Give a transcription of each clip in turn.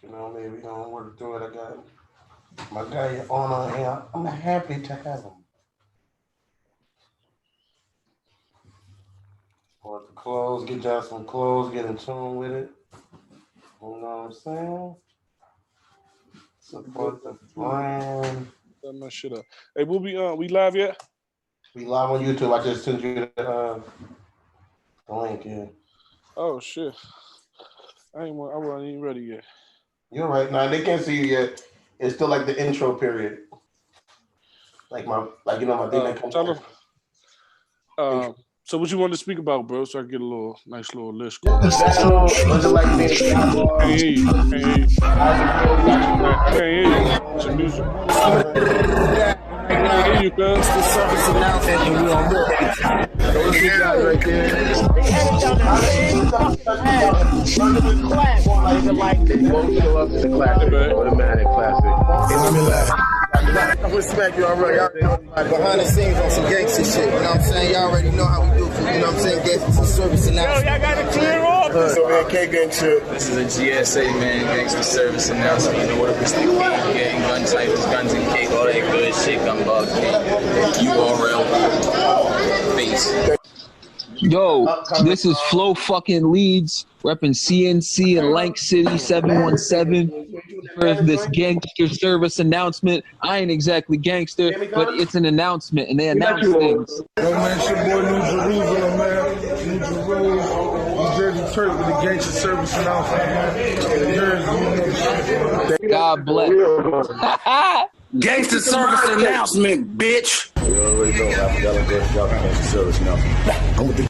You know, maybe we gonna work through it. I got my guy on here. I'm happy to have him. Want the clothes, get y'all some clothes, get in tune with it. You know what I'm saying? Support the brand. Set my shit up. Hey, we live yet? We live on YouTube. I just sent you the link, yeah. Oh shit. I wasn't even ready yet. You're right. Now they can't see you yet. It's still like the intro period. Like my thing that comes on. So what you want to speak about, bro? So I can get a nice little list. Was it like being Can't hear you. I can't hear you. Some music. I can't hear you, cuz. The service announcement and we on board. Those two guys right there. They both show up in the classic, automatic classic. I'm gonna smack you already. Behind the scenes on some gangster shit. You know what I'm saying? Y'all already know how we do. You know what I'm saying? Gangster service announcement. Yo, y'all gotta clear off. So man, K-Gang shit. This is a GSA, man, gangster service announcement. You know what it's the gang, gun titles, guns and cake, all that good shit, gun bug, URL, face. Yo, this is Flo fucking Leeds, repping CNC in Lank City 717 for this gangster service announcement. I ain't exactly gangster, but it's an announcement, and they announce things. Yo, man, it's your boy New Jerusalem, man. New Jerusalem. New Jersey Turk with the gangster service announcement, man. God bless. Gangster service announcement, bitch. You already know how y'all gangster service announcement.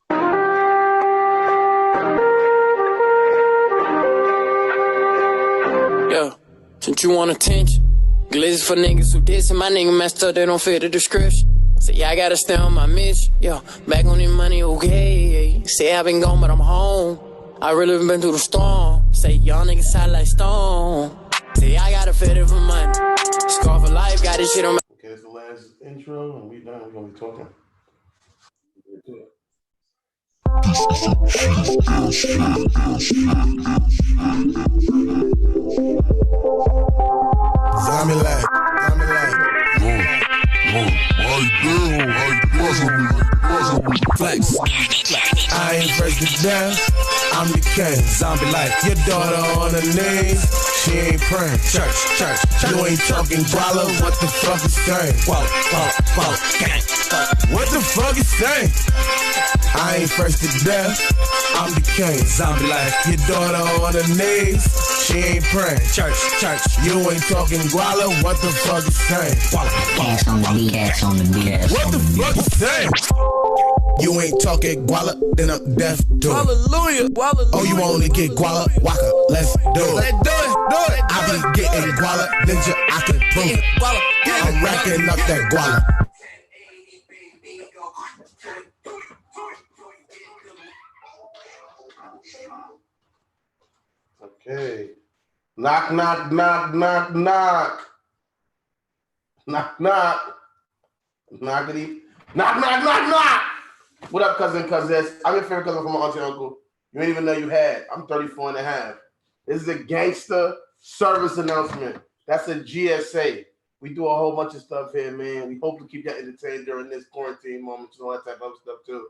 Yo, since you want attention, glizzy for niggas who diss and my nigga messed up, they don't fit the description. Say, yeah, I gotta stay on my mission. Yo, back on the money, okay. Say, I been gone, but I'm home. I really been through the storm. Say, y'all niggas sound like stone. Say, I gotta fit it for money. Scar for life, got this shit on my. Okay, it's the last intro, and we done. We're gonna be talking. Zombie life. Flex. I ain't first to death. I'm the king. Zombie life. Your daughter on her knees. She ain't praying. Church. You ain't talking guala. What the fuck is saying? Guala. What the fuck is saying? I ain't first to death. I'm the king. Zombie life. Your daughter on her knees. She ain't praying. Church. You ain't talking guala. What the fuck is saying? Ass on the beat, ass on the beat, ass what the fuck is saying? You ain't talking guala, then I'm deaf to it. Hallelujah. Oh, you only get guala, waka, let's do it. I be getting guala, ninja, I can prove it. I'm racking up that guala. Okay. Knock. Knockity. Knock. What up, cousin? I'm your favorite cousin from my auntie and uncle. You ain't even know you had. I'm 34 and a half. This is a gangster service announcement. That's a GSA. We do a whole bunch of stuff here, man. We hope to keep y'all entertained during this quarantine moment and all that type of stuff, too.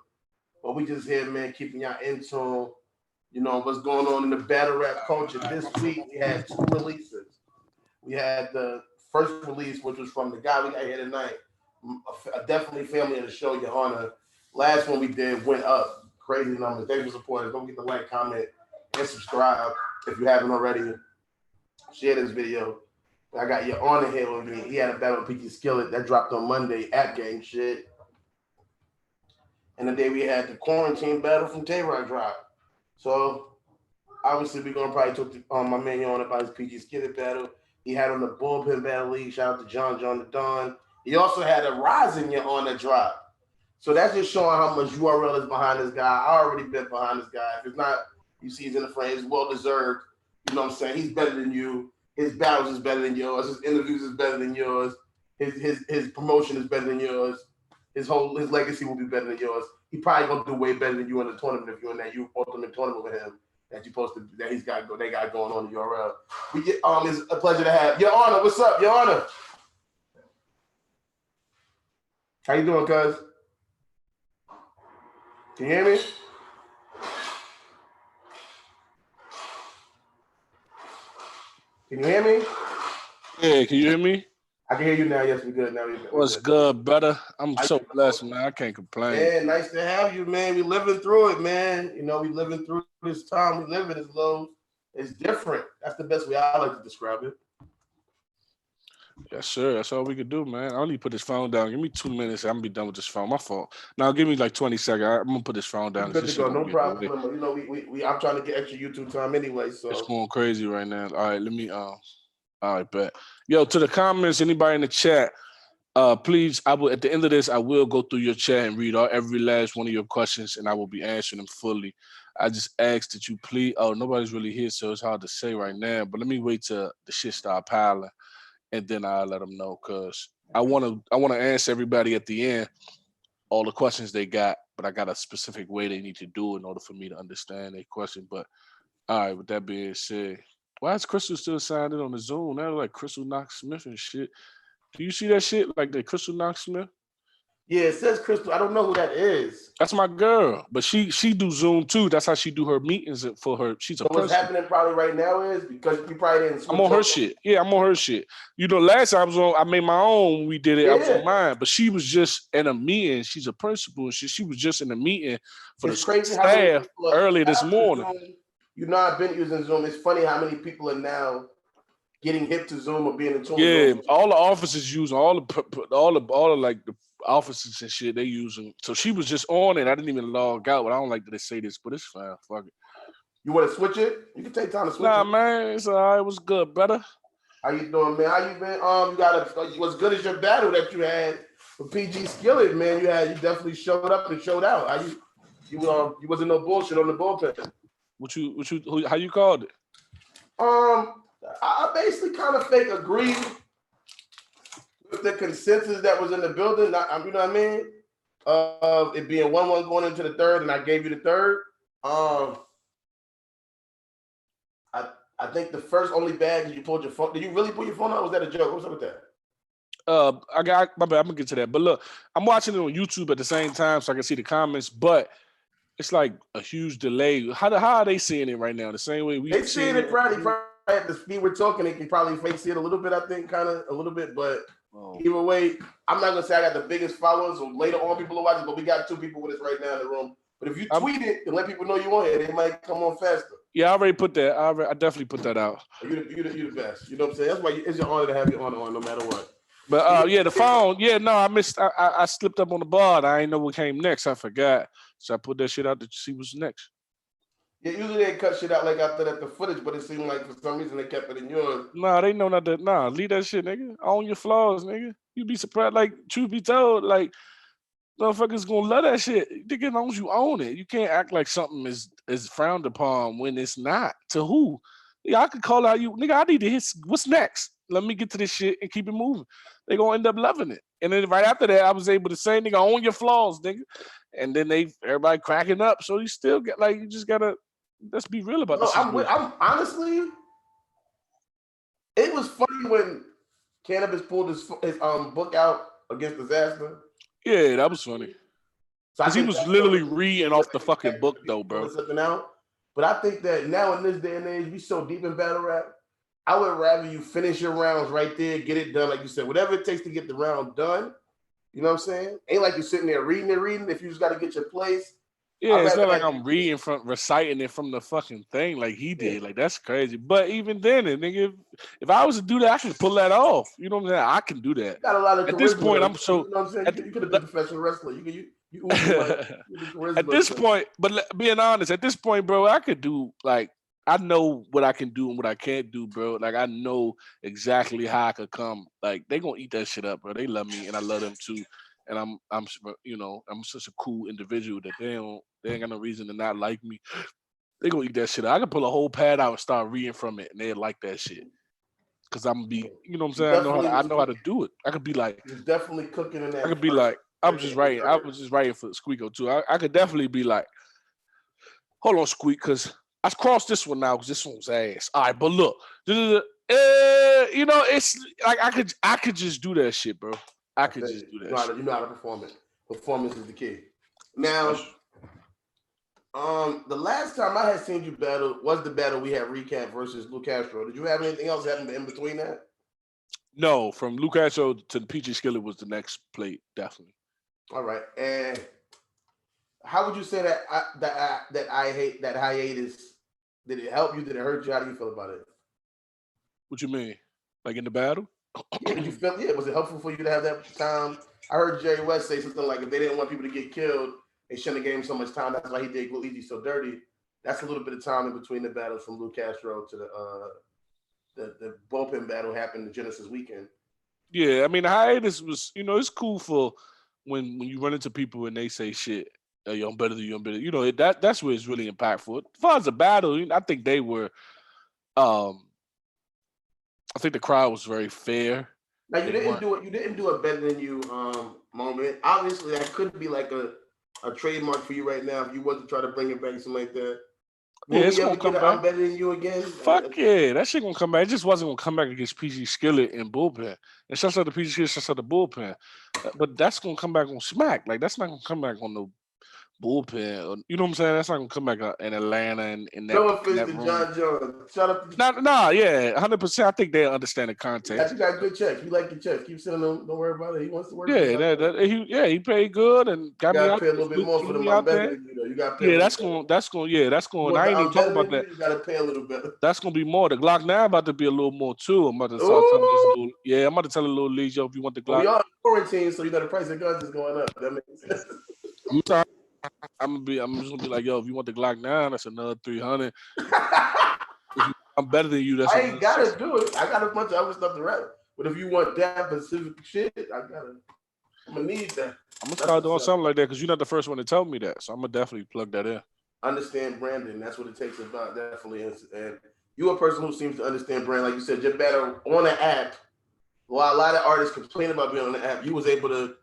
But we just here, man, keeping y'all in tune. You know, what's going on in the battle rap culture. This week, we had 2 releases. We had the first release, which was from the guy we got here tonight. Definitely family of the show, Your Honor. Last one we did went up. Crazy numbers. Thank you for supporting. Don't forget to like, comment, and subscribe if you haven't already. Share this video. I got Your Honor here with me. He had a battle with PT Skillet that dropped on Monday at Gang Shit. And the day we had the quarantine battle from Tay-Rock drop. So obviously we're gonna probably talk to my man Your Honor about his PG Skillet battle. He had on the Bullpen Battle League. Shout out to John the Don. He also had a Rising Your Honor drop. So that's just showing how much URL is behind this guy. I already been behind this guy. If it's not, you see he's in the frame. It's well deserved. You know what I'm saying? He's better than you. His battles is better than yours. His interviews is better than yours. His promotion is better than yours. His legacy will be better than yours. He probably gonna do way better than you in the tournament if you're in that ultimate tournament with him. that you posted that they got going on the URL. It's a pleasure to have Your Honor. What's up, Your Honor? How you doing, cuz? Can you hear me? Can you hear me? Yeah, can you hear me? I can hear you now. Yes, we good. Now What's good, brother? I'm so blessed, man. I can't complain. Man, nice to have you, man. We living through it, man. You know, we living through this time. We living as low. It's different. That's the best way I like to describe it. Yes, sir. That's all we could do, man. I only put this phone down. Give me 2 minutes. I'm gonna be done with this phone. My fault. Now give me like 20 seconds. I'm gonna put this phone down. Good to go. No problem. You know, I'm trying to get extra YouTube time anyway. So it's going crazy right now. All right, let me all right, bet. Yo, to the comments, anybody in the chat, please, I will at the end of this, I will go through your chat and read every last one of your questions, and I will be answering them fully. I just ask that you please. Oh, nobody's really here, so it's hard to say right now. But let me wait till the shit start piling, and then I'll let them know, cause I wanna answer everybody at the end all the questions they got, but I got a specific way they need to do it in order for me to understand their question. But all right, with that being said, why is Crystal still signed in on the Zoom? Now like Crystal Knox Smith and shit. Do you see that shit like the Crystal Knox Smith? Yeah, it says Crystal. I don't know who that is. That's my girl, but she do Zoom too. That's how she do her meetings for her. She's a. So what's happening probably right now is because you probably didn't. I'm on her shit. Yeah, I'm on her shit. You know, last time I made my own when we did it. Yeah. I was on mine, but she was just in a meeting. She's a principal. She was just in a meeting for the staff early this morning. Zoom, you know, I've been using Zoom. It's funny how many people are now getting hip to Zoom or being in tune. Yeah, all the offices using all the like the offices and shit they using. So she was just on it. I didn't even log out, but I don't like that they say this, but it's fine. Fuck it. You want to switch it? You can take time to switch it. Nah, man, it's all right. It was good, brother. How you doing, man? How you been? You got what's good as your battle that you had with PG Skillet, man. You definitely showed up and showed out. How you wasn't no bullshit on the bullpen. How you called it? I basically kind of fake agreed with the consensus that was in the building. You know what I mean? Of it being 1-1 going into the third, and I gave you the third. I think the first only bag is you pulled your phone. Did you really pull your phone out? Or was that a joke? What's up with that? I got my bad. I'm gonna get to that. But look, I'm watching it on YouTube at the same time, so I can see the comments. But it's like a huge delay. How are they seeing it right now? The same way they seeing it probably at the speed we're talking. They can probably fake see it a little bit. I think kind of a little bit, but either way, I'm not gonna say I got the biggest followers. Or later on, people are watching, but we got 2 people with us right now in the room. But if you tweet it and let people know you on here, they might come on faster. Yeah, I already put that. I definitely put that out. You the best. You know what I'm saying? That's why it's your honor to have you on no matter what. But yeah, the phone. Yeah, no, I missed. I slipped up on the bar. I ain't know what came next. I forgot, so I put that shit out to see what's next. Yeah, usually they cut shit out like after that the footage, but it seemed like for some reason they kept it in yours. Nah, they know not that. Nah, leave that shit, nigga. Own your flaws, nigga. You be surprised. Like, truth be told, like, motherfuckers gonna love that shit. Nigga, as long as you own it, you can't act like something is frowned upon when it's not. To who? Yeah, I could call out you, nigga. I need to hit. What's next? Let me get to this shit and keep it moving. They gonna end up loving it. And then right after that, I was able to say, nigga, own your flaws, nigga. And then everybody cracking up. So you still get like you just gotta. Let's be real about this. I'm honestly, it was funny when Cannabis pulled his book out against disaster. Yeah, that was funny. Because he was literally reading off the fucking book, though, bro. Something out. But I think that now in this day and age, we so deep in battle rap. I would rather you finish your rounds right there, get it done, like you said, whatever it takes to get the round done. You know what I'm saying? Ain't like you're sitting there reading. If you just got to get your place. Yeah, it's not like I'm reciting it from the fucking thing like he did. Like, that's crazy. But even then, nigga, if I was to do that, I could pull that off. You know what I'm saying? I can do that. Got a lot of at this point, I'm so. You know what I'm saying? You could have been a professional wrestler. At this point, but being honest, at this point, bro, I could do like I know what I can do and what I can't do, bro. Like I know exactly how I could come. Like they gonna eat that shit up, bro. They love me and I love them too. And I'm such a cool individual that they ain't got no reason to not like me. They gonna eat that shit up. I can pull a whole pad out and start reading from it, and they like that shit. Cause I'm be, you know what I'm saying? I know how to do it. I could be like, he's definitely cooking in that. I could be like, I was just writing for Squeako too. I could definitely be like, hold on, Squeak, cause I crossed this one now because this one's ass. All right, but look, it's like I could just do that shit, bro. I could just do that. You know how to perform it. Performance is the key. Now, the last time I had seen you battle was the battle we had recap versus Lou Castro. Did you have anything else happen in between that? No, from Lou Castro to PG Skillet was the next plate, definitely. All right, and how would you say that hiatus? Did it help you? Did it hurt you? How do you feel about it? What you mean? Like in the battle? Did you feel? Yeah, was it helpful for you to have that time? I heard Jerry West say something like, if they didn't want people to get killed, they shouldn't have gave him so much time. That's why he did Luigi So Dirty. That's a little bit of time in between the battles from Lou Castro to the bullpen battle happened Genesis weekend. Yeah, I mean, the hiatus was, it's cool for when you run into people and they say shit. Yo, I'm better than you. I'm better. That's where it's really impactful. As far as the battle, I think they were. I think the crowd was very fair. Now you didn't do a better than you moment. Obviously, that could be like a trademark for you right now if you want to try to bring it back, something like that. Yeah, it's gonna come back. I'm better than you again. Fuck yeah, that shit gonna come back. It just wasn't gonna come back against PG Skillet and Bullpen. And shouts out to PG Skillet, shouts out to Bullpen. But that's gonna come back on Smack. Like that's not gonna come back on the Bullpen. Or, you know what I'm saying? That's not gonna come back in Atlanta and in that. No offense to John Jones. Shut up. Yeah, 100%. I think they understand the context. You got good checks. You like your checks. Keep sending them. Don't worry about it. He wants to work. He paid good and got me out. You gotta pay a little bit more for the money. You got to pay. That's going. I ain't even talking about that. You gotta pay a little bit. That's gonna be more. The Glock 9 about to be a little more too. I'm about to tell I'm about to tell a little Lee, yo, if you want the Glock. We are in quarantine, so the price of guns is going up. That makes sense. I'm sorry. I'm just gonna be like, yo, if you want the Glock 9, that's another 300. I'm better than you. I ain't gotta do it. I got a bunch of other stuff to write. But if you want that specific shit, I'm gonna need that. I'm gonna start doing something like that because you're not the first one to tell me that. So I'm gonna definitely plug that in. Understand branding. That's what it takes about definitely. And you're a person who seems to understand brand. Like you said, just better on the app. While a lot of artists complain about being on the app, you was able to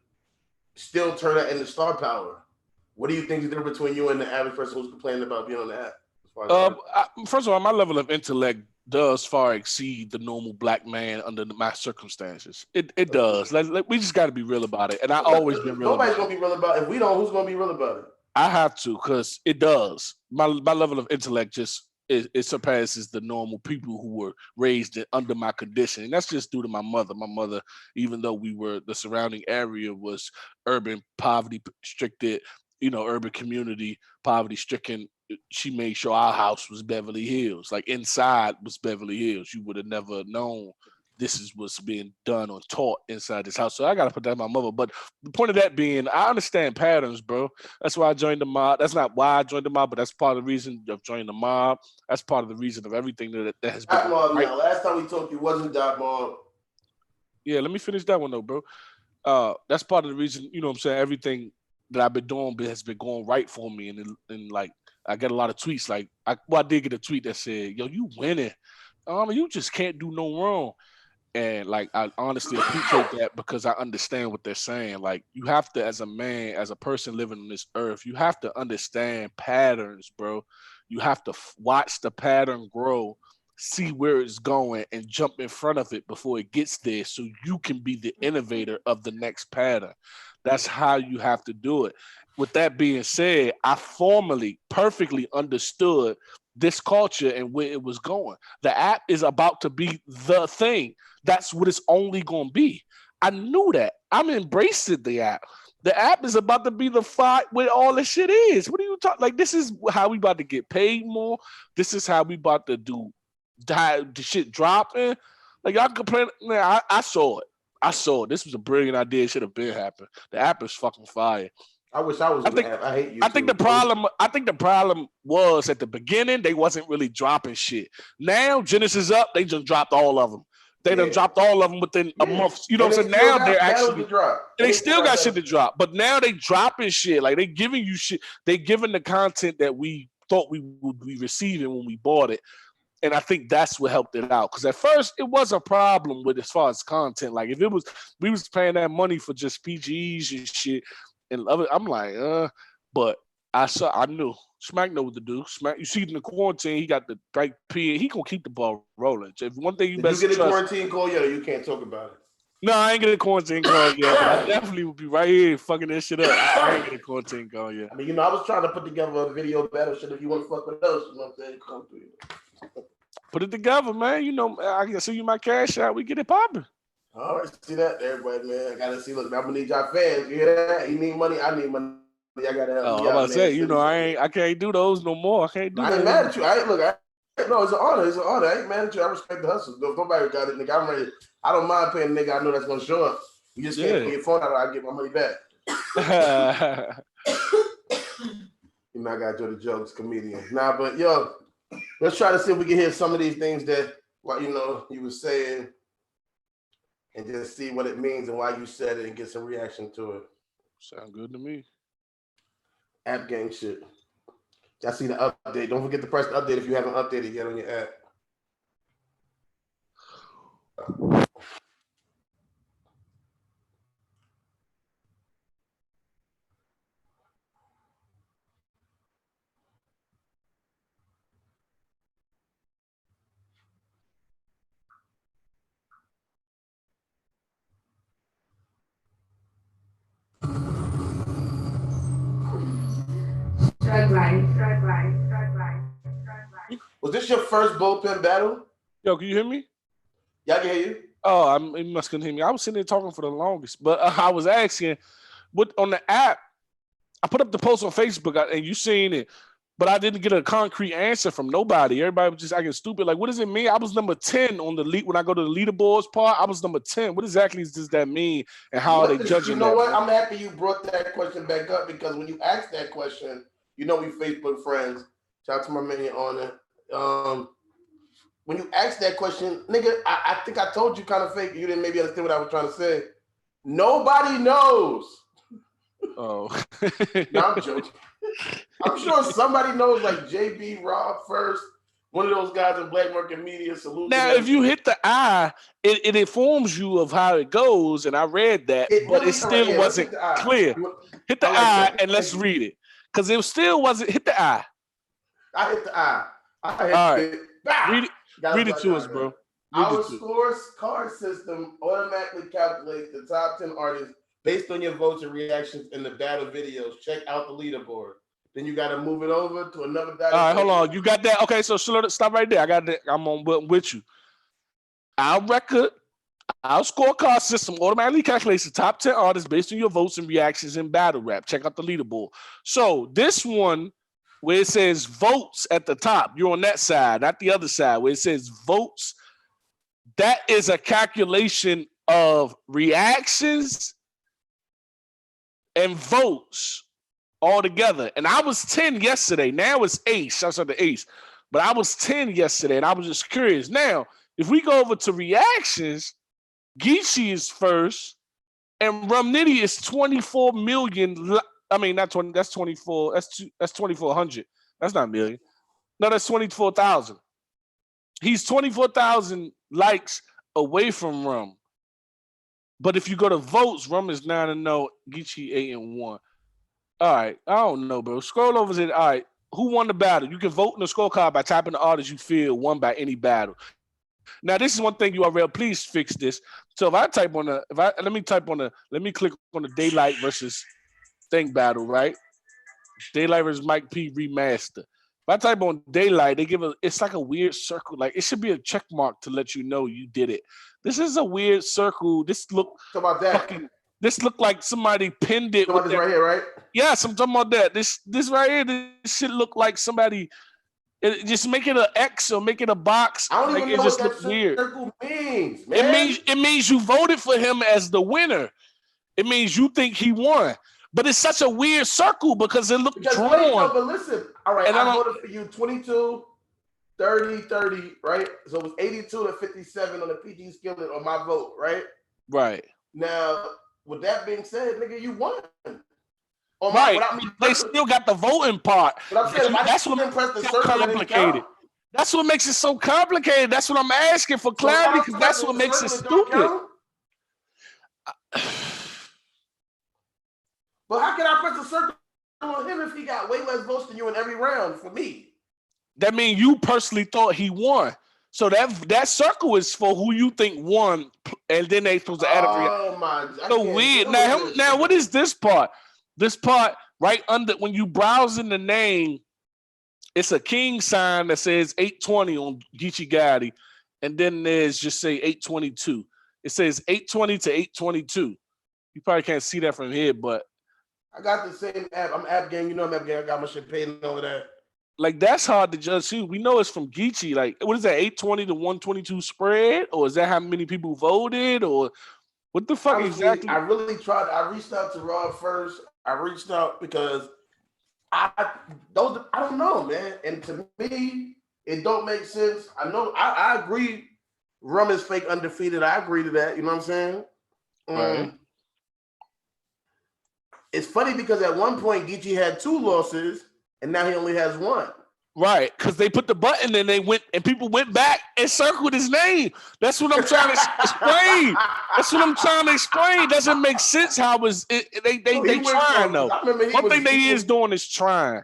still turn that into star power. What do you think is the difference between you and the average person who's complaining about being on the app? First of all, my level of intellect does far exceed the normal black man under my circumstances. It does. Like, we just got to be real about it. And I always been real. Nobody's gonna be real about it. If we don't, who's gonna be real about it? I have to, because it does. My level of intellect just it surpasses the normal people who were raised under my condition. And that's just due to my mother. My mother, even though the surrounding area was urban, poverty restricted, urban community, poverty stricken, she made sure our house was Beverly Hills. Like inside was Beverly Hills. You would have never known this is what's being done or taught inside this house. So I got to put that in my mother. But the point of that being, I understand patterns, bro. That's why I joined the mob. That's not why I joined the mob, but that's part of the reason of joining the mob. That's part of the reason of everything that has been. Right. Now, last time we talked, you wasn't Dot Mob. Yeah, let me finish that one though, bro. That's part of the reason, you know what I'm saying, everything that I've been doing has been going right for me. And like, I get a lot of tweets. Like, I did get a tweet that said, yo, you winning. You just can't do no wrong. And like, I honestly appreciate that because I understand what they're saying. Like, you have to, as a man, as a person living on this earth, you have to understand patterns, bro. You have to watch the pattern grow, see where it's going, and jump in front of it before it gets there so you can be the innovator of the next pattern. That's how you have to do it. With that being said, I formally, perfectly understood this culture and where it was going. The app is about to be the thing. That's what it's only going to be. I knew that. I'm embracing the app. The app is about to be the fight where all this shit is. What are you talking? Like, this is how we about to get paid more. This is how we about to do the shit dropping. Like, y'all complain. Man, I saw it. This was a brilliant idea. It should have been happened. The app is fucking fire. I wish I was on the app. I hate you. I think the problem was at the beginning they wasn't really dropping shit. Now Genesis up, they just dropped all of them. They done dropped all of them within a month. You know what I'm saying? Now they're actually they still got shit to drop, but now they dropping shit. Like, they giving you shit. They giving the content that we thought we would be receiving when we bought it. And I think that's what helped it out. Because at first it was a problem with as far as content. Like, if it was, we was paying that money for just PGs and shit and other, I'm like, but I knew. Smack know what to do. Smack, you see in the quarantine, he got the right P. He gonna keep the ball rolling. If one thing you Did best you get a trust. quarantine call yet, or you can't talk about it? No, I ain't getting a quarantine call yet, but I definitely will be right here fucking this shit up. I ain't getting a quarantine call yet. I mean, I was trying to put together a video battle shit. If you want to fuck with us, you know what I'm saying? Come through. Put it together, man. I can see you my cash out. We get it popping. All right, see that, everybody, man. I gotta see. Look, I'm gonna need y'all fans. You hear that? You need money. I need money. I gotta help I'm me out, about to say, man. I can't do those no more. I can't do. I ain't mad at you. No, it's an honor. It's an honor. I ain't mad at you. I respect the hustle. If nobody got it, nigga, I'm ready. I don't mind paying a nigga I know that's gonna show up. You just can't put your phone out. I get my money back. I got Joe the Jokes comedian. Nah, but yo, let's try to see if we can hear some of these things that you were saying, and just see what it means and why you said it, and get some reaction to it. Sound good to me. App gang shit. I see the update. Don't forget to press the update if you haven't updated yet on your app. Was this your first bullpen battle? Yo, can you hear me? Yeah, I can hear you. Oh, you must couldn't hear me. I was sitting there talking for the longest, but I was asking, what on the app? I put up the post on Facebook, and you seen it, but I didn't get a concrete answer from nobody. Everybody was just acting stupid. Like, what does it mean? I was number 10 on the lead when I go to the leaderboards part. I was number 10. What exactly does that mean, and how are they judging that? You know what? I'm happy you brought that question back up, because when you asked that question, we Facebook friends. Shout out to my man on it. When you asked that question, nigga, I think I told you kind of fake. You didn't maybe understand what I was trying to say. Nobody knows. Oh. No, I'm joking. I'm sure somebody knows, like JB, Rob First, one of those guys in Black Market Media. Salute. Now, if you hit the I, it informs you of how it goes, and I read that, but it still wasn't clear. Hit the I and let's read it, because it still wasn't. Hit the I. I hit the I. All right. Read it to us, bro. Our scorecard system automatically calculates the top 10 artists based on your votes and reactions in the battle videos. Check out the leaderboard. Then you got to move it over to another data. All right, hold on. You got that? Okay, so stop right there. I got that. I'm on with you. Our scorecard system automatically calculates the top 10 artists based on your votes and reactions in battle rap. Check out the leaderboard. So this one, where it says votes at the top, you're on that side, not the other side, where it says votes. That is a calculation of reactions and votes all together. And I was 10 yesterday. Now it's Ace. Shouts out to Ace. But I was 10 yesterday, and I was just curious. Now, if we go over to reactions, Geechee is first, and Rum Nitty is 24 million. I mean, not 20. That's 24. That's 2,400. That's not million. No, that's 24,000. He's 24,000 likes away from Rum. But if you go to votes, Rum is 9-0, Geechee 8-1. All right, I don't know, bro. Scroll over to all right. Who won the battle? You can vote in the scorecard by typing the artist you feel won by any battle. Now, this is one thing URL. Please fix this. So if I type on let me click on the Daylight versus Thing battle, right? Daylight versus Mike P remaster. If I type on Daylight, they give it's like a weird circle. Like it should be a check mark to let you know you did it. This is a weird circle. This look like somebody pinned it. This right here, right? Yes, I'm talking about that. This right here, this shit look like somebody. Just make it an X or make it a box. I don't even know what that circle means, man. It means you voted for him as the winner. It means you think he won. But it's such a weird circle because it looked drawn. But listen, all right, I voted for you 22, 30, 30, right? So it was 82 to 57 on the PG Skillet on my vote, right? Right. Now, with that being said, nigga, you won. Right. They still got the voting part. But I'm saying, that's what makes it so complicated. That's what makes it so complicated. That's what I'm asking for clarity, because that's what makes it stupid. But how can I press the circle on him if he got way less votes than you in every round for me. That means you personally thought he won. So that circle is for who you think won, and then they supposed to add up. Oh my! So weird. Now what is this part? This part right under when you browse in the name, it's a king sign that says 820 on Geechee Gotti, and then there's just say 822. It says 820 to 822. You probably can't see that from here, but I got the same app. I'm App Game. You know I'm App Game. I got my shit paid and all that. like that's hard to judge too. We know it's from Geechee. Like, what is that? 820 to 122 spread, or is that how many people voted, or what the fuck exactly? I really tried. I reached out to Rob first. I reached out because I don't know, man. And to me, it don't make sense. I know. I agree. Rum is fake undefeated. I agree to that. You know what I'm saying? Right. It's funny because at one point Geechee had 2 losses, and now he only has 1. Right, because they put the button and they went, and people went back and circled his name. That's what I'm trying to explain. That's what I'm trying to explain. It doesn't make sense how they trying though. One thing they is doing is trying.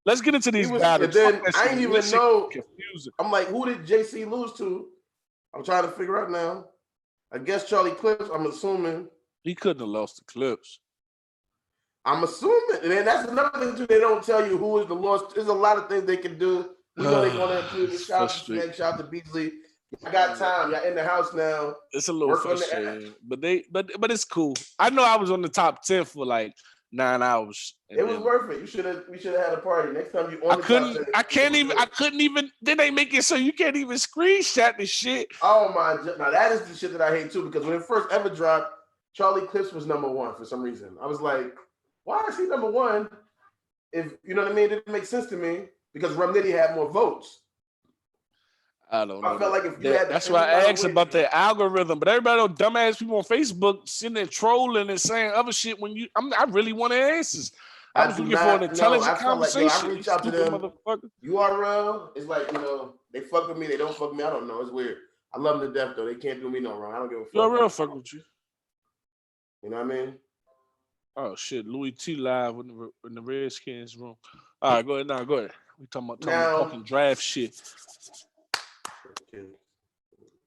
Let's get into these battles. Then I ain't even know. Confusing. I'm like, who did JC lose to? I'm trying to figure out now. I guess Charlie Clips. I'm assuming he couldn't have lost the Clips. I'm assuming, and then that's another thing too. They don't tell you who is the loss. There's a lot of things they can do. We know they're going to include. Shout out to Beasley. I got time. Y'all in the house now. It's a little frustrating, but it's cool. I know I was on the top 10 for like 9 hours. It was worth it. We should have had a party next time you on the top 10. I couldn't even. Then they make it so you can't even screenshot the shit. Oh my! Now that is the shit that I hate too, because when it first ever dropped, Charlie Clips was #1 for some reason. I was like, why is he #1? If you know what I mean, it didn't make sense to me because Rum Nitty had more votes. I don't know. I felt like if you had that's why I asked about the algorithm, but everybody on dumbass people on Facebook sitting there trolling and saying other shit when I really want answers. I was looking for an intelligent conversation. Like, I reach out to them. URL is like, they fuck with me, they don't fuck with me. I don't know. It's weird. I love them to death though. They can't do me no wrong. I don't give a fuck. URL fuck with you. You know what I mean? Oh shit, Louis T live in the Redskins room. All right, go ahead. Go ahead. We talking about fucking draft shit.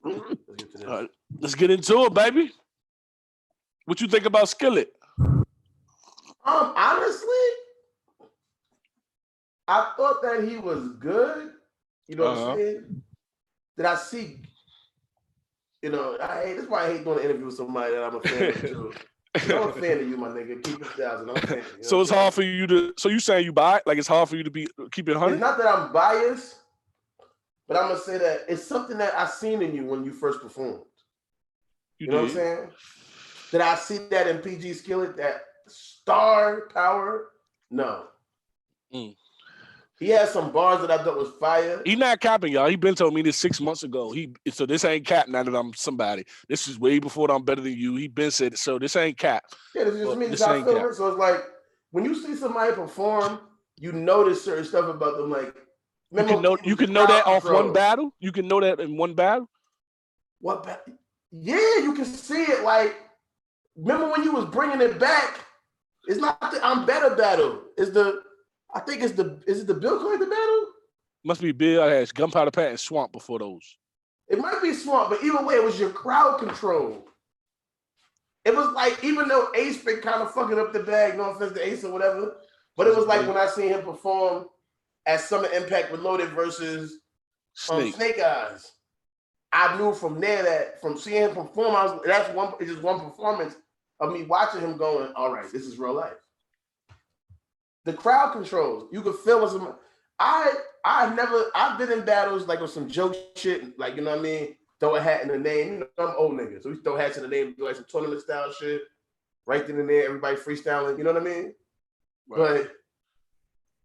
All right, let's get into it, baby. What you think about Skillet? Honestly, I thought that he was good. You know what I'm saying? Did I see? That's why I hate doing an interview with somebody that I'm a fan of too. I'm a fan of you, my nigga. Keep it 1,000. I'm a fan. So it's hard for you to. So you saying you buy? Like it's hard for you to keep it 100? It's not that I'm biased, but I'm gonna say that it's something that I seen in you when you first performed. You know what I'm saying? Did I see that in PG Skillet? That star power? No. He had some bars that I thought was fire. He not capping, y'all. He been told me this 6 months ago. So this ain't cap now that I'm somebody. This is way before that I'm better than you. He been said it. So this ain't cap. Yeah, this is just me. This how I feel it. So it's like when you see somebody perform, you notice certain stuff about them. Like you can know that off one battle. You can know that in one battle. What battle? Yeah, you can see it. Like remember when you was bringing it back? It's not the I'm better battle. Is it the Bill Clinton battle? Must be Bill. I had Gunpowder Pat and Swamp before those. It might be Swamp, but either way, it was your crowd control. It was like, even though Ace been kind of fucking up the bag, no offense to Ace or whatever, but it was like when I seen him perform at Summer Impact Reloaded versus Snake Eyes. I knew from there that from seeing him perform, it's just one performance of me watching him going, all right, this is real life. The crowd controls. You can feel it. I've been in battles like with some joke shit, like, you know what I mean? Throw a hat in the name. You know, I'm old niggas. So we throw hats in the name, do like some tournament style shit. Right then and there, everybody freestyling. You know what I mean? Right. But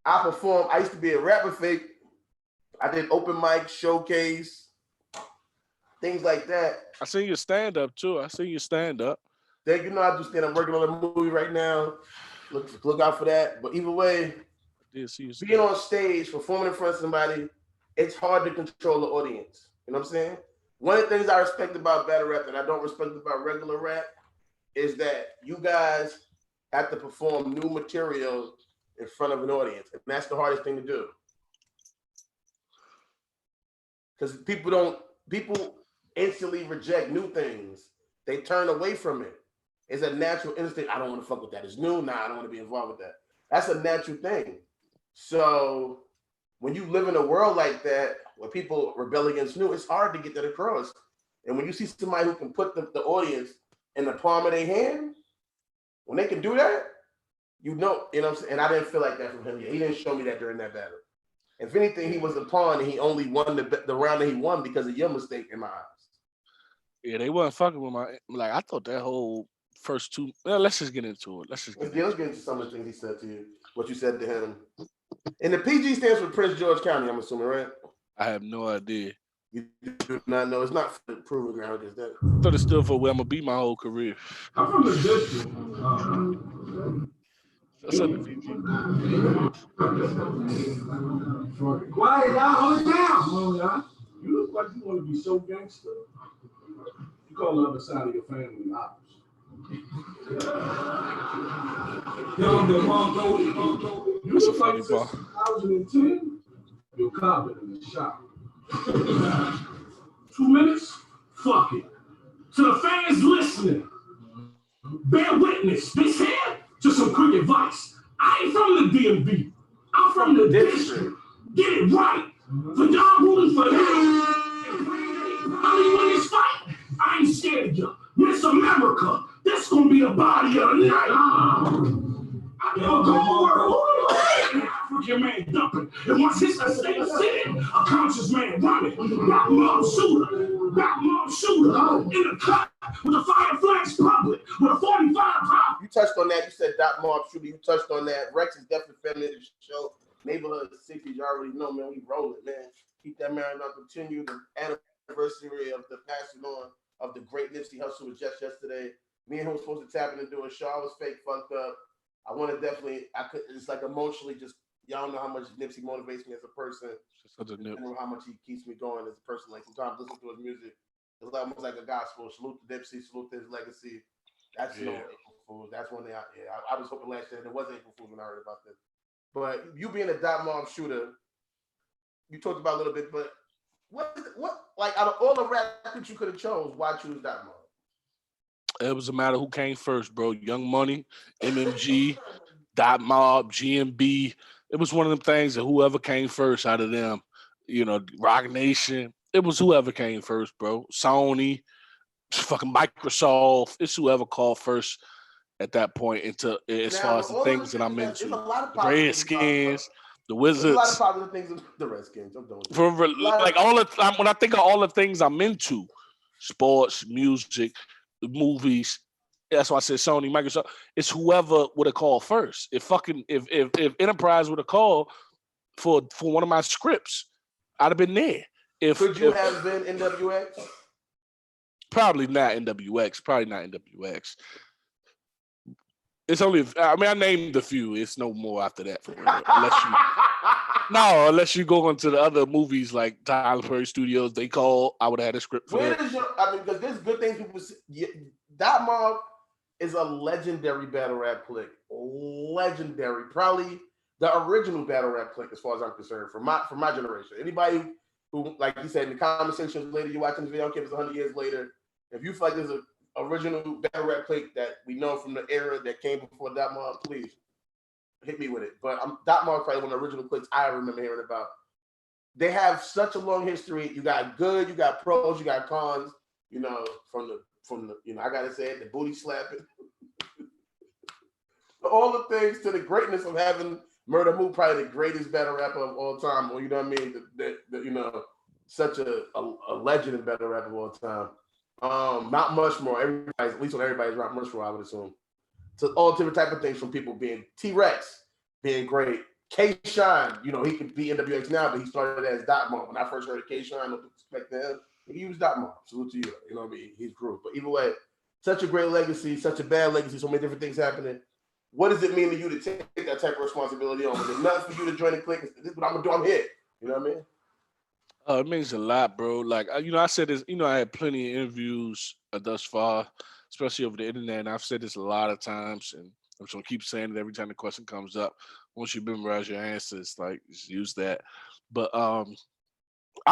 I perform. I used to be a rapper fake. I did open mic, showcase, things like that. I seen your stand up too. I do stand up. I do stand up. Working on a movie right now. Look out for that. But either way, being on stage, performing in front of somebody, it's hard to control the audience. You know what I'm saying? One of the things I respect about battle rap that I don't respect about regular rap is that you guys have to perform new material in front of an audience, and that's the hardest thing to do. Because people instantly reject new things. They turn away from it. It's a natural instinct. I don't want to fuck with that. It's new. Nah, I don't want to be involved with that. That's a natural thing. So when you live in a world like that, where people rebel against new, it's hard to get that across. And when you see somebody who can put the audience in the palm of their hand, when they can do that, you know what I'm saying? And I didn't feel like that from him yet. He didn't show me that during that battle. If anything, he was a pawn, and he only won the round that he won because of your mistake in my eyes. Yeah, they wasn't fucking with I thought that whole first two. Well, let's just get into it. Let's get into some of the things he said to you, what you said to him. And the PG stands for Prince George County, I'm assuming, right? I have no idea. You do not know. It's not for the proving ground, is that? I thought it stood for where I'm gonna be my whole career. I'm from the district. That's not the PG. Quiet, y'all. Hold it down. Come on, y'all. You look like you want to be so gangster. You call the other side of your family ops. You look like since 2010, you're copping in the shop. 2 minutes? Fuck it. To the fans listening, bear witness. This here to some quick advice. I ain't from the DMV. I'm from the district. Get it right. For y'all rooting for him and praying that he probably win this fight, I ain't scared of you. Miss America, this gonna be the body of the night. I give a gold word. An African man dumping. And once his estate is sitting, a conscious man running. Black mob shooter in the cut with the fire flags public with a 45 pop. You touched on that. You said Doc Mob shooter. You touched on that. Rex is definitely feminine to the show. Neighborhood 60s, you already know, man. We rolling, man. Keep that marathon continue. The anniversary of the passing on of the great Nipsey Hussle was just yesterday. Me and him was supposed to tap in and do a show. I was fake fucked up. I want to definitely, it's like emotionally just, y'all know how much Nipsey motivates me as a person. And how much he keeps me going as a person. Like sometimes listen to his music, it's almost like a gospel. Salute to Nipsey, salute to his legacy. That's no April Fool's. That's one thing I was hoping last year there was April Fool's when I heard about this. But you being a Dot Mob shooter, you talked about a little bit, but what like out of all the rap that you could have chose, why choose Dot Mob? It was a matter who came first, bro. Young Money, MMG, Dot Mob, GMB. It was one of them things that whoever came first out of them, you know, Rock Nation. It was whoever came first, bro. Sony, fucking Microsoft. It's whoever called first at that point into as far as the things that I'm into. The Redskins, the Wizards. There's a lot of popular things in the Redskins. I'm doing like all the time when I think of all the things I'm into, sports, music, movies. That's why I said Sony, Microsoft. It's whoever would have called first. If Enterprise would have called for one of my scripts, I'd have been there. Could you have been NWX? Probably not NWX. It's only, I named a few. It's no more after that. For real. Unless you go into the other movies like Tyler Perry Studios, they call, I would have had a script for that. Because there's good things people say. Dot Mob is a legendary battle rap clique. Legendary. Probably the original battle rap clique as far as I'm concerned for my generation. Anybody who, like you said, in the conversations later, you're watching this video, I don't care if it's 100 years later, if you feel like there's an original battle rap clique that we know from the era that came before Dot Mob, please hit me with it. But Dot Mob probably one of the original cliques I remember hearing about. They have such a long history. You got good, you got pros, you got cons. You know, from the I gotta say it, the booty slapping, all the things to the greatness of having Murder Mook, probably the greatest battle rapper of all time. Or you know what I mean? Such a legend in battle rap of all time. Mount Rushmore, at least on everybody's Mount Rushmore, I would assume. So all different type of things from people being T-Rex, being great. K-Shine, he could be NWX now, but he started as Dot Mob. When I first heard of K-Shine, no respect to him, he was Dot Mob. Salute to you. You know what I mean? He's grew. But either way, such a great legacy, such a bad legacy, so many different things happening. What does it mean to you to take that type of responsibility on? Was it nothing for you to join the clique? This is what I'm gonna do. I'm here. You know what I mean? It means a lot, bro. Like, I said this, I had plenty of interviews thus far, especially over the internet. And I've said this a lot of times. And I'm just gonna keep saying it every time the question comes up. Once you memorize your answers, like just use that. But I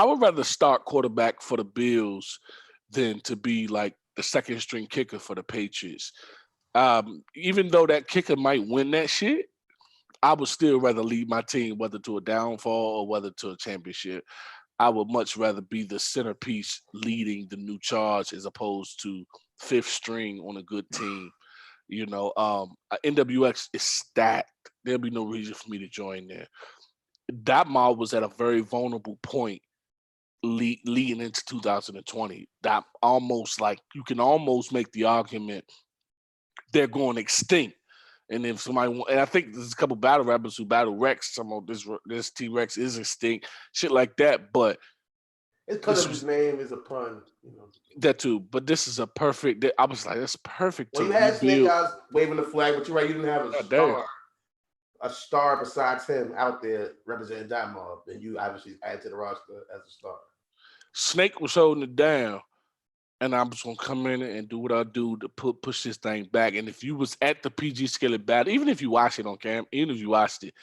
would rather start quarterback for the Bills than to be like the second string kicker for the Patriots. Even though that kicker might win that shit, I would still rather lead my team, whether to a downfall or whether to a championship. I would much rather be the centerpiece leading the new charge as opposed to fifth string on a good team. You know, NWX is stacked. There'll be no reason for me to join there. That mob was at a very vulnerable point leading into 2020. That almost like you can almost make the argument they're going extinct. And if somebody, and I think there's a couple battle rappers who battle Rex. Some of this T-Rex is extinct, shit like that. But it's because his name is a pun, you know. That too. But this is a perfect. I was like, that's perfect. Well, you had Snake Eyes waving the flag, but you're right. You didn't have a star besides him out there representing that mob. Then you obviously add to the roster as a star. Snake was holding it down. And I'm just gonna come in and do what I do to push this thing back. And if you was at the PG Skillet battle, even if you watched it on cam, even if you watched it,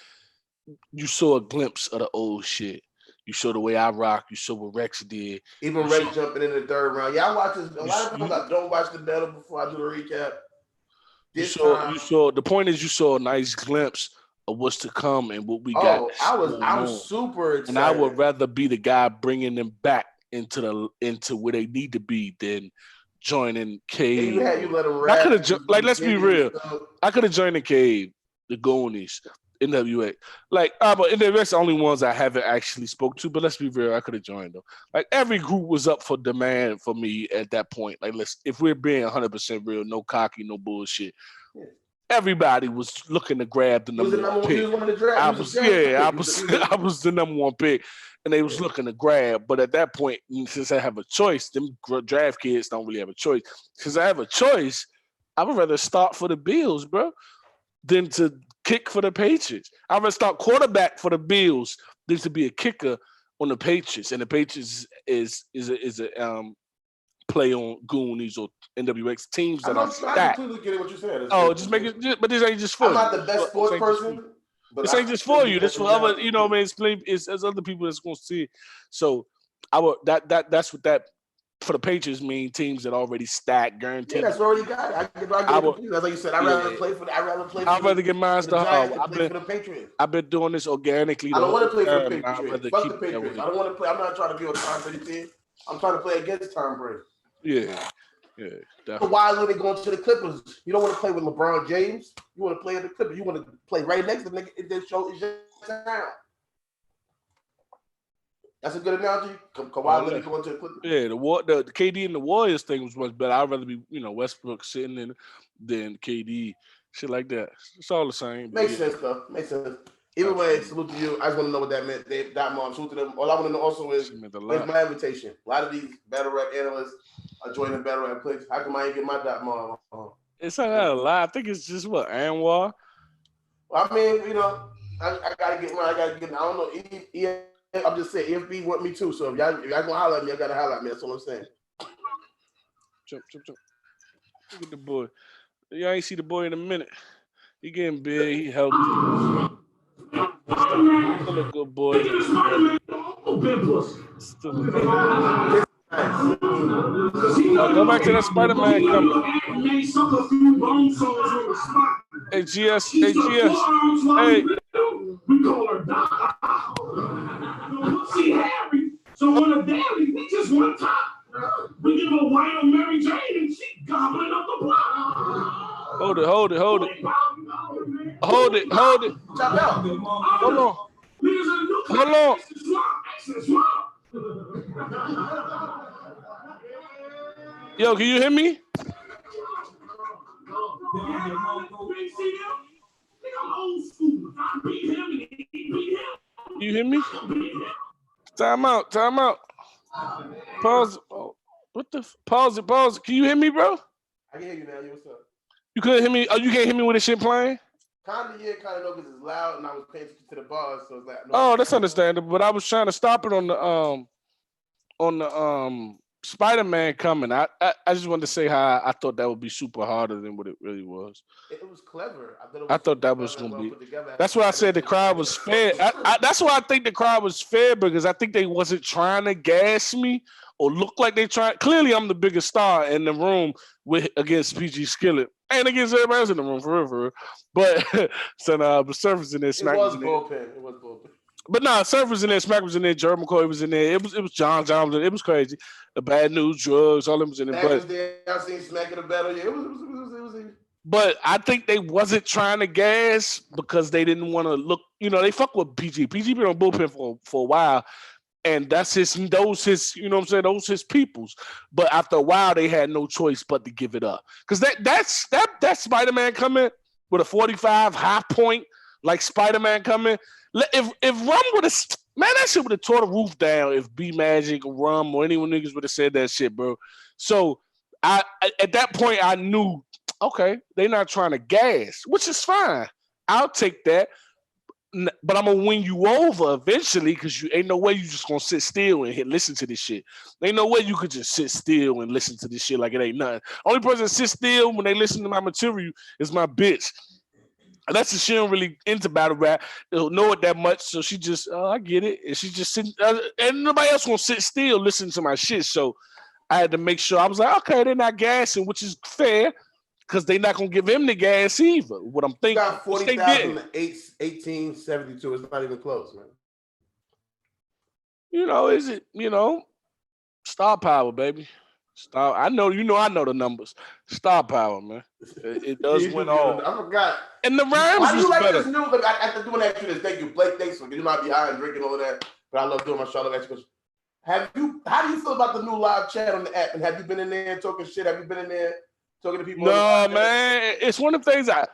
you saw a glimpse of the old shit. You saw the way I rock. You saw what Rex did. Even Rex jumping in the third round. Yeah, I watch this. A lot of times I don't watch the battle before I do the recap. You saw. The point is, you saw a nice glimpse of what's to come and what we got. I'm super excited. And I would rather be the guy bringing them back into where they need to be than joining Cave. You let them rap. I could have let's be real. I could have joined the Cave, the Goonies, NWA. Like, but NWA's the only ones I haven't actually spoke to. But let's be real, I could have joined them. Like every group was up for demand for me at that point. Like, if we're being 100% real, no cocky, no bullshit. Yeah. Everybody was looking to grab the number one pick. I was the number one pick. And they was looking to grab, but at that point, since I have a choice, them draft kids don't really have a choice. Since I have a choice, I would rather start for the Bills, bro, than to kick for the Patriots. I'd rather start quarterback for the Bills than to be a kicker on the Patriots. And the Patriots is a play on Goonies or NWX teams that are stacked. I completely get what you're saying. Just make it, but this ain't just for I'm not the best sports person. But this ain't just for you. This for other, you know what I mean? It's other people that's gonna see it. So I would that's what that for the Patriots mean teams that already stacked, guaranteed. Yeah, that's already got it. That's like you said. I'd rather get mine for the Patriots. I've been doing this organically. I don't want to play for the Patriots. Fuck the Patriots. I don't want to play. I'm not trying to be on Tom Brady team. I'm trying to play against Tom Brady. Yeah. Yeah, definitely. Why are they going to the Clippers? You don't want to play with LeBron James. You want to play in the Clippers. You want to play right next to the nigga in this show. Is your town. That's a good analogy. Kawhi Leonard going to the Clippers. Yeah, the KD and the Warriors thing was much better. I'd rather be, Westbrook sitting in than KD, shit like that. It's all the same. Makes sense, though. Makes sense. Either way, salute to you. I just want to know what that meant. That mom, salute to them. All I want to know also is where's my invitation? A lot of these battle rap analysts are joining battle rap clicks. How come I ain't get my dot mom? It's not a lot. I think it's just what Anwar. I mean, I gotta get mine. I don't know. I'm just saying, EFB want me too. So if y'all gonna holler at me, I gotta holler at me. That's all I'm saying. Jump. Look at the boy. Y'all ain't see the boy in a minute. He getting big. He healthy. Still a good boy. Go back to that Spider-Man coming. Hey, GS. Hey. We call her Doc. See Harry. So on a daily, we just want to talk. We give a white on Mary Jane and she gobbling up the block. Hold it. Hold it. Hold on. Yo, can you hear me? You hear me? Time out. Pause. Oh, what the? Pause it. Can you hear me, bro? I can hear you now. What's up? You couldn't hear me? Oh, you can't hear me with the shit playing? Kind of no, because it's loud and I was paying attention to the bars, so it's like. No. Oh, that's understandable. But I was trying to stop it on the Spider-Man coming. I just wanted to say how I thought that would be super harder than what it really was. It was clever. I thought that was gonna be. That's why I said the crowd was fair. That's why I think the crowd was fair because I think they wasn't trying to gas me or look like they tried. Clearly, I'm the biggest star in the room against PG Skillet and against everybody else in the room for real. But but Surface in there, Smack was in there. It was bullpen. But nah, Surf was in there, Smack was in there, Jerry McCoy was in there. It was John Johnson. It was crazy. The Bad News, Drugs, all them was in there. Smack was there. I seen Smack in the battle. Yeah, it was. But I think they wasn't trying to gas because they didn't want to look. You know, they fuck with PG. PG been on bullpen for a while, and that's his. You know what I'm saying? Those his peoples. But after a while, they had no choice but to give it up because that Spider-Man coming with a 45 high point like Spider-Man coming. If Rum would have, man, that shit would have tore the roof down if B Magic or Rum or anyone niggas would have said that shit, bro. So I at that point I knew, okay, they're not trying to gas, which is fine. I'll take that, but I'm gonna win you over eventually because you ain't no way you just gonna sit still and listen to this shit. Ain't no way you could just sit still and listen to this shit like it ain't nothing. Only person that sits still when they listen to my material is my bitch. That's the she don't really into battle rap. Don't know it that much, so she just, I get it, and she just sitting, and nobody else gonna sit still listening to my shit. So I had to make sure I was like, okay, they're not gassing, which is fair, because they're not gonna give him the gas either. What I'm thinking, got 40,000 to 1872. It's not even close, man. You know, is it? You know, star power, baby. I know the numbers. Star power, man. It does win all. I forgot. And the rhymes Why do you like better. this new? Look, I have to do an extra this. Thank you, Blake. Thanks for you might be high and drinking all of that, but I love doing my Charlotte extra. How do you feel about the new live chat on the app? And have you been in there talking shit? Have you been in there talking to people? No, man. It's one of the things I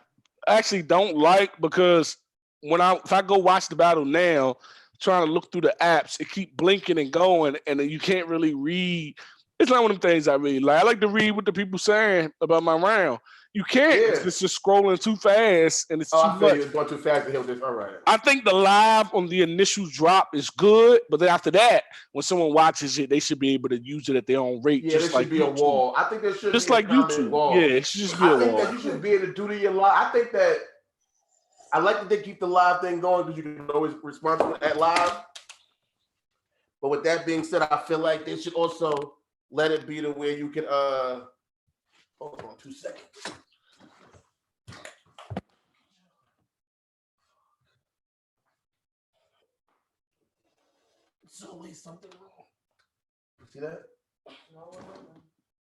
actually don't like because if I go watch the battle now, trying to look through the apps, it keep blinking and going, and you can't really read. It's not one of them things I really like. I like to read what the people saying about my round. You can't. Yeah. It's just scrolling too fast, and it's too much. It's going too fast to hear this. All right. I think the live on the initial drop is good, but then after that, when someone watches it, they should be able to use it at their own rate. Yeah, just like be YouTube. A wall. I think there should just be like YouTube. Wall. Yeah, it should just be a wall. I think that you should be able to do your live. I think that I like that they keep the live thing going because you can always respond to that live. But with that being said, I feel like they should also let it be to where you can hold on 2 seconds. It's always something wrong. See that? No,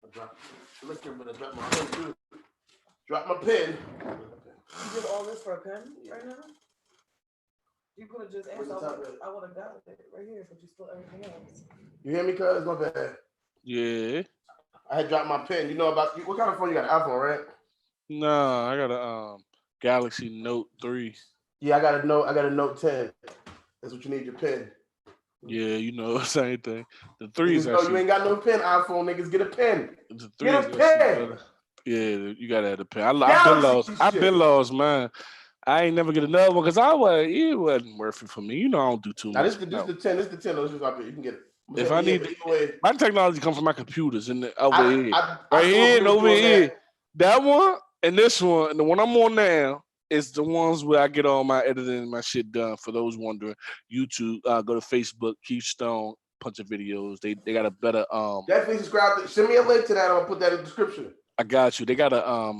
I dropped the liquor, but I dropped my pen too. Drop my pen. You did all this for a pen right now? You could have just answered. I would have got it right here, but you spilled everything else. You hear me, cuz? My bad. Yeah. I had dropped my pen. You know about what kind of phone you got? An iPhone, right? No, I got a Galaxy Note 3. Yeah, I got a Note 10. That's what you need your pen. Yeah, you know, same thing. The 3 is actually. You ain't got no pen, iPhone niggas. Get a pen. The 3 get a pen. Yeah, you gotta have a pen. I've been lost, man. I ain't never get another one because it wasn't worth it for me. You know, I don't do too much. This is the 10. This is the 10. This is up here. You can get it. If I need my technology comes from my computers and over here. Right here and over here. That one and this one, and the one I'm on now is the ones where I get all my editing and my shit done. For those wondering, YouTube, go to Facebook, Keith Stone, bunch of videos. They got a better definitely subscribe. Send me a link to that. I'm gonna put that in the description. I got you. They got a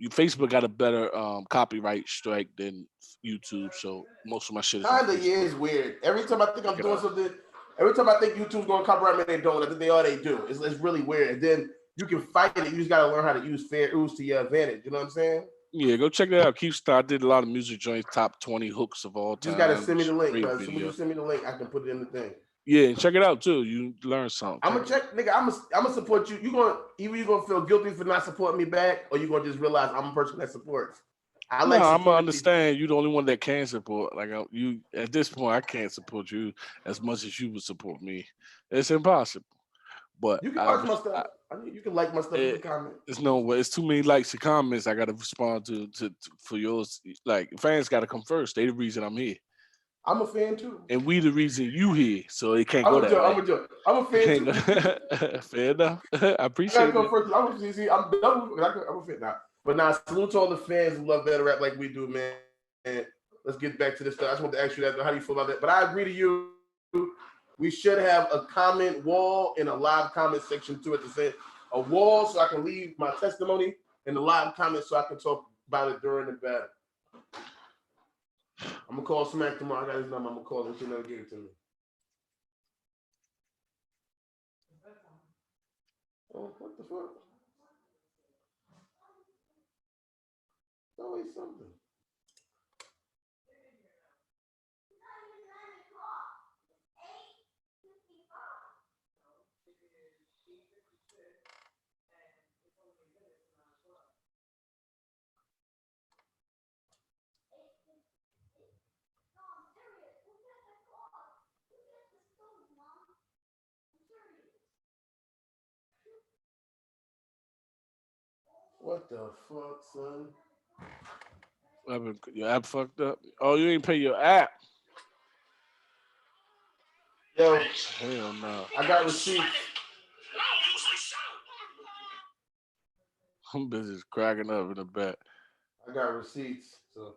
Facebook got a better copyright strike than YouTube, so most of my shit is kinda is weird. Every time I think I'm doing something, every time I think YouTube's gonna copyright me, they don't. I think they do. It's really weird. And then you can fight it. You just gotta learn how to use fair use to your advantage. You know what I'm saying? Yeah, go check that out. Keith Star, I did a lot of music joints, top 20 hooks of all time. You just gotta send me the link, because when you send me the link, I can put it in the thing. Yeah, and check it out too. You learn something. I'm gonna check, nigga. I'm gonna support you. You're gonna feel guilty for not supporting me back, or you gonna just realize I'm a person that supports. I'm gonna understand you the only one that can support. Like you at this point, I can't support you as much as you would support me. It's impossible. But you can like my stuff. You can like my stuff in the comments. There's no way. It's too many likes and comments. I gotta respond to for yours. Like fans gotta come first. They the reason I'm here. I'm a fan too. And we the reason you here, so it can't I'm go a that joke. way. I'm a joke. I'm a fan too. Fair enough. I I appreciate gotta go it. first. I'm double. I'm a fan now. But now, salute to all the fans who love battle rap like we do, man. And let's get back to this stuff. I just want to ask you that. How do you feel about that? But I agree to you. We should have a comment wall and a live comment section too at the same. A wall so I can leave my testimony and the live comments so I can talk about it during the battle. I'm gonna call Smack tomorrow. I got his number. I'm gonna call him. She'll never give it to me. Oh, what the fuck? It's always something. What the fuck, son? Your app fucked up. Oh, you ain't pay your app. Yo, hell no. I got receipts. I'm busy cracking up in the back. I got receipts. So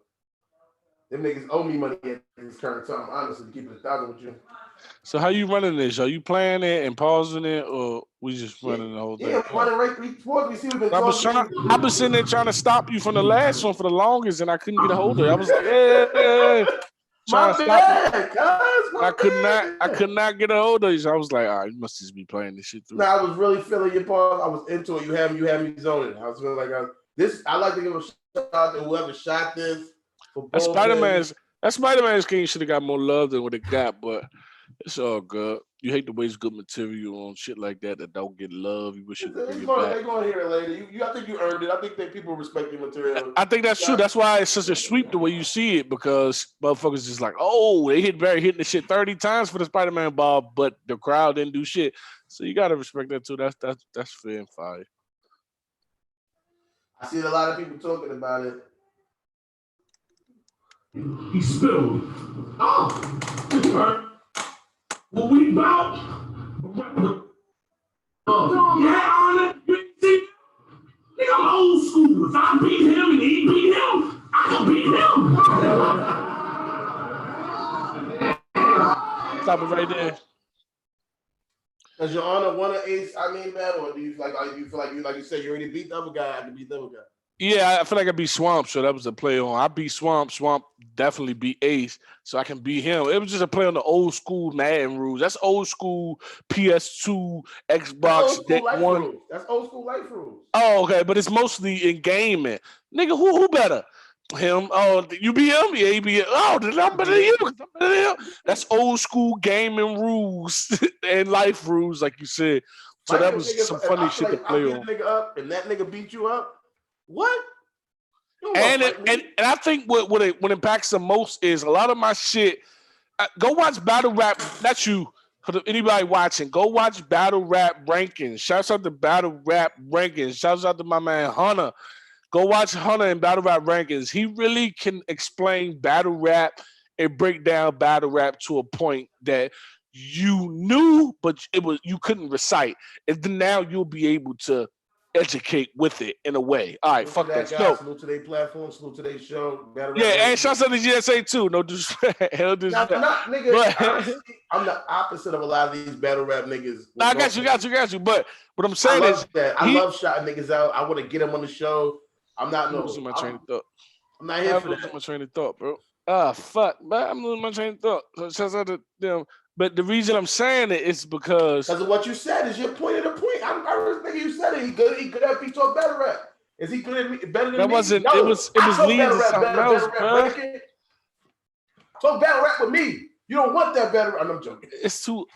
them niggas owe me money at this current time. Honestly, to keep it 1,000 with you. So how you running this? Are you playing it and pausing it, or we just running the whole thing? Yeah, running right. We see we've been talking. I've been sitting there trying to stop you from the last one for the longest, and I couldn't get a hold of it. I was like, yeah. My bad, cuz. I could not get a hold of you. So I was like, all right, you must just be playing this shit through. Nah, I was really feeling your pause. I was into it. You had me zoning. I was feeling like I like to give a shout out to whoever shot this. That Spider-Man's King should have got more love than what it got, but it's all good. You hate to waste good material on shit like that don't get love. You wish you could bring it back. They're going to hear it later. I think you earned it. I think that people respect your material. I think that's true. That's why it's such a sweep the way you see it, because motherfuckers just like, oh, they hit Barry hitting the shit 30 times for the Spider-Man ball, but the crowd didn't do shit. So you gotta respect that too. That's fair and fire. I see a lot of people talking about it. He spilled. Oh, what we about? Yeah, you see, nigga, I'm old school. If I beat him and he beat him, I can beat him. Stop it right there. Does Your Honor want an ace? Battle, or do you feel like you said you already beat the other guy? I can beat the other guy. Yeah, I feel like I beat Swamp, so that was a play on. I beat Swamp. Swamp definitely beat Ace, so I can beat him. It was just a play on the old school Madden rules. That's old school PS2, Xbox. That's old school life rules. Oh, okay, but it's mostly in game, man. Nigga, who better? Him? Oh, you beat him? Yeah, you beat him. Oh, then I'm better than you. I'm better than him. That's old school gaming rules and life rules, like you said. So that was some funny shit to play on. Nigga up and that nigga beat you up. What? And I think what impacts the most is a lot of my shit. Go watch Battle Rap. That's you. For anybody watching, go watch Battle Rap Rankings. Shouts out to Battle Rap Rankings. Shouts out to my man Hunter. Go watch Hunter in Battle Rap Rankings. He really can explain battle rap and break down battle rap to a point that you knew, but you couldn't recite. And then now you'll be able to educate with it in a way. All right, fuck that. So, salute to their platform, salute to their show. And shouts out to GSA too. No disrespect. Hell disrespect. Nigga, I'm the opposite of a lot of these battle rap niggas. I got you. But what I'm saying is that I love shouting niggas out. I want to get them on the show. I'm not losing my train of thought. I'm not here for that. I'm losing my train of thought, bro. Fuck, but I'm losing my train of thought. So shouts out to them. But the reason I'm saying it is because of what you said is your point of the point. I heard nigga you said it. He good at me talk better rap. Is he good at me better than that me? Wasn't no, it was leads to something else, bro. Talk battle rap with me. You don't want that battle rap. I'm joking. It's too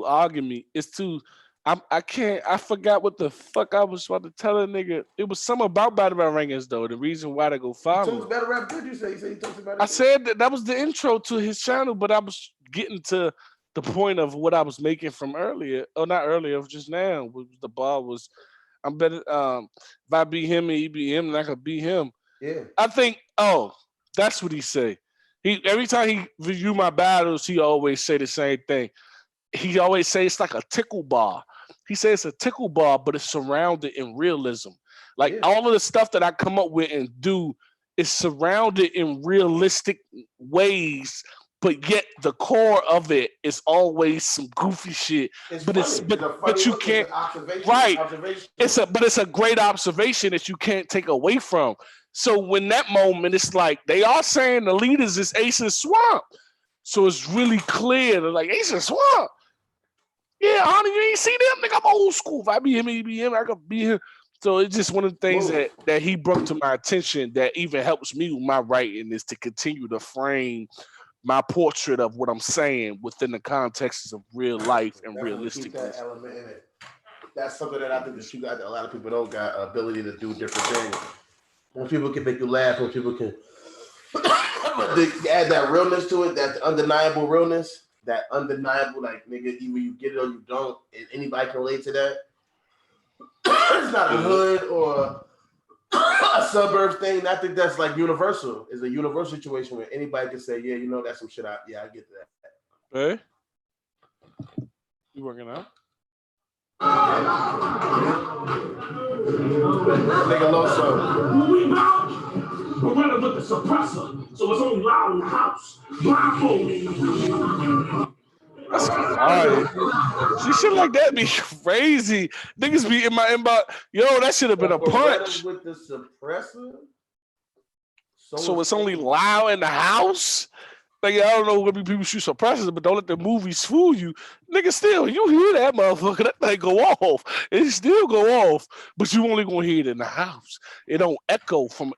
argument. It's too I can't. I forgot what the fuck I was about to tell a nigga. It was something about battle rap rankings though. The reason why they go follow. So battle rap good. You say he talks about it. I said that was the intro to his channel, but I was getting to the point of what I was making from earlier. Oh, not earlier, just now. The bar was, I'm better. If I beat him and he beat him, then I could beat him. Yeah. I think. Oh, that's what he say. Every time he review my battles, he always say the same thing. He always say it's like a tickle bar. He says it's a tickle bar, but it's surrounded in realism. Like all of the stuff that I come up with and do is surrounded in realistic ways, but yet the core of it is always some goofy shit. But you can't It's a great observation that you can't take away from. So when that moment, it's like they are saying the leaders is Ace and Swamp. So it's really clear. They're like, Ace and Swamp. Yeah, honey, you ain't see them? Nigga, I'm old school. If I be him, he be him. I could be him. So it's just one of the things that he brought to my attention that even helps me with my writing is to continue to frame my portrait of what I'm saying within the context of real life and realistic. That element in it. That's something that I think that you got that a lot of people don't got ability to do different things. When people can make you laugh, when people can add that realness to it, that undeniable realness, that undeniable, like, nigga, either you get it or you don't, and anybody can relate to that. It's not a hood or a suburb thing. I think that's like universal. It's a universal situation where anybody can say, yeah, you know, that's some shit. I get that. Hey, you working out? Nigga Loso. We out. We're running with the suppressor, so it's only loud in the house. Blindfolded. That's fire. See, shit like that be crazy. Niggas be in my inbox. Yo, that should have been a punch. With the suppressor. So it's only loud in the house. Like, I don't know what people shoot suppressors, but don't let the movies fool you. Nigga, still, you hear that motherfucker, that thing go off. It still go off, but you only gonna hear it in the house. It don't echo from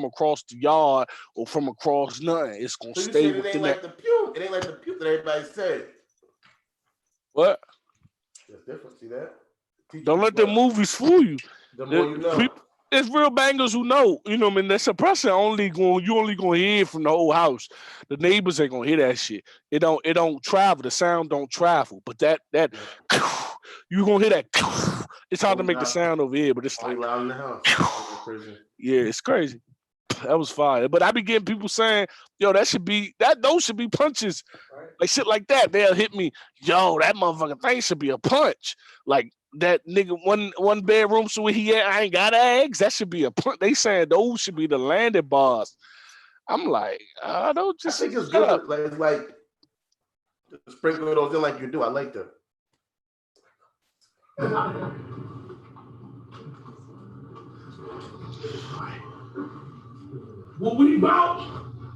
across the yard or from across nothing. It's gonna stay within that. Like the pew. It ain't like the pew that everybody said. What? There's difference, see that? Don't let the movies fool you. The more you know. There's real bangers who know, you know what I mean? That suppressor you only gonna hear it from the whole house. The neighbors ain't gonna hear that shit. It don't travel. The sound don't travel. But that you gonna hear that. It's hard to make the sound over here, but it's like loud in the house. Yeah, it's crazy. That was fire. But I be getting people saying, yo, those should be punches. Right. Like shit like that. They'll hit me, yo, that motherfucking thing should be a punch. Like that nigga one bedroom so where he at, I ain't got eggs. That should be a punch. They saying those should be the landing bars. I'm like, I don't just I think it's good. Like sprinkle those in like you do. I like that. What we about?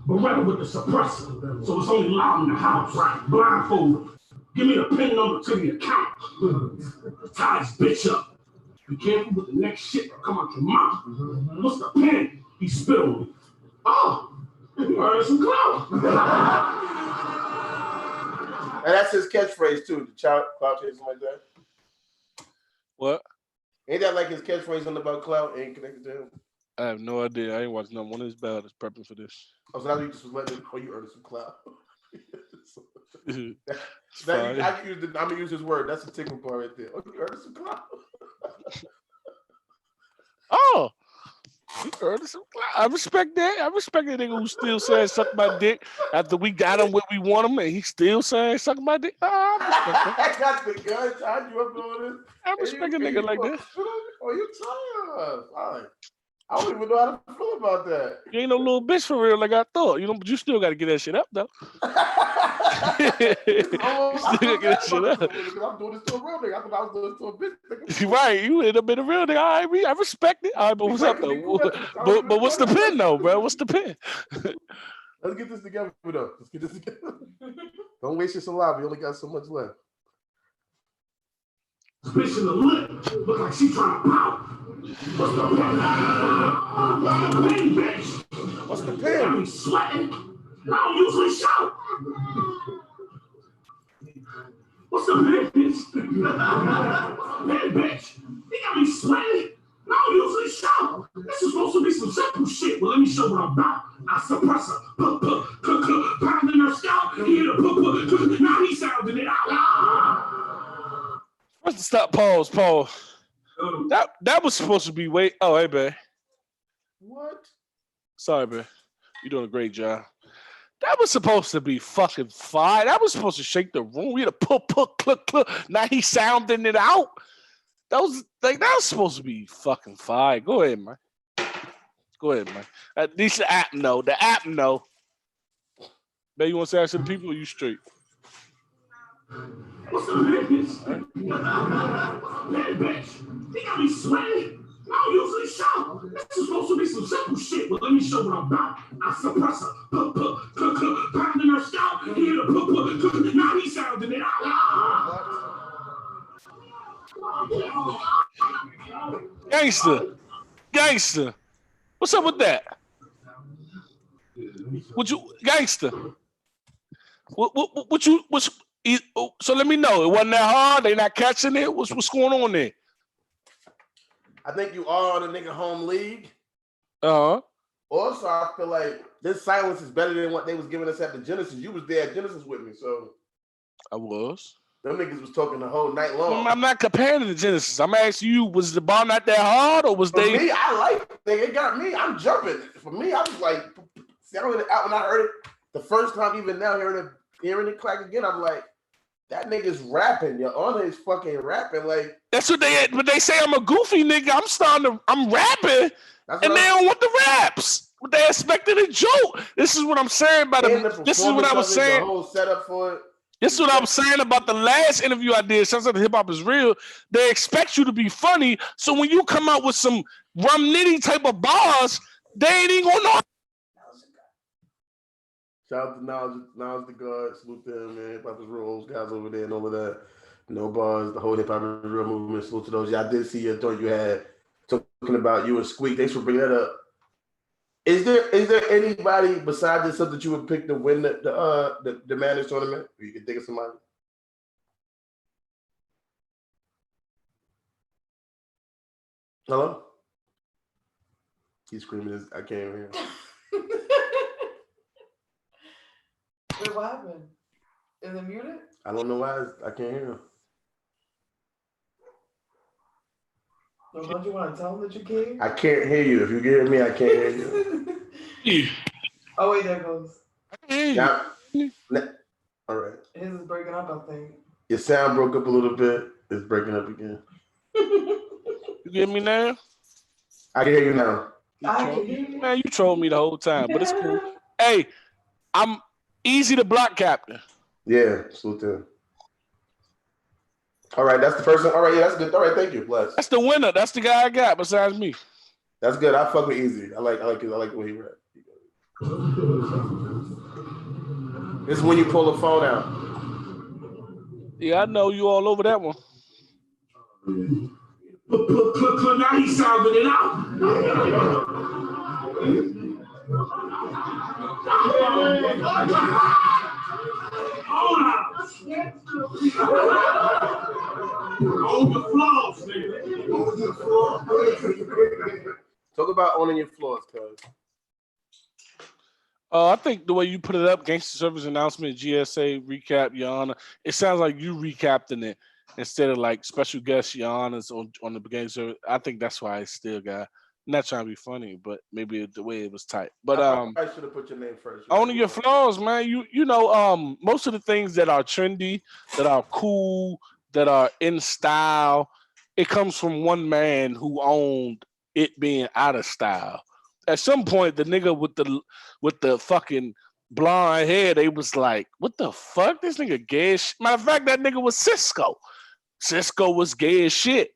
Beretta with the suppressor, so it's only loud in the house. Right, blindfolded. Give me the PIN number to the account. Tie this bitch up. Be careful with the next shit that come out your mouth. What's the PIN? He spilled. Oh, you earned some clout. And that's his catchphrase too. The clout chasing like that. What? Ain't that like his catchphrase on the about clout? Ain't connected to him. I have no idea. I ain't watched none. One of his battles prepping for this. Oh, so now you just was letting you earned some clout. I'm gonna use his word. That's a tickle part right there. Oh, you earned some clout. Oh, you earned some clout. I respect that. I respect that nigga who still saying suck my dick after we got him where we want him, and he still saying suck my dick. Oh, I got the gun. Tied you up on this. I respect a nigga like that. Oh, you tough. All right. I don't even know how to feel about that. You ain't no little bitch for real like I thought. You know, but you still got to get that shit up, though. You still got to get that shit up. I'm doing this to a real nigga. I thought I was doing this to a bitch nigga. Right. You end up being a real nigga. All right, I respect it. All right, but what's up, though? But what's the pin, though, bro? What's the pin? Let's get this together, though. Let's get this together. Don't waste your saliva. You only got so much left. Bitch in the lip. Look like she trying to pout. What's the pin? Bitch. What's the pin? I'm sweating. I don't usually shout. What's the pin, bitch? Man, bitch. He got me sweating. I don't usually shout. This is supposed to be some simple shit. Well, let me show what I'm about. I suppress her. Pounding her scalp. Now he's sounding it out. Let's stop. Pause. That was supposed to be wait. Oh, hey, babe. What? Sorry, babe. You're doing a great job. That was supposed to be fucking fire. That was supposed to shake the room. We had to put, click. Now he's sounding it out. That was supposed to be fucking fire. Go ahead, man. At least the app know. The app know. Man, you want to say that to the people or you straight? What's up, bitch? Man, bitch. He got me sweating. I don't usually shout. This is supposed to be some simple shit, but let me show what I'm about. I suppress her. Pounding her scalp. Now he's sounding it out. Gangster. What's up with that? Gangster? So let me know. It wasn't that hard. They not catching it. What's going on there? I think you are on the nigga home league. Also, I feel like this silence is better than what they was giving us at the Genesis. You was there at Genesis with me, so I was. Them niggas was talking the whole night long. I'm not comparing to the Genesis. I'm asking you, was the bar not that hard, or was For me, I like it. It got me. I'm jumping. For me, I was like, sounding it out when I heard it the first time. Even now, hearing it clack again, I'm like, that nigga's rapping. Your honor is fucking rapping. Like that's what but they say I'm a goofy nigga. I'm rapping, and they don't want the raps. They expected a joke. This is what I'm saying about it. This is what I was saying. The whole setup for it. This is what I'm saying about the last interview I did. Sounds like the hip hop is real. They expect you to be funny. So when you come out with some rum nitty type of bars, they ain't even gonna know. Shout out to Knowledge the God. Salute to him, man. Hip hop is real. Those guys over there and over there. No bars. The whole hip hop is real movement. Salute to those. Yeah, I did see your joint you had talking about you and Squeak. Thanks for bringing that up. Is there anybody besides yourself that you would pick to win the Madness tournament? Or you can think of somebody? Hello? He's screaming. I can't hear him. Wait, what happened? Is it muted? I don't know why I can't hear him. So don't you want to tell him that you can't? I can't hear you. If you hear me, I can't hear you. Oh wait, there it goes. Yeah. All right. His is breaking up, I think. Your sound broke up a little bit. It's breaking up again. You get me now? I can hear you now. Man, you trolled me the whole time, but it's cool. Hey, I'm easy to block captain. Yeah, salute to him. All right, that's the first one. All right, yeah, that's good. All right, thank you. Bless. That's the winner. That's the guy I got besides me. That's good. I fuck with Easy. I like the way he rap. This is when you pull the phone out. Yeah, I know you all over that one. Now he's sounding it out. Own your flaws, nigga. Own your flaws. Talk about owning your flaws, cuz. I think the way you put it up, Gangster Service announcement, GSA recap, Your Honor, it sounds like you recapping it instead of like special guest, Your Honors on the Gangster. I think that's why I still got. I'm not trying to be funny, but maybe the way it was tight. But I should have put your name first. Owning your flaws, man. You know, most of the things that are trendy, that are cool, that are in style, it comes from one man who owned it being out of style. At some point, the nigga with the fucking blonde hair, they was like, what the fuck? This nigga gay as shit. Matter of fact, that nigga was Cisco. Cisco was gay as shit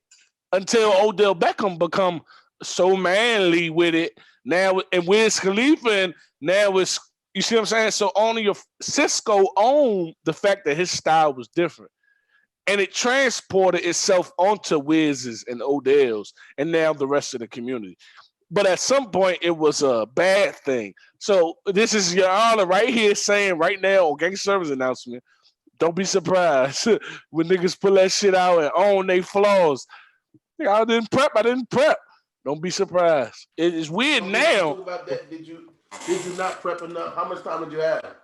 until Odell Beckham become so manly with it. Now, and Wiz Khalifa, and now it's, you see what I'm saying? So only your Cisco owned the fact that his style was different. And it transported itself onto Wiz's and Odell's and now the rest of the community. But at some point, it was a bad thing. So this is Your Honor right here saying right now on Gangster Service announcement, don't be surprised when niggas pull that shit out and own their flaws. I didn't prep. Don't be surprised. It is weird now. Talk about that. Did you not prep enough? How much time did you have?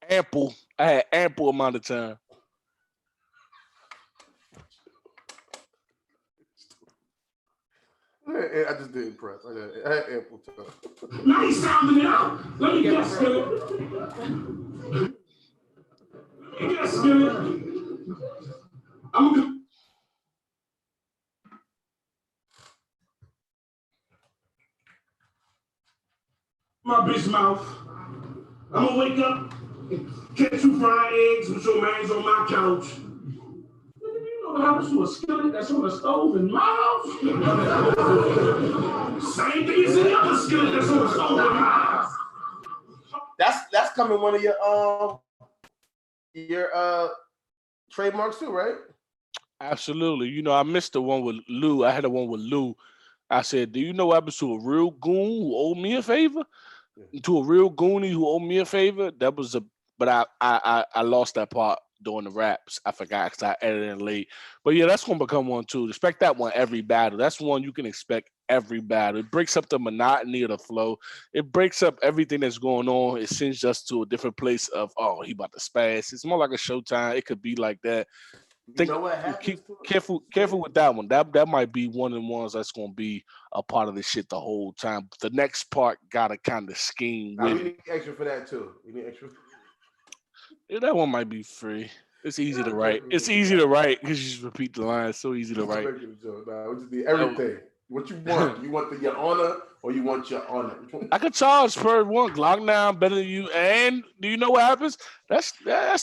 Ample. I had ample amount of time. I just didn't press. I had ample time. Now he's sounding it out. Let me guess, Skillet. Skillet. I'm gonna. My bitch mouth. I'm gonna wake up, catch 2 fried eggs with your man's on my couch. You know what happens to a skillet that's on the stove in my house? Same thing as any other skillet that's on the stove in my house. That's coming one of your trademarks too, right? Absolutely. You know, I missed the one with Lou. I had the one with Lou. I said, do you know what happens to a real goon who owed me a favor? To a real goonie who owed me a favor? That was but I lost that part during the raps. I forgot because I edited it late. But yeah, that's gonna become one too. Expect that one every battle. That's one you can expect every battle. It breaks up the monotony of the flow. It breaks up everything that's going on. It sends us to a different place of, oh, he about to spaz. It's more like a showtime. It could be like that. You know what happens? Keep careful with that one. That might be one of the ones that's gonna be a part of this shit the whole time. The next part gotta kind of scheme Now, with we it. need extra for that too. We need extra. Yeah, that one might be free. It's easy to write. It's easy to write because you just repeat the line. It's so easy to write. Nah, we just need everything. What you want? You want your honor or you want your honor? I could charge per one Glock 9 better than you. And do you know what happens? That's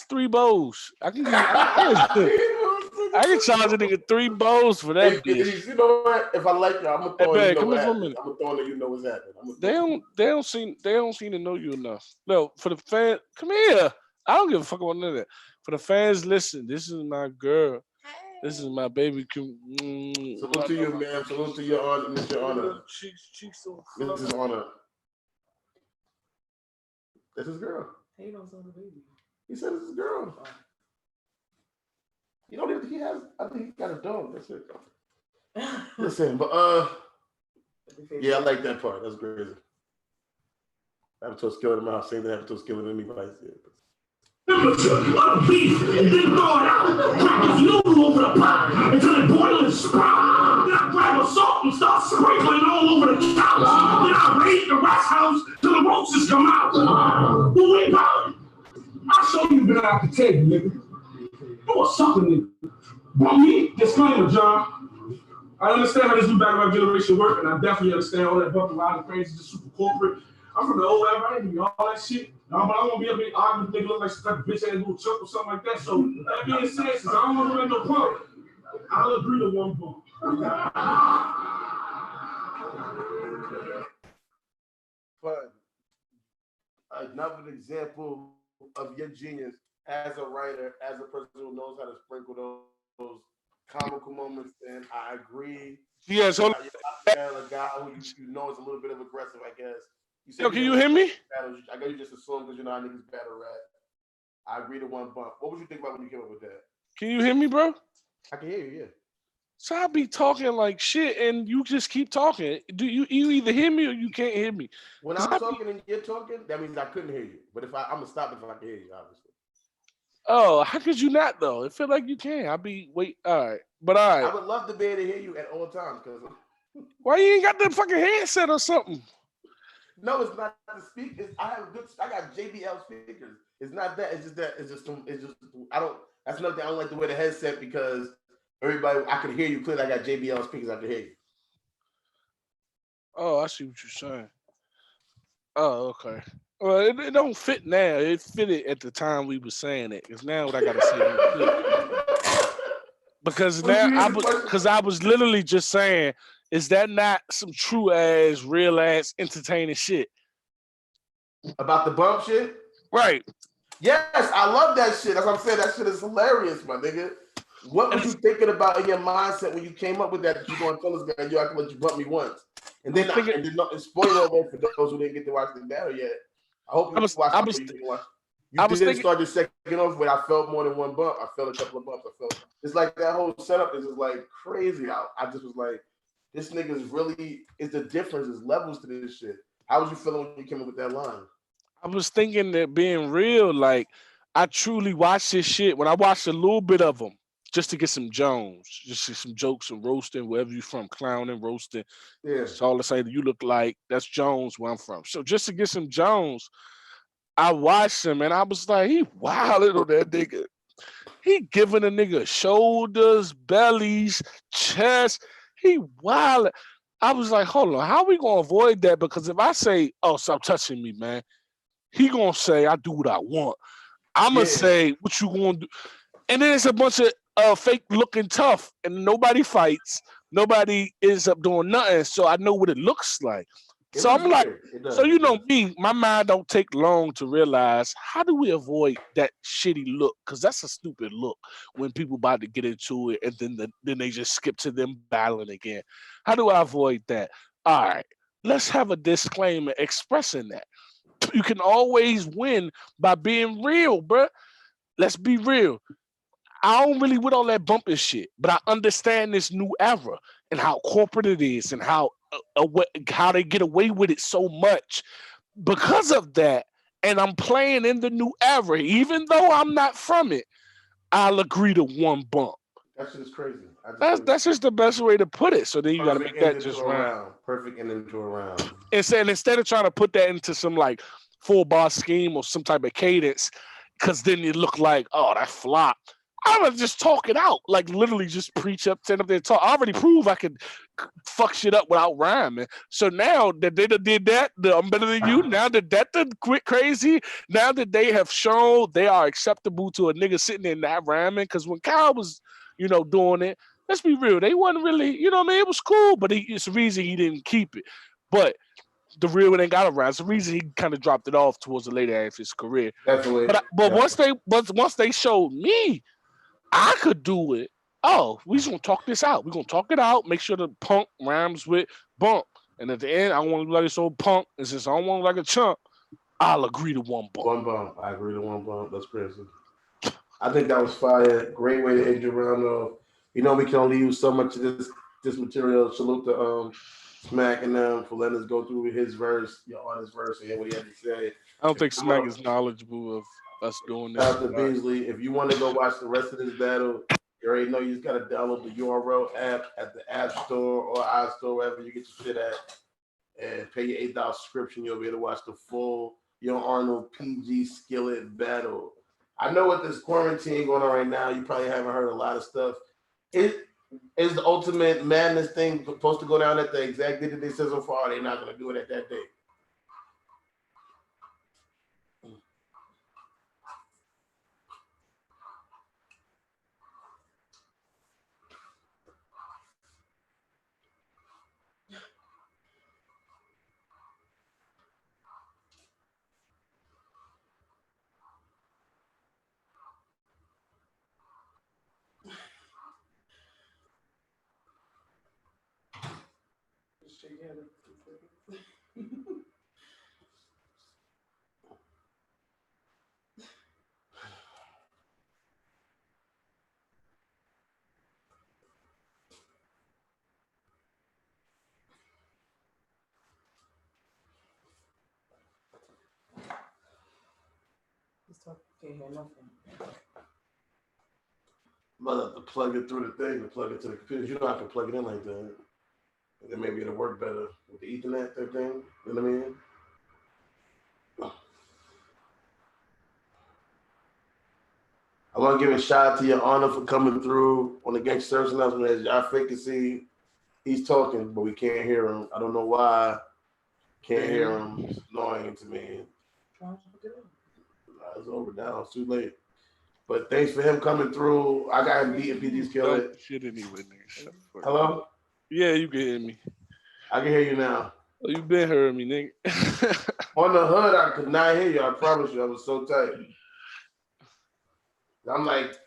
3 bows. I can charge a nigga 3 bows for that bitch. You know what? If I like you, I'm gonna throw Hey, you know come what here for a happened. minute. I'm gonna throw you know what's happening. They don't seem to know you enough. No, for the fan, come here. I don't give a fuck about none of that. For the fans, listen. This is my girl. This is my baby. Salute to you, man. Salute to your honor, Mr. Honor. This is honor. That's his girl. He don't sound a baby. He said it's his girl. You don't even. He has. I think he got a dog. That's it. Listen, but yeah, I like that part. That's crazy. I have to Skillet in my house. Same thing happened to Skillet in anybody's. Temperature of beef, and then throw it out. Crack his noodle over the pot until it boils and sprout. Then I grab a salt and start sprinkling all over the couch. Then I raid the rest house till the roaches come out. But wait about it. I'll show you been out the table, nigga. You a sucker, nigga. But me, disclaimer, John. I understand how this new battle rap generation work, and I definitely understand all that bumping loud and crazy, just super corporate. I'm from the old era, I ain't do all that shit. No, but I won't be up here arguing with nigga look like some type of bitch ass little chump or something like that. So that being said, since I don't want to make no punk, I'll agree to one bump. But another example of your genius as a writer, as a person who knows how to sprinkle those comical moments, and I agree. Yes, hold on. A guy who you know is a little bit of aggressive, I guess. Yo, can you hear me? I guess you just assume because you know how niggas battle rap. I agree to one bump. What would you think about when you came up with that? Can you hear me, bro? I can hear you, yeah. So I be talking like shit, and you just keep talking. Do you either hear me or you can't hear me? When I'm talking and you're talking, that means I couldn't hear you. But I'm gonna stop if I can hear you, obviously. Oh, how could you not though? It feel like you can. All right, but all right. I would love to be able to hear you at all times, cause why you ain't got the fucking headset or something? No, it's not the speakers. I got JBL speakers. It's not that. It's just I don't. That's another thing. I don't like to wear the headset because everybody. I could hear you clearly. I got JBL speakers. I could hear you. Oh, I see what you're saying. Oh, okay. Well, it don't fit now. It fitted at the time we were saying it. Because now what I gotta say don't fit. Because now I was literally just saying, is that not some true ass, real ass, entertaining shit? About the bump shit? Right. Yes, I love that shit. That's what I'm saying. That shit is hilarious, my nigga. What were you thinking about in your mindset when you came up with that? You going to tell us that you acting like you bumped me once, and then spoiler alert for those who didn't get to watch the battle yet. I hope you watched it. You didn't start your second off with I felt more than one bump. I felt a couple of bumps. It's like that whole setup is just like crazy. I just was like, this nigga's really is the difference. There's levels to this shit. How was you feeling when you came up with that line? I was thinking that being real, like I truly watched this shit. When I watched a little bit of them, just to get some Jones, just some jokes and roasting, wherever you from, clowning, roasting. Yeah. It's all the same. You look like that's Jones where I'm from. So just to get some Jones, I watched him and I was like, he wilding on that nigga. He giving a nigga shoulders, bellies, chest. He wild. I was like, hold on, how we gonna avoid that? Because if I say, oh, stop touching me, man, he gonna say, I do what I want. I'ma say, what you gonna do? And then it's a bunch of fake looking tough, and nobody fights. Nobody ends up doing nothing. So I know what it looks like. So I'm like, so you know me, my mind don't take long to realize how do we avoid that shitty look? Because that's a stupid look when people about to get into it and then they just skip to them battling again. How do I avoid that? All right, let's have a disclaimer expressing that. You can always win by being real, bruh. Let's be real. I don't really with all that bumping shit, but I understand this new era and how corporate it is and how they get away with it so much because of that. And I'm playing in the new era, even though I'm not from it. I'll agree to one bump. That's just crazy. That's just the best way to put it. So then you got to make that just round. Perfect ending to a round. And instead of trying to put that into some like full bar scheme or some type of cadence, because then you look like, oh, that flop. I would just talk it out, like literally just preach up, stand up there, talk. I already proved I could fuck shit up without rhyming. So now that they did that, I'm better than you. Now that done quit crazy, now that they have shown they are acceptable to a nigga sitting there not rhyming, because when Kyle was, doing it, let's be real, they wasn't really, I mean, it was cool, but it's the reason he didn't keep it. But the real one ain't got around. It's the reason he kind of dropped it off towards the later half of his career. Definitely. But once they showed me I could do it. Oh, we just gonna talk this out. We're gonna talk it out, make sure the punk rhymes with bump. And at the end, I want to like this old punk. And since I don't want like a chump, I'll agree to one bump. One bump. I agree to one bump. That's crazy. I think that was fire. Great way to end your round off. We can only use so much of this material. Salute to Smack and them for letting us go through his verse, on his verse, and hear what he had to say. I don't think Smack is knowledgeable of us doing this. Shout out to Beasley. If you want to go watch the rest of this battle, you already know you just got to download the URL app at the App Store or iStore, wherever you get your shit at, and pay your $8 subscription. You'll be able to watch the full Arnold PG Skillet battle. I know with this quarantine going on right now, you probably haven't heard a lot of stuff. It is the Ultimate Madness thing supposed to go down at the exact date that they said so far? They're not going to do it at that date. Can't hear nothing. I'm gonna have to plug it through the thing to plug it to the computer. You don't have to plug it in like that. And then maybe it'll work better with the Ethernet type thing. You know what I mean? I want to give a shout out to Your Honor for coming through on the Gangster Service announcement. As y'all can see, he's talking, but we can't hear him. I don't know why. Can't hear him. It's annoying to me. It's over now. It's too late. But thanks for him coming through. I got him beating PG Skillet. Shit anyway, nigga. Hello? Yeah, you can hear me. I can hear you now. Oh, you been hearing me, nigga. On the hood, I could not hear you. I promise you. I was so tight. I'm like,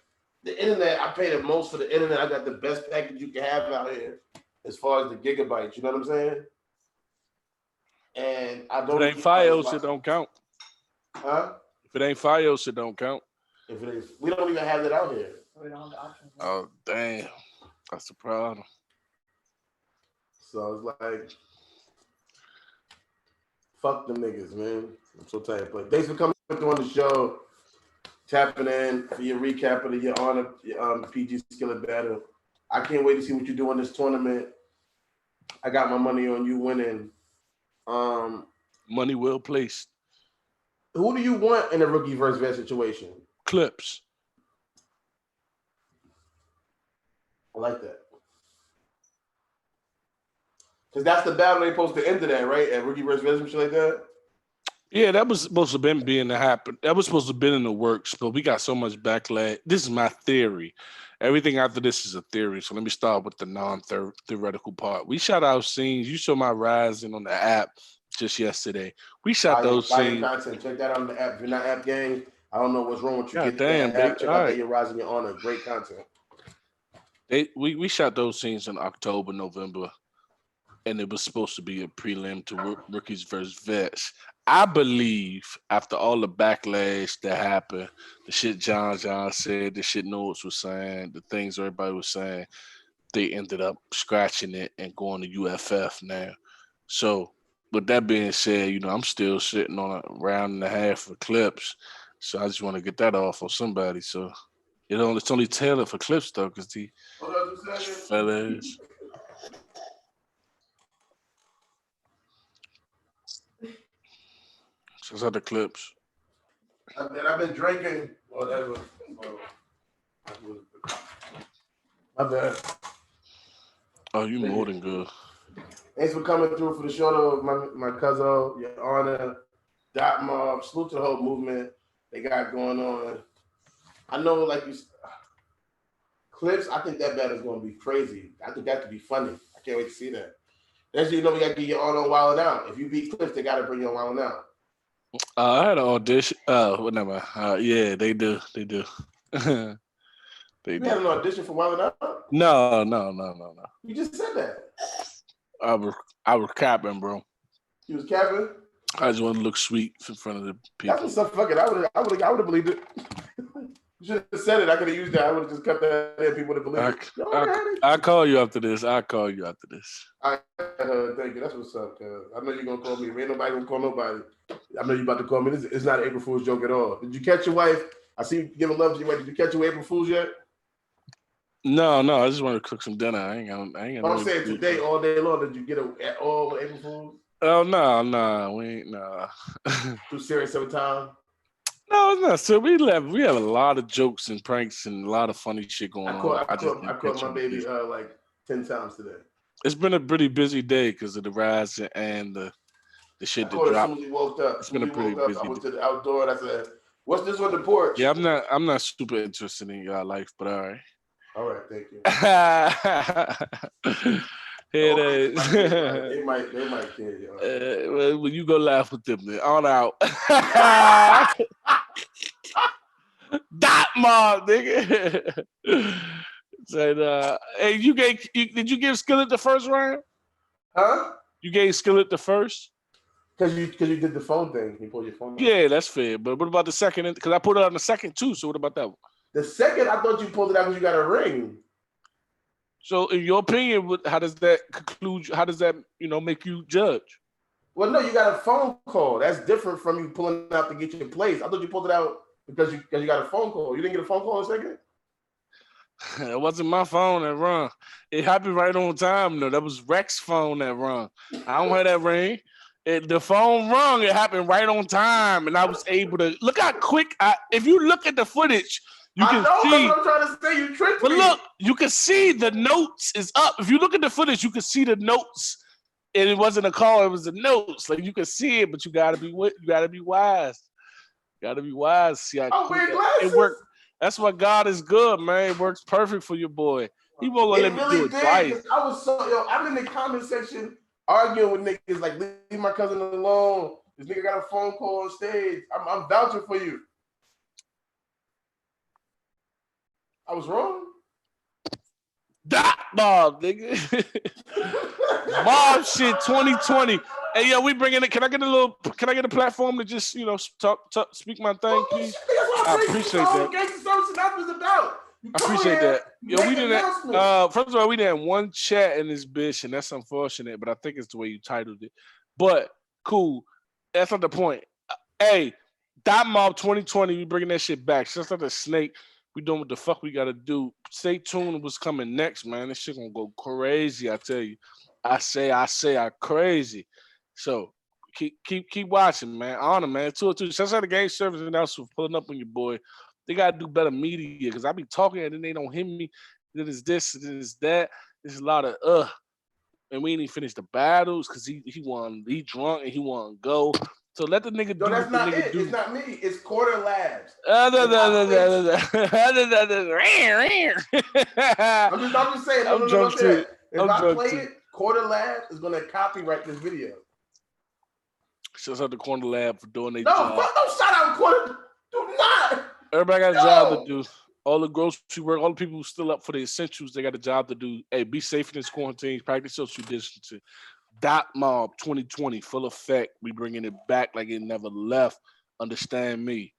the internet, I pay the most for the internet. I got the best package you can have out here as far as the gigabytes. You know what I'm saying? And I don't. If it ain't Fios, it don't count. Huh? If it ain't Fios, it don't count. If it is, we don't even have it out here. Oh, damn. That's the problem. So it's like, fuck them niggas, man. I'm so tired. But thanks for coming through on the show. tapping in for your recap of Your Honor PG Skillet battle. I can't wait to see what you do in this tournament. I got my money on you winning. Money well placed. Who do you want in a rookie versus vet situation? Clips. I like that. Because that's the battle they supposed to end that, right? At rookie versus vet, shit like that. Yeah, that was supposed to have been being to happen. That was supposed to have been in the works, but we got so much backlash. This is my theory. Everything after this is a theory. So let me start with the non-theoretical part. We shot our scenes. You saw my rising on the app just yesterday. We shot those scenes. Content. Check that out on the app. If you're not app gang, I don't know what's wrong with you. God Get damn, that app. Check out right. that Your Rising Your Honor. Great content. We shot those scenes in October, November, and it was supposed to be a prelim to rookies versus vets. I believe after all the backlash that happened, the shit John said, the shit Notes was saying, the things everybody was saying, they ended up scratching it and going to UFF now. So with that being said, I'm still sitting on a round and a half of clips. So I just want to get that off on somebody. So it's only tailored for clips though, because the fellas. Those are the clips. I've been drinking. Whatever. My bad. Oh, you more than good. Thanks for coming through for the show, though. My cousin, Your Honor, Dot Mob. Salute to the whole movement they got going on. I know, like you, clips. I think that battle is going to be crazy. I think that could be funny. I can't wait to see that. That's we got to get Your Honor Wild Out. If you beat Clips, they got to bring you on Wild Out. I had an audition. Whatever. Yeah, they do. They do. You had an audition for Wild Out? No. You just said that. I was capping, bro. You was capping? I just want to look sweet in front of the people. That's what's up. Fuck it. I would have believed it. You should have said it. I could have used that. I would have just cut that in. People would have believed it. I'll call you after this. Thank you. That's what's up. I know you're going to call me. Ain't nobody going to call nobody. I know you're about to call me. It's not an April Fool's joke at all. Did you catch your wife? I see you giving love to your wife. Did you catch your April Fool's yet? No. I just want to cook some dinner. I ain't got I'm saying today, all day long, did you get at all April Fool's? Oh, no. We ain't, no. Too serious every time? No, it's not. So we have a lot of jokes and pranks and a lot of funny shit going on. I caught my baby like 10 times today. It's been a pretty busy day because of the rise and the shit that dropped. As soon as he woke up. It's been a pretty busy I went to the outdoor and I said, "What's this on the porch?" Yeah, I'm not super interested in your life, but all right. All right, thank you. Here it is. They might kill you. Well, you go laugh with them then. On out. Dot mob, nigga. Said, hey, did you give Skillet the first round? Huh? You gave Skillet the first? Because you did the phone thing. You pulled your phone out. Yeah, that's fair. But what about the second? Because I put it on the second too. So what about that one? The second, I thought you pulled it out because you got a ring. So, in your opinion, how does that conclude? How does that, make you judge? Well, no, you got a phone call. That's different from you pulling it out to get your place. I thought you pulled it out because you got a phone call. You didn't get a phone call in a second? It wasn't my phone that rung. It happened right on time, though. That was Rex's phone that rung. I don't have that ring. The phone rung. It happened right on time, and I was able to look how quick. If you look at the footage. You can see. That's what I'm trying to say. You tricked me. But look, you can see the notes is up. If you look at the footage, you can see the notes, and it wasn't a call; it was the notes. Like you can see it, but you gotta be wise. You gotta be wise. See how it worked. That's why God is good, man. It works perfect for your boy. He won't let me do it twice. I was I'm in the comment section arguing with niggas like, leave my cousin alone. This nigga got a phone call on stage. I'm vouching for you. I was wrong. Dot Bob, nigga. Bob shit 2020. Hey, yo, we bringing it. Can I get a platform to just, speak my thing, please? I appreciate that. Gangster Service Announcement is about. I appreciate that. Yo, we didn't. First of all, we didn't have one chat in this bitch, and that's unfortunate. But I think it's the way you titled it. But cool. That's not the point. Hey, Dot Mob 2020, we bringing that shit back. Just like the snake, we doing what the fuck we gotta do. Stay tuned what's coming next, man. This shit gonna go crazy, I tell you. I say crazy. So keep watching, man. Honor, man. 202. Shout out to Game Service and also pulling up on your boy. They gotta do better media because I be talking and then they don't hear me. Then it's this, then it's that. There's a lot of and we ain't even finished the battles because he drunk and he want to go. So let the nigga do No, that's what the not nigga it. do. It's not me. It's Quarter Labs. I'm just saying. I'm drunk too. If I play it, Quarter Labs is gonna copyright this video. Shout out to Corner Lab for doing their No, job. fuck, don't shout out Quarter. Do not. Everybody got a job to do. All the grocery work, all the people who still up for the essentials, they got a job to do. Hey, be safe in this quarantine. Practice social distancing. Dot Mob 2020, full effect. We bringing it back like it never left. Understand me.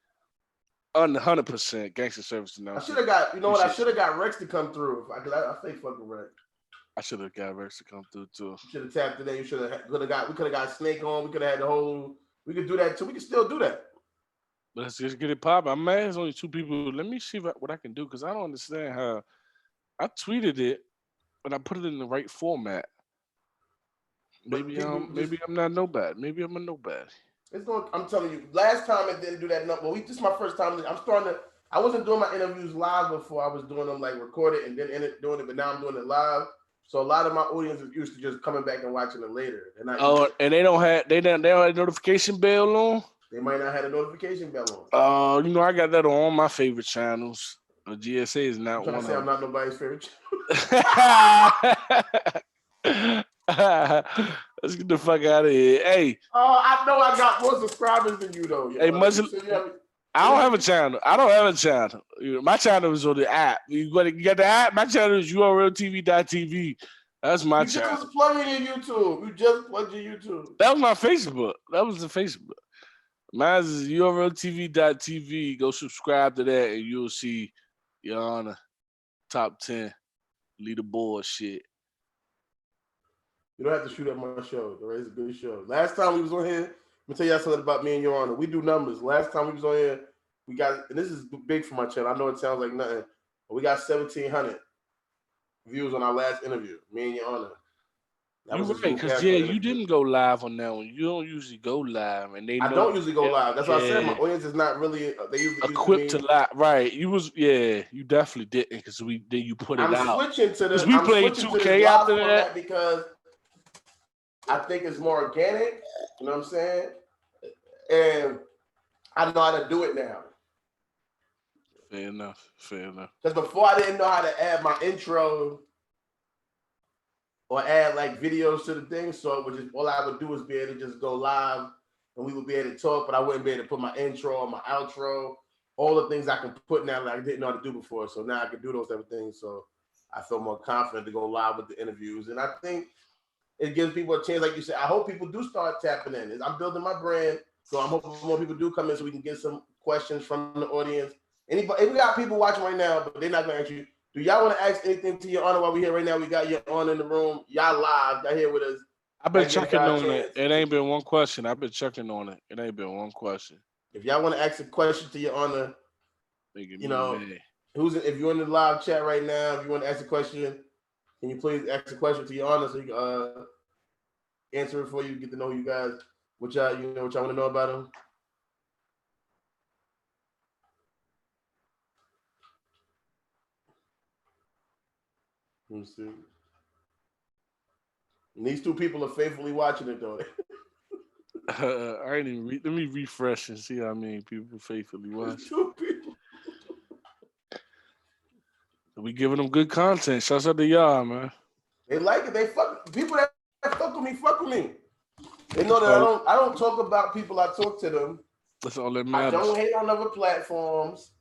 100% Gangster Service I announcement. should have got. You know what? I should have got Rex to come through. I stay fucking Rex. I should have got Rex to come through too. Should have tapped today. You should have. We could have got Snake on. We could have had the whole. We could do that too. We can still do that. Let's just get it popping. I'm mad. There's only 2 people. Let me see what I can do because I don't understand how. I tweeted it, but I put it in the right format. Maybe I'm not no bad. Maybe I'm a no bad. It's going. I'm telling you. Last time it didn't do that. Well, this is my first time. I'm starting to. I wasn't doing my interviews live before. I was doing them like recorded and then doing it, but now I'm doing it live. So a lot of my audience is used to just coming back and watching it later. And they don't have a notification bell on. They might not have a notification bell on. I got that on all my favorite channels. GSA is not one. I'm not nobody's favorite channel. Let's get the fuck out of here. Hey. I know I got more subscribers than you though. Hey, I don't have a channel. My channel is on the app. You got the app. My channel is urltv.tv. That's my channel. You just plugged in your YouTube. You just plugged your YouTube. That was my Facebook. That was the Facebook. Mine is urltv.tv. Go subscribe to that and you'll see Your Honor top 10 leaderboard shit. You don't have to shoot at my show. It's a good show. Last time we was on here, let me tell y'all something about me and Your Honor. We do numbers. Last time we was on here, we got, and this is big for my channel. I know it sounds like nothing, but we got 1,700 views on our last interview. Me and Your Honor. You right, because you didn't go live on that one. You don't usually go live, and I don't usually go live. That's what I said. My audience is not really equipped to live. Right? You definitely didn't because you put it out. I'm switching to this. We played 2K after that because I think it's more organic. You know what I'm saying? And I know how to do it now. Fair enough. Because before I didn't know how to add my intro or add like videos to the thing. So it would just, all I would do is be able to just go live and we would be able to talk, but I wouldn't be able to put my intro or my outro, all the things I can put now that I didn't know how to do before. So now I can do those type of things. So I feel more confident to go live with the interviews. And I think it gives people a chance, like you said. I hope people do start tapping in. I'm building my brand, so I'm hoping more people do come in so we can get some questions from the audience. Anybody, we got people watching right now, but they're not going to ask you. Do y'all want to ask anything to Your Honor while we're here right now? We got Your Honor in the room. Y'all live. Y'all here with us. I've been checking on it. It ain't been one question. I've been checking on it. It ain't been one question. If y'all want to ask a question to Your Honor, if you're in the live chat right now, if you want to ask a question, can you please ask a question to Your Honor so you can answer it for you, get to know you guys, what y'all want to know about him. Let me see. And these 2 people are faithfully watching it though. I ain't even let me refresh and see how many people faithfully watch. 2 people. We giving them good content. Shouts out to y'all, man. They like it. They people that fuck with me. They know that I don't talk about people. I talk to them. That's all that matters. I don't hate on other platforms.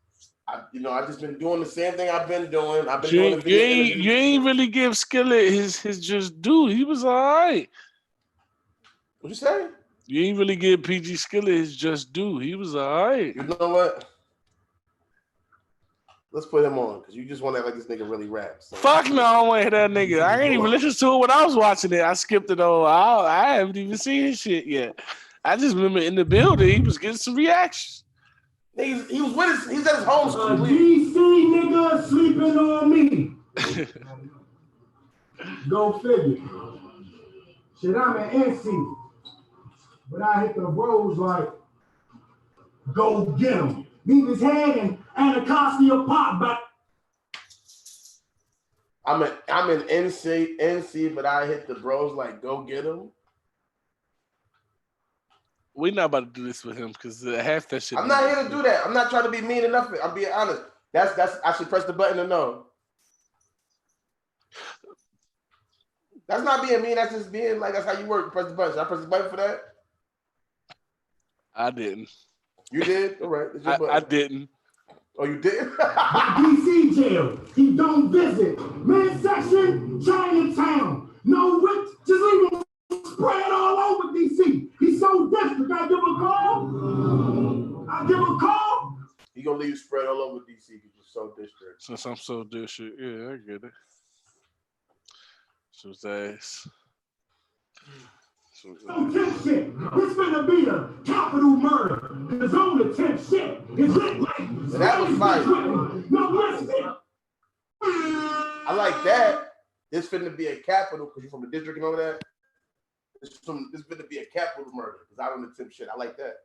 I just been doing the same thing I've been doing. You ain't really give Skillet his just due. He was all right. What you say? You ain't really give PG Skillet his just due. He was all right. You know what? Let's put him on because you just want to act like this nigga really raps. So. Fuck no, I don't want to hear that nigga. I ain't even listen to it when I was watching it. I skipped it all. I haven't even seen his shit yet. I just remember in the building he was getting some reactions. He was with he's at his home school. DC nigga sleeping on me. Go figure. Shit, I'm an NC. But I hit the roads like, go get him. Leave his head and Anacostia pop back. I'm an NC, but I hit the bros like, go get him. We're not about to do this with him because half that shit. I'm not here to do that. I'm not trying to be mean enough. I'm being honest. That's I should press the button to know. That's not being mean. That's just being like that's how you work. Press the button. Should I press the button for that? I didn't. You did? All right. It's your button. I didn't. Oh, you did? DC jail. He don't visit. Midsection, Chinatown. No whip. Just leave him spread all over DC. He's so desperate. I give a call. He gonna leave you spread all over DC because you're so district. Since I'm so district, yeah, I get it. So ass. Don't tempt shit. This finna be a capital murder. The zone of tempt shit is lit like that was fire. No listen. I like that. This finna be a capital because you're from the district and all that. This finna be a capital murder because I don't attempt shit. I like that.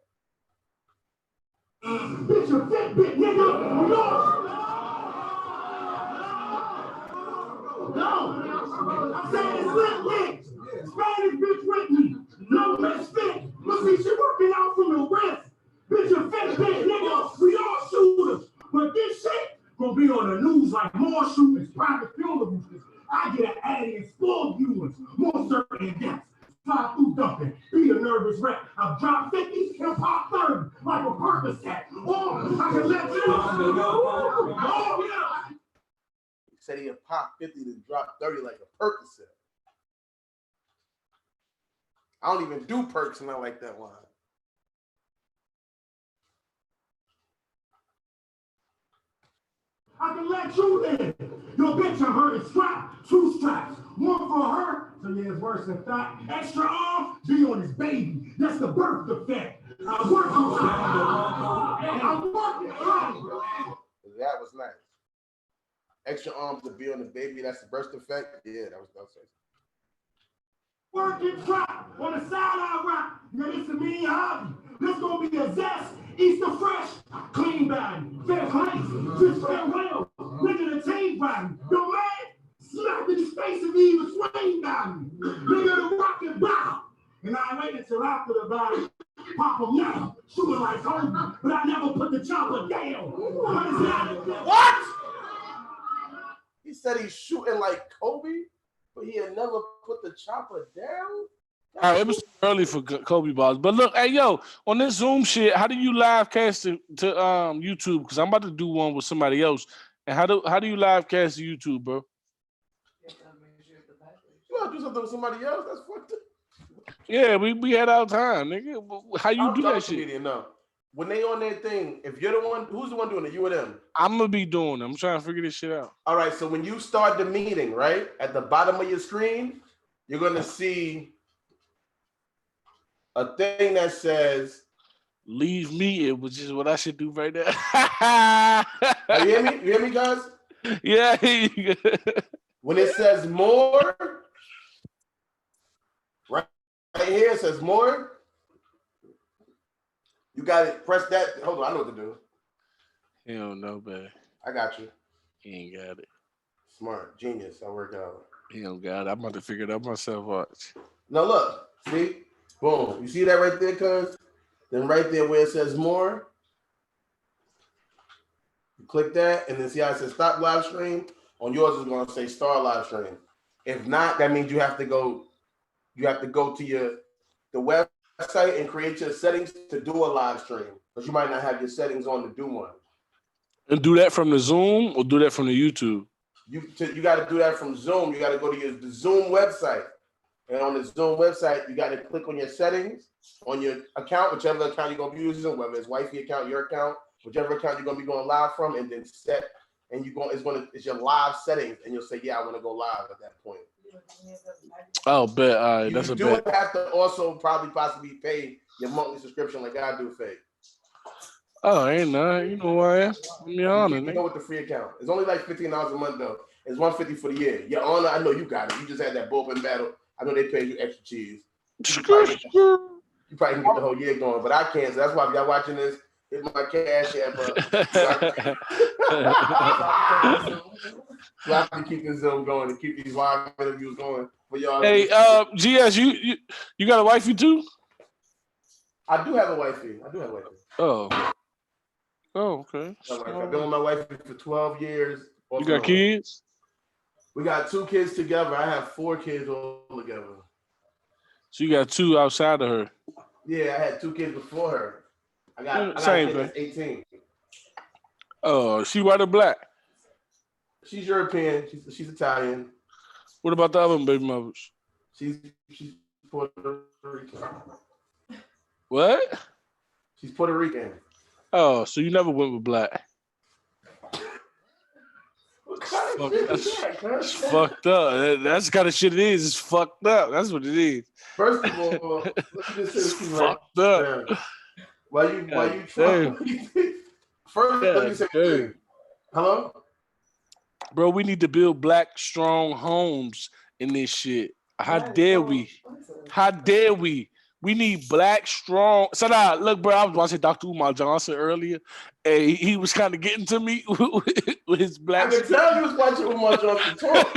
Bitch, a Fitbit, nigga. No. I'm saying it's lit. Spanish bitch with me. No misfit. Look, see, she working out from the west. Bitch, a Fitbit, nigga. We all shooters. But this shit gonna be on the news like more shootings, private funeral boosters. I get an addy and spoiled viewers. More certain deaths. Fly through dumping, be a nervous wreck. I've dropped 50 and pop 30 like a Percocet. Or I can let you know. Oh, yeah. He said he'd pop 50 to drop 30 like a Percocet. I don't even do perks and I like that line. I can let you in. Your bitch, I'm hurting strap, 2 straps. One for her, so yeah, it's worse than that. Extra arm, be on his baby. That's the birth defect. I'm working That was nice. Extra arms to be on the baby, that's the birth defect. Yeah, that was nice. Working trap on the side I rock. Now this is me and hobby. This gonna be a zest. Easter fresh, clean body. Fair place, just farewell. Nigga the team body. Yo man, slap in his face and even swing body. Nigga the rocket bow. And I wait until after the body. Pop him now, shooting like Kobe, but I never put the chopper down. What? He said he's shooting like Kobe, but he had never put the chopper down? All right, it was early for Kobe balls. But look, hey, yo, on this Zoom shit, how do you live cast it to YouTube? Because I'm about to do one with somebody else. And how do you live cast to YouTube, bro? You gotta do something with somebody else? That's fucked up. Yeah, we had our time, nigga. How you do that shit? Comedian, no. When they on their thing, if you're the one, who's the one doing it? You or them? I'm gonna be doing it. I'm trying to figure this shit out. All right, so when you start the meeting, right, at the bottom of your screen, you're gonna see a thing that says "Leave me," which is what I should do right now. You hear me? You hear me, guys? Yeah. When it says more, right here it says more. You got it. Press that. Hold on, I know what to do. He don't know, babe. I got you. He ain't got it. Smart, genius. I work out. He don't got it. I'm about to figure it out myself. Watch. No, look. See? Boom. You see that right there, cuz? Then right there where it says more, you click that, and then see how it says stop live stream? On yours is going to say start live stream. If not, that means you have to go to the website and create your settings to do a live stream. Because you might not have your settings on to do one. And do that from the Zoom or do that from the YouTube? You got to do that from Zoom. You got to go to the Zoom website. And on the Zoom website, you got to click on your settings on your account, whichever account you're going to be using, whether it's wifey account, your account, whichever account you're going to be going live from, and then set. And it's your live settings, and you'll say, yeah, I want to go live at that point. Oh, bet. All right, that's a bet. You do have to also possibly pay your monthly subscription like I do, Fake. Oh, ain't none. You know who I am. I'm your honor, You go with the free account. It's only like $15 a month though. It's $150 for the year. Your honor, I know you got it. You just had that bullpen battle. I know they paid you extra cheese. You probably can get the whole year going, but I can't. So that's why if y'all watching this, hit my cash app up. So I can keep this Zoom going and keep these live interviews going for y'all. Hey, GS, you got a wifey too? I do have a wifey. Oh, okay. I've been with my wife for 12 years. You got kids? We got 2 kids together. I have 4 kids all together. So you got 2 outside of her? Yeah, I had 2 kids before her. I got same a kid thing. that's 18. Oh, she white or black? She's European. She's Italian. What about the other baby mothers? She's Puerto Rican. What? She's Puerto Rican. Oh, so you never went with black? That's fucked up. That's the kind of shit it is. It's fucked up. That's what it is. First of all, let me just say this fucked up. Why you trying? First, let me say this. Hello? Bro, we need to build black, strong homes in this shit. How dare we? How dare we? We need black, strong. So now, look, bro, I was watching Dr. Umar Johnson earlier, and he was kind of getting to me with his black. I can tell you was watching Umar Johnson talk.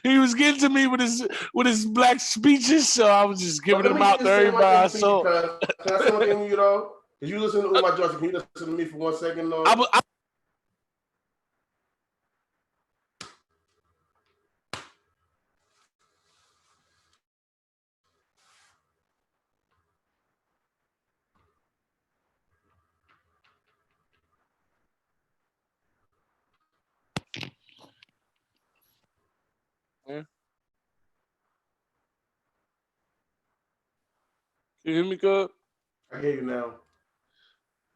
He was getting to me with his black speeches, so I was just giving them out to everybody. So, can I say one thing to you though? Did you listen to Umar Johnson? Can you listen to me for 1 second though? Can you hear me, good? I hear you now.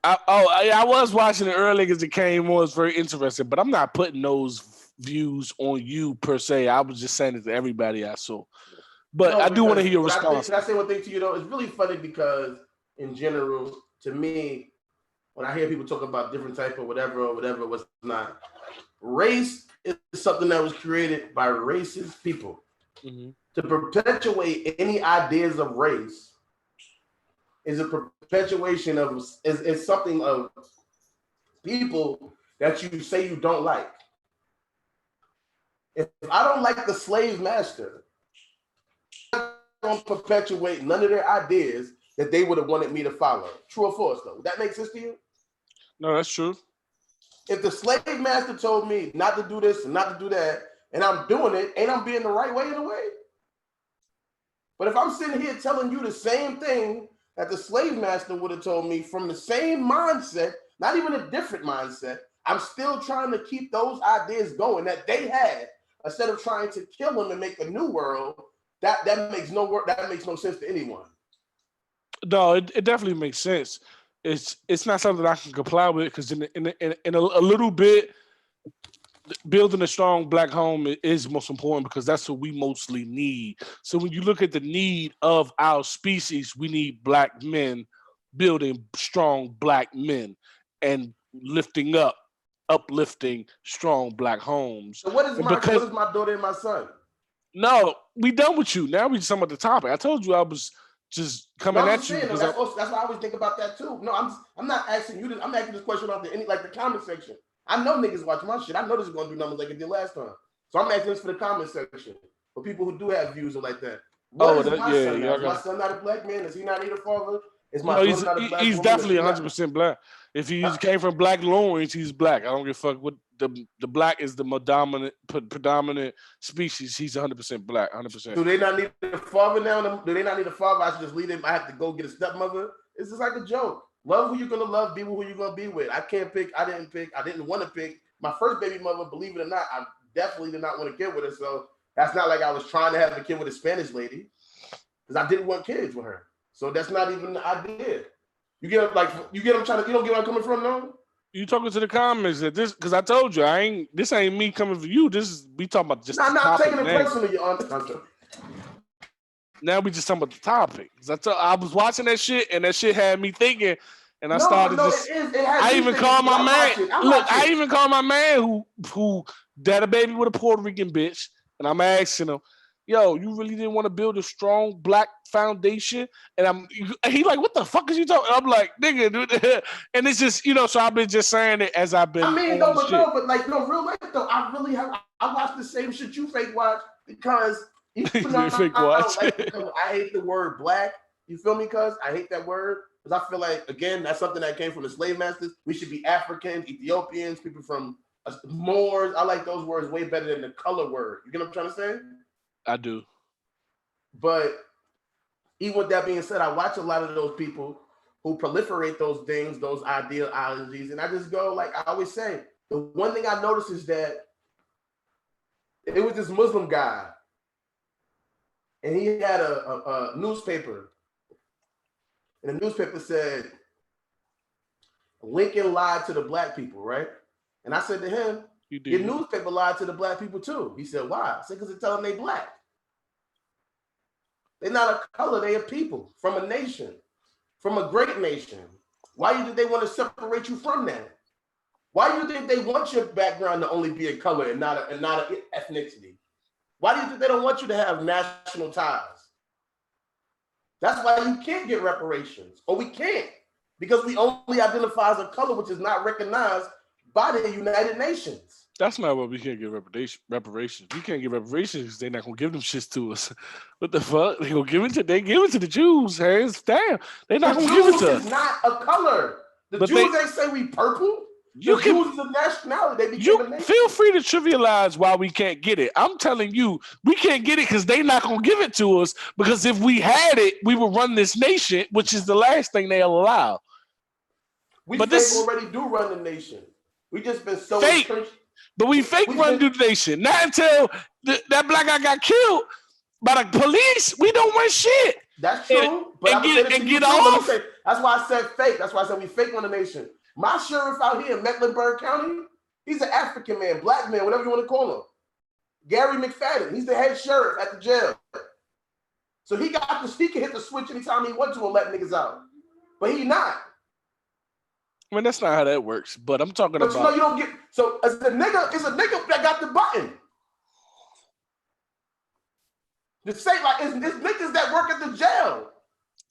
I was watching it earlier because it came on. It's very interesting, but I'm not putting those views on you per se. I was just saying it to everybody I saw. But I do want to hear your response. Can I say one thing to you though? It's really funny because in general, to me, when I hear people talk about different type of whatever was not, race is something that was created by racist people. Mm-hmm. To perpetuate any ideas of race is a perpetuation of is something of people that you say you don't like. If I don't like the slave master, I don't perpetuate none of their ideas that they would have wanted me to follow. True or false, though? Would that make sense to you? No, that's true. If the slave master told me not to do this and not to do that, and I'm doing it, ain't I being the right way in a way? But if I'm sitting here telling you the same thing that the slave master would have told me from the same mindset, not even a different mindset, I'm still trying to keep those ideas going that they had instead of trying to kill them and make a new world. That makes no sense to anyone. No, it definitely makes sense. It's not something I can comply with because in a little bit, building a strong black home is most important because that's what we mostly need. So when you look at the need of our species, we need black men building strong black men and uplifting strong black homes. So what is my daughter and my son? No, we done with you. Now we just talking about the topic. I told you I was just coming at you. That's why I always think about that too. No, I'm not asking you. I'm asking this question off the comment section. I know niggas watch my shit. I know this is gonna do numbers like it did last time. So I'm asking this for the comment section for people who do have views like that. Is my son not a black man? Is he not either father? Is my daughter not a black he's woman? definitely 100% black. If he came from black loins, he's black. I don't give a fuck what the black is the predominant species. He's 100% black, 100%. Do they not need a father now? Do they not need a father? I should just leave them. I have to go get a stepmother. It's just like a joke. Love who you're gonna love. Be with who you're gonna be with. I can't pick. I didn't want to pick my first baby mother. Believe it or not, I definitely did not want a kid with her. So that's not like I was trying to have a kid with a Spanish lady because I didn't want kids with her. So that's not even the idea. You get what I'm trying to. You don't get where I'm coming from, no? You talking to the comments that this because I told you this ain't me coming for you. This is we talking about just. I'm not taking it personally, Your Honor. Now we just talking about the topic. I was watching that shit, and that shit had me thinking, and I started just. I even called my man. Look, I even called my man who had a baby with a Puerto Rican bitch, and I'm asking him, "Yo, you really didn't want to build a strong black foundation?" And he like, "What the fuck is you talking?" I'm like, "Nigga, dude," and it's just so I've been just saying it as I've been. I mean, no, real life though, I watch the same shit you fake watch because. Even though fake I watch. don't like the color, I hate the word black. You feel me? Cuz I hate that word because I feel like again that's something that came from the slave masters. We should be Africans, Ethiopians, people from Moors. I like those words way better than the color word. You get what I'm trying to say? I do. But even with that being said, I watch a lot of those people who proliferate those things, those ideologies, and I just go like I always say. The one thing I noticed is that it was this Muslim guy. And he had a newspaper. And the newspaper said, Lincoln lied to the black people, right? And I said to him, your newspaper lied to the black people too. He said, why? I said, because they tell them they black. They're not a color, they a people from a nation, from a great nation. Why do you think they want to separate you from that? Why do you think they want your background to only be a color and not an ethnicity? Why do you think they don't want you to have national ties? That's why you can't get reparations, or we can't, because we only identify as a color which is not recognized by the United Nations. That's not what we can't get reparations. We can't get reparations because they're not gonna give them shits to us. What the fuck? They give it to the Jews, hands down. They're not gonna give it to us. It's not a color. The Jews ain't say we purple. Jews is a nationality. They became a nation. Feel free to trivialize why we can't get it. I'm telling you, we can't get it because they're not gonna give it to us. Because if we had it, we would run this nation, which is the last thing they'll allow. We already do run the nation. We just been so fake. But we run the nation. Not until that black guy got killed by the police. We don't run shit. That's true. Get off. That's why I said fake. That's why I said we fake on the nation. My sheriff out here in Mecklenburg County, he's an African man, black man, whatever you want to call him. Gary McFadden, he's the head sheriff at the jail. So he can hit the switch anytime he wants to and let niggas out. But he not. I mean, that's not how that works. But I'm talking about. You don't get. So it's a nigga that got the button. The same it's niggas that work at the jail.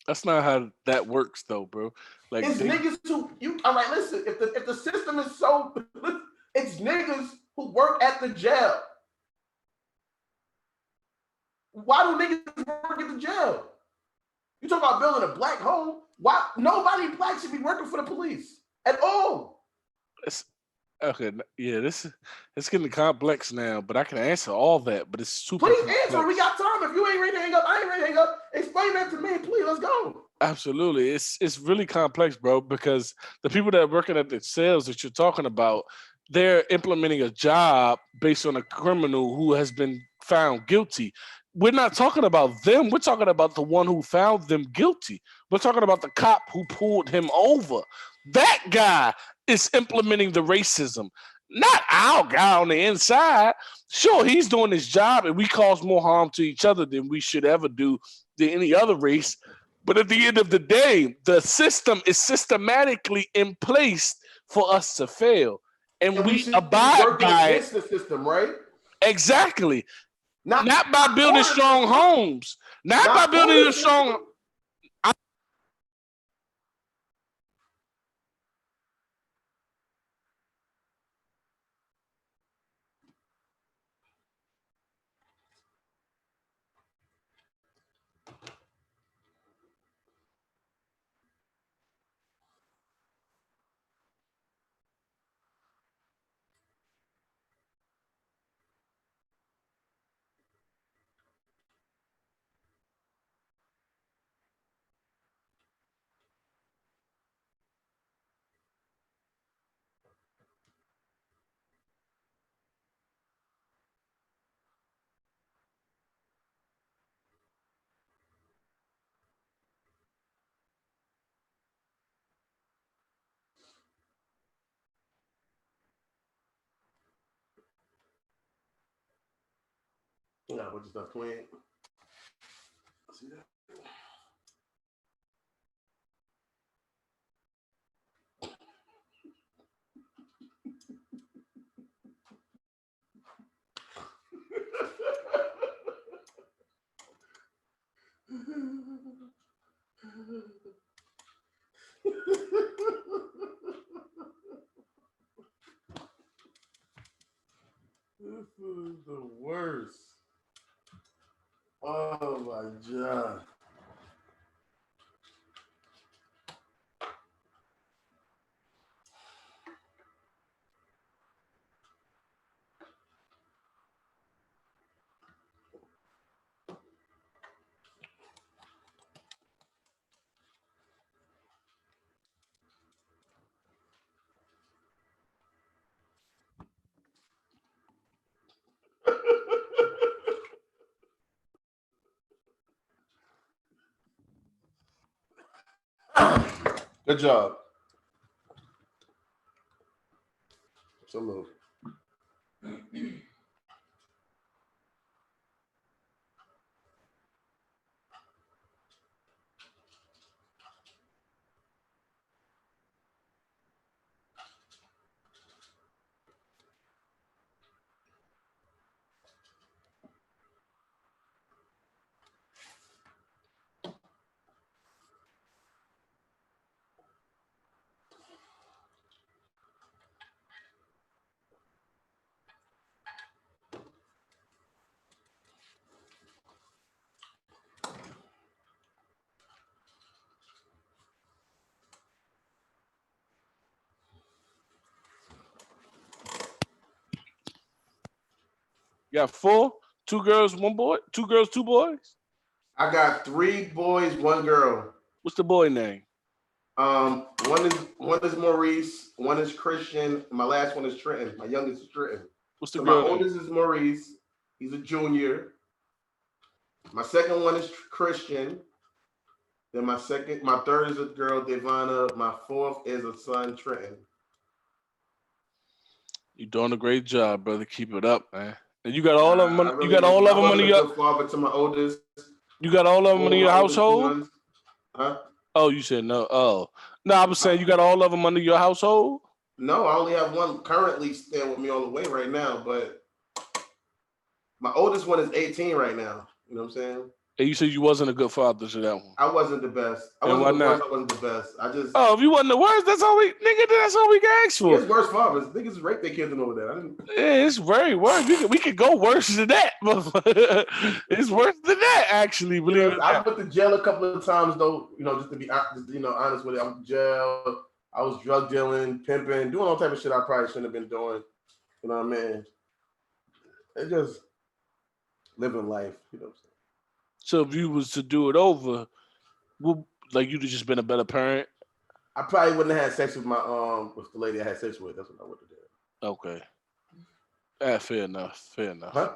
That's not how that works, though, bro. Like it's niggas who all right. Listen, if the system is so, it's niggas who work at the jail. Why do niggas work at the jail? You talk about building a black hole. Why nobody black should be working for the police at all? Okay, yeah, it's getting complex now, but I can answer all that. But it's super. Please answer. We got time. If you ain't ready to hang up, I ain't ready to hang up. Explain that to me, please. Let's go. Absolutely, it's really complex, bro. Because the people that are working at the cells that you're talking about, they're implementing a job based on a criminal who has been found guilty. We're not talking about them. We're talking about the one who found them guilty. We're talking about the cop who pulled him over. That guy is implementing the racism, not our guy on the inside. Sure, he's doing his job and we cause more harm to each other than we should ever do to any other race. But at the end of the day, the system is systematically in place for us to fail. And we abide by it. The system, right? Exactly. Not by building strong homes. Not by building a strong. No, we're just not playing. See that? This is the worst. Oh my God. Good job. Salute. You got 4, 2 girls, 1 boy, 2 girls, 2 boys. I got 3 boys, 1 girl. What's the boy name? One is Maurice, one is Christian, my last one is Trenton. My youngest is Trenton. What's the So girl my name? oldest is Maurice. He's a junior. My second one is Christian. Then my third is a girl, Devonna. My fourth is a son, Trenton. You're doing a great job, brother. Keep it up, man. And you got all of them. Really you got all of them under your. Good father to my oldest. You got all of them under your household. Ones. Huh? Oh, you said no. Oh, no. I was saying you got all of them under your household. No, I only have one currently staying with me all the way right now, but my oldest one is 18 right now. You know what I'm saying? And you said you wasn't a good father to that one. I wasn't the best. I And wasn't the why worst. not? I wasn't the best. I just. Oh, if you wasn't the worst, that's all we can ask for. It's worse fathers. Niggas rape their kids and over there. Yeah, it's very worse. We could go worse than that. It's worse than that, actually. Believe it. I went to jail a couple of times though. You know, just to be honest with you, I went to jail. I was drug dealing, pimping, doing all type of shit I probably shouldn't have been doing. You know what I mean? It's just living life. You know what I'm saying? So if you was to do it over, like you'd have just been a better parent? I probably wouldn't have had sex with with the lady I had sex with. That's what I would have done. Okay. Fair enough. Fair enough. Huh?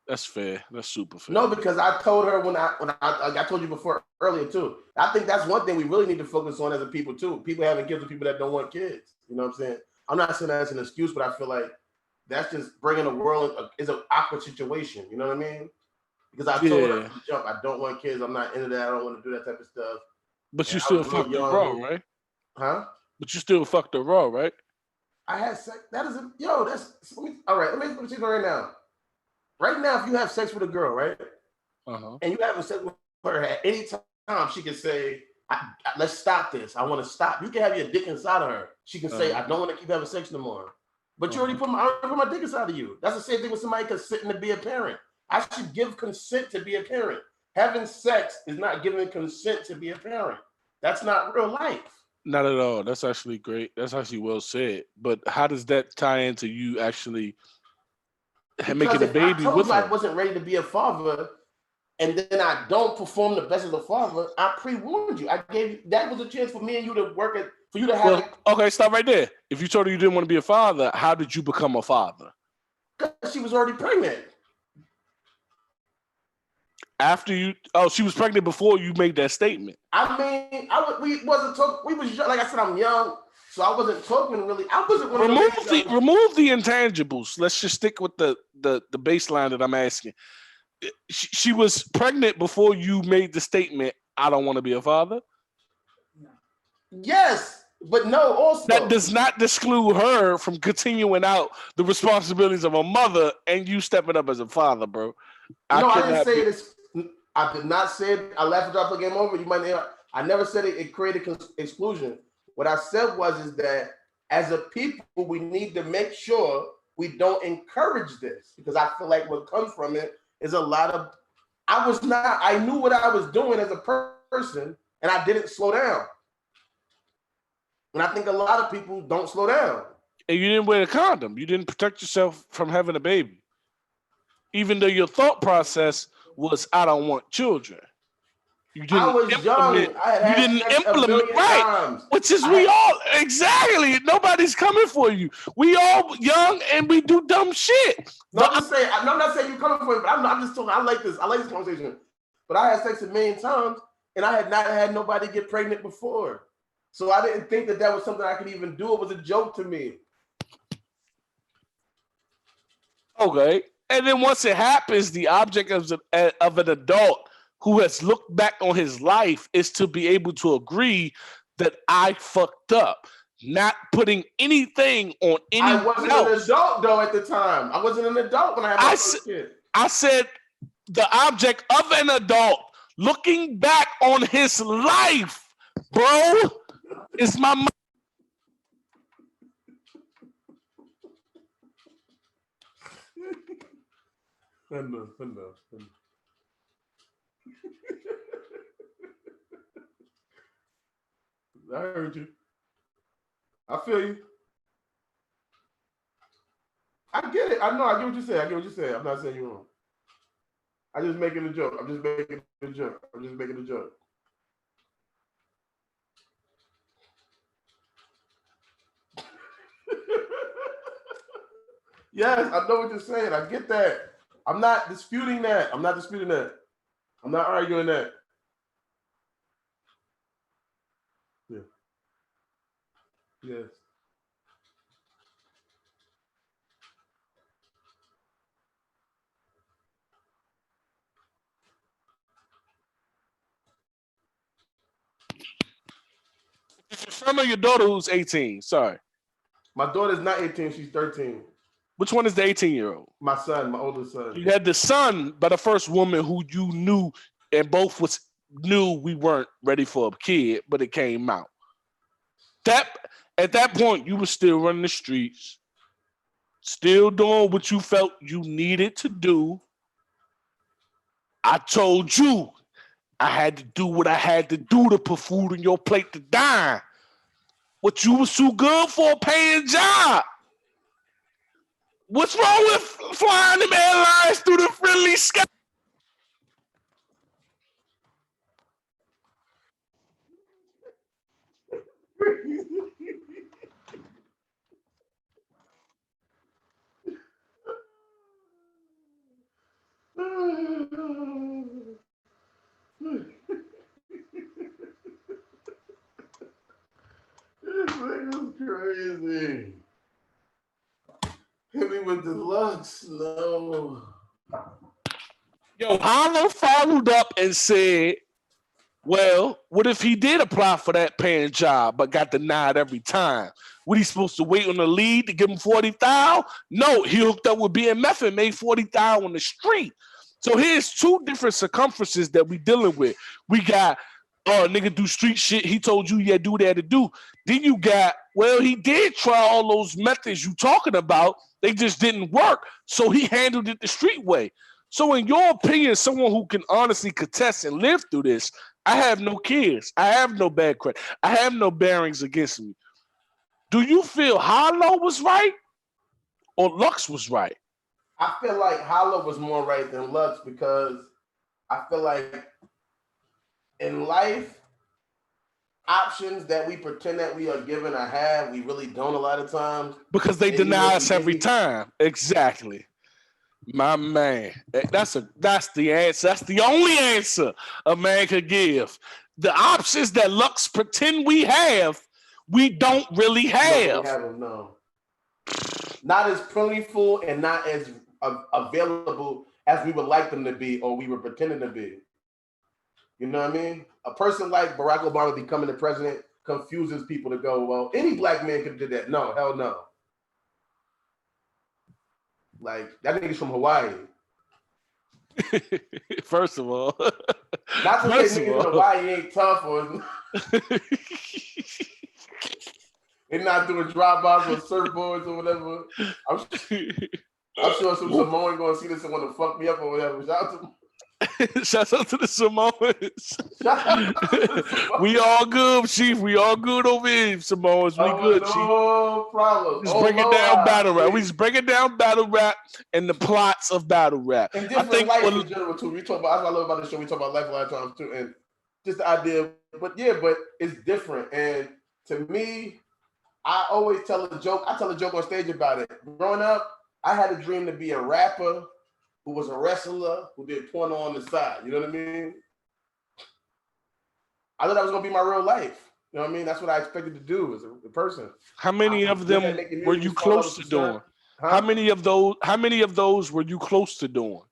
That's fair. That's super fair. No, because I told her when I told you before earlier too. I think that's one thing we really need to focus on as a people too. People having kids with people that don't want kids. You know what I'm saying? I'm not saying that's an excuse, but I feel like that's just bringing the world is an awkward situation. You know what I mean? Because I told her from the jump, I don't want kids. I'm not into that. I don't want to do that type of stuff. But you still fucked her raw, right? Huh? But you still fucked her raw, right? I had sex. That is all right. Let me see right now. Right now, if you have sex with a girl, right, and you having sex with her at any time, she can say, "Let's stop this. I want to stop." You can have your dick inside of her. She can say, "I don't want to keep having sex no more." But you already put my dick inside of you. That's the same thing with somebody consenting to be a parent. I should give consent to be a parent. Having sex is not giving consent to be a parent. That's not real life. Not at all. That's actually great. That's actually well said. But how does that tie into you actually making a baby with her? I wasn't ready to be a father, and then I don't perform the best as a father. I pre-warned you. I gave you that was a chance for me and you to work it for you to have. Okay, stop right there. If you told her you didn't want to be a father, how did you become a father? Because she was already pregnant. After you, she was pregnant before you made that statement. I mean, we wasn't talking. We was like I said, I'm young, so I wasn't talking really. I wasn't remove the intangibles. Let's just stick with the baseline that I'm asking. she was pregnant before you made the statement, I don't want to be a father? Yes, but no, also. That does not exclude her from continuing out the responsibilities of a mother and you stepping up as a father, bro. I didn't say this. I did not say it. I left it up a game over. You might hear. I never said it created exclusion. What I said is that as a people, we need to make sure we don't encourage this, because I feel like what comes from it is a lot of. I knew what I was doing as a person, and I didn't slow down. And I think a lot of people don't slow down. And you didn't wear a condom. You didn't protect yourself from having a baby. Even though your thought process was, I don't want children. I was young. I didn't implement right, times. Which is we all exactly. Nobody's coming for you. We all young and we do dumb shit. No, I'm not saying you coming for it, but I'm just talking. I like this conversation. But I had sex a million times, and I had not had nobody get pregnant before. So I didn't think that was something I could even do. It was a joke to me. Okay. And then once it happens, the object of an adult who has looked back on his life is to be able to agree that I fucked up, not putting anything on anyone else. I wasn't an adult, though, at the time. I wasn't an adult when I had my first kid. I said the object of an adult looking back on his life, bro. It's my mind. Enough. I heard you. I feel you. I get it. I know. I get what you say. I'm not saying you're wrong. I'm just making a joke. Yes, I know what you're saying. I get that. I'm not disputing that. I'm not arguing that. Yeah. Yes. Your son or your daughter who's 18? Sorry. My daughter's not 18. She's 13. Which one is the 18-year-old? My son, my oldest son. You had the son by the first woman who you knew, and both knew we weren't ready for a kid, but it came out. At that point, you were still running the streets, still doing what you felt you needed to do. I told you I had to do what I had to do to put food on your plate to dine. What you was too good for a paying job. What's wrong with flying them airlines through the friendly sky? This nigga's crazy. Hit me with the lux. No. Yo, Hollow followed up and said, well, what if he did apply for that paying job but got denied every time? What, he supposed to wait on the lead to give him $40,000? No, he hooked up with BMF and made $40,000 on the street. So here's two different circumferences that we dealing with. We got, nigga do street shit. He told you, yeah, do what he had to do. Then you got, well, he did try all those methods you talking about. They just didn't work. So he handled it the street way. So in your opinion, someone who can honestly contest and live through this, I have no kids. I have no bad credit. I have no bearings against me. Do you feel Hollow was right or Lux was right? I feel like Hollow was more right than Lux, because I feel like in life, options that we pretend that we are given or have, we really don't a lot of times. Because they deny us every time. Exactly. My man. That's the answer. That's the only answer a man could give. The options that Lux pretend we have, we don't really have. No. Not as plentiful and not as available as we would like them to be or we were pretending to be. You know what I mean? A person like Barack Obama becoming the president confuses people to go, well, any black man could do that. No, hell no. Like, that nigga's from Hawaii. First of all. Not to say niggas in Hawaii ain't tough or they're not doing drop-offs or surfboards or whatever. I'm sure some Samoan gonna see this and want to fuck me up or whatever. Shout out to the Samoans. We all good, Chief. We all good over here, Samoans. We good, Chief. No problem. Just breaking down battle rap. We just breaking down battle rap and the plots of battle rap. And different life in general too. We talk about. That's what I love about the show. We talk about life a lot of times too, and just the idea. But it's different. And to me, I always tell a joke. I tell a joke on stage about it. Growing up, I had a dream to be a rapper who was a wrestler who did porno on the side. You know what I mean? I thought that was gonna be my real life. You know what I mean? That's what I expected to do as a person. How many of them were you close to doing? Huh? How many of those were you close to doing?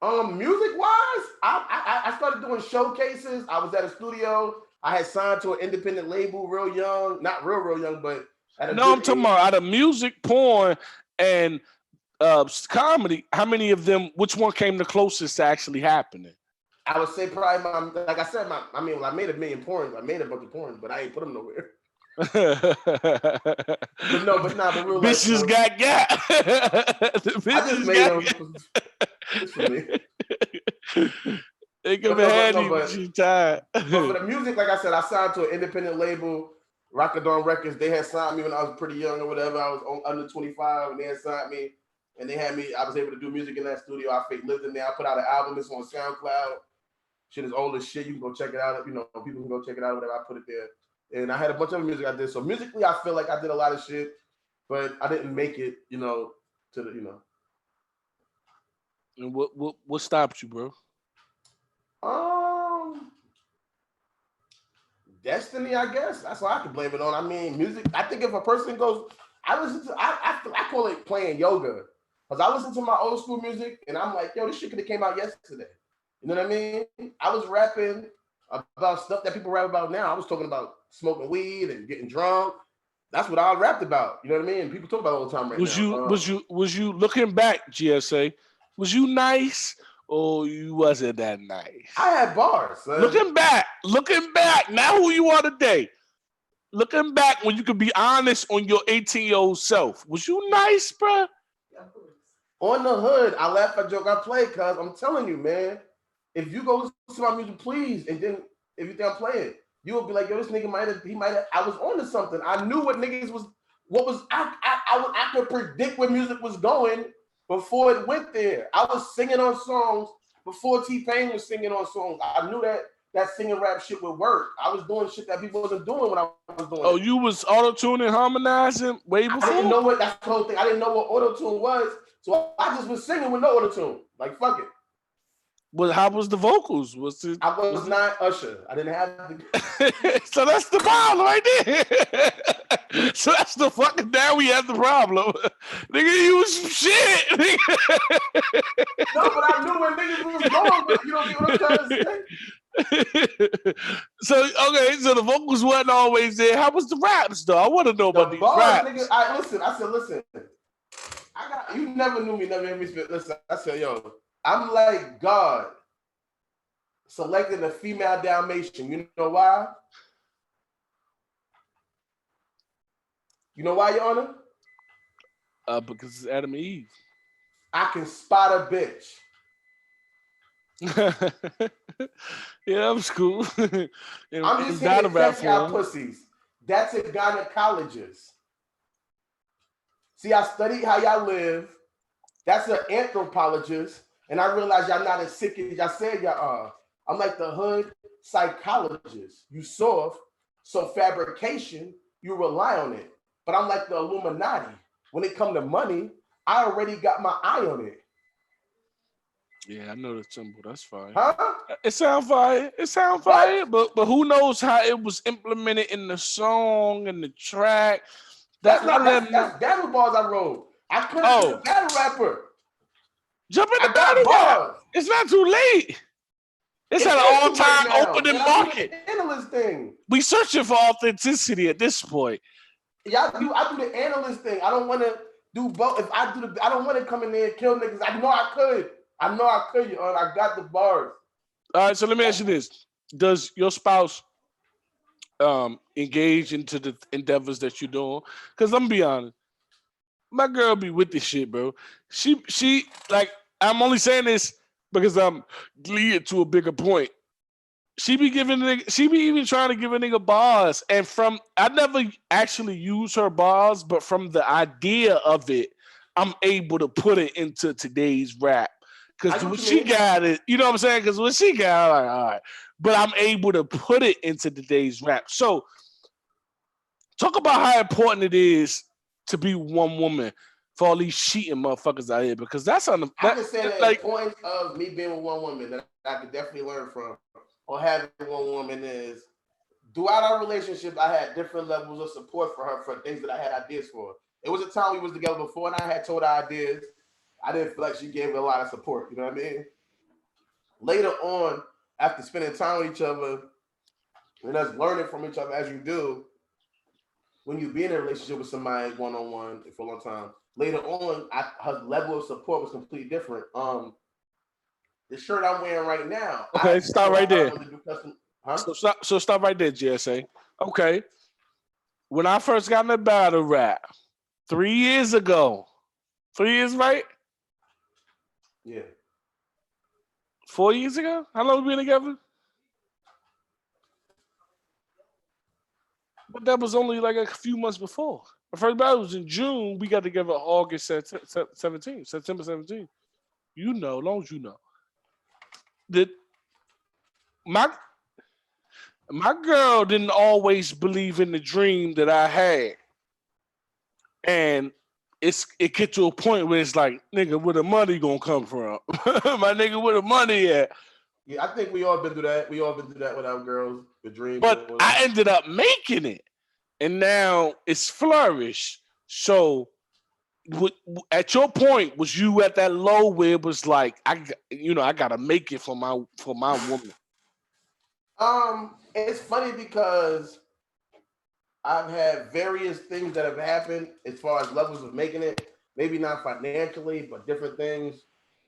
Music wise, I started doing showcases. I was at a studio. I had signed to an independent label real young, not real young, but I'm talking about out of music, porn, and comedy. How many of them? Which one came the closest to actually happening? I would say probably like I said, I made a million porns. I made a bunch of porns, but I ain't put them nowhere. but real life. Bitches got. I just made them. Just for me. They come handy, but she's tired. But for the music, like I said, I signed to an independent label, Rockadon Records. They had signed me when I was pretty young or whatever. I was under 25, and they had signed me, and they had me. I was able to do music in that studio. I lived in there. I put out an album. It's on SoundCloud. Shit is old as shit. You can go check it out. You know, people can go check it out. Whatever. I put it there, and I had a bunch of music I did. So musically, I feel like I did a lot of shit, but I didn't make it. You know, to the And what stopped you, bro? Destiny, I guess. That's what I can blame it on. I mean, music. I think if a person goes, I call it playing yoga, because I listen to my old school music and I'm like, yo, this shit could have came out yesterday. You know what I mean? I was rapping about stuff that people rap about now. I was talking about smoking weed and getting drunk. That's what I rapped about. You know what I mean? People talk about it all the time right now. Was you looking back, GSA? Was you nice? Oh, you wasn't that nice. I had bars. Son. Looking back, now who you are today. Looking back when you could be honest on your 18-year-old self. Was you nice, bro? On the hood, I laugh at joke I play, cuz I'm telling you, man. If you go listen to my music, please, and then if you think I'm playing, you will be like, yo, this nigga might have, I was on to something. I knew what niggas was, I could predict where music was going before it went there. I was singing on songs before T-Pain was singing on songs. I knew that singing rap shit would work. I was doing shit that people wasn't doing when I was doing it. You was auto-tuning, harmonizing way before? I didn't know what, that's the whole thing. I didn't know what auto-tune was, so I just was singing with no auto-tune. Like, fuck it. Well, how was the vocals? I was not Usher. I didn't have the... So that's the problem right there. So that's the fucking now we have the problem. Nigga, you was shit. Nigga. No, but I knew where niggas was going, but you don't get what I'm trying to say. So the vocals wasn't always there. How was the raps though? I want to know about these raps. Nigga, I said, listen. You never knew me, never heard me spit. Listen, I said, yo, I'm like God selecting a female Dalmatian. You know why? You know why, Your Honor? Because it's Adam and Eve. I can spot a bitch. Yeah, that was cool. I'm just here to test y'all pussies. That's a gynecologist. See, I studied how y'all live. That's an anthropologist. And I realize y'all not as sick as y'all said y'all are. I'm like the hood psychologist. You soft, so fabrication, you rely on it. But I'm like the Illuminati. When it come to money, I already got my eye on it. Yeah, I know the symbol. That's fine. Huh? It sound fire. But who knows how it was implemented in the song and the track. That's battle bars I wrote. I couldn't be a battle rapper. Jump in the I got battle rap. bars. It's not too late. It's at an all-time opening market. Analyst thing. We searching for authenticity at this point. I do the analyst thing. I don't want to do both. If I do I don't want to come in there and kill niggas. I know I could. I got the bars. All right, so let me ask you this: does your spouse engage into the endeavors that you're doing? Because I'm gonna be honest, my girl be with this shit, bro. She like, I'm only saying this because I'm leading to a bigger point. She be even trying to give a nigga bars, and I never actually use her bars, but from the idea of it, I'm able to put it into today's rap. Because when she got it, you know what I'm saying? Because when she got it, I'm like, all right. But I'm able to put it into today's rap. So talk about how important it is to be one woman for all these cheating motherfuckers out here. Because that's on the I can say the importance of me being with one woman that I could definitely learn from, or having one woman is throughout our relationship, I had different levels of support for her for things that I had ideas for. It was a time we was together before and I had told her ideas. I didn't feel like she gave me a lot of support, you know what I mean? Later on, after spending time with each other and us learning from each other as you do, when you be in a relationship with somebody one-on-one for a long time, later on, her level of support was completely different. The shirt I'm wearing right now. Okay, stop right there. Huh? So stop right there, GSA. Okay. When I first got in the battle rap 3 years ago, 3 years, right? Yeah. 4 years ago? How long we been together? But that was only like a few months before. My first battle was in June. We got together August 17th, September 17th. You know, as long as you know. My girl didn't always believe in the dream that I had. And it get to a point where it's like, nigga, where the money gonna come from? My nigga, where the money at? Yeah, I think we all been through that. We all been through that with our girls, the dreams. But I ended up making it. And now it's flourished. So at your point, was you at that low where it was like, I gotta make it for my woman? It's funny because I've had various things that have happened as far as levels of making it. Maybe not financially, but different things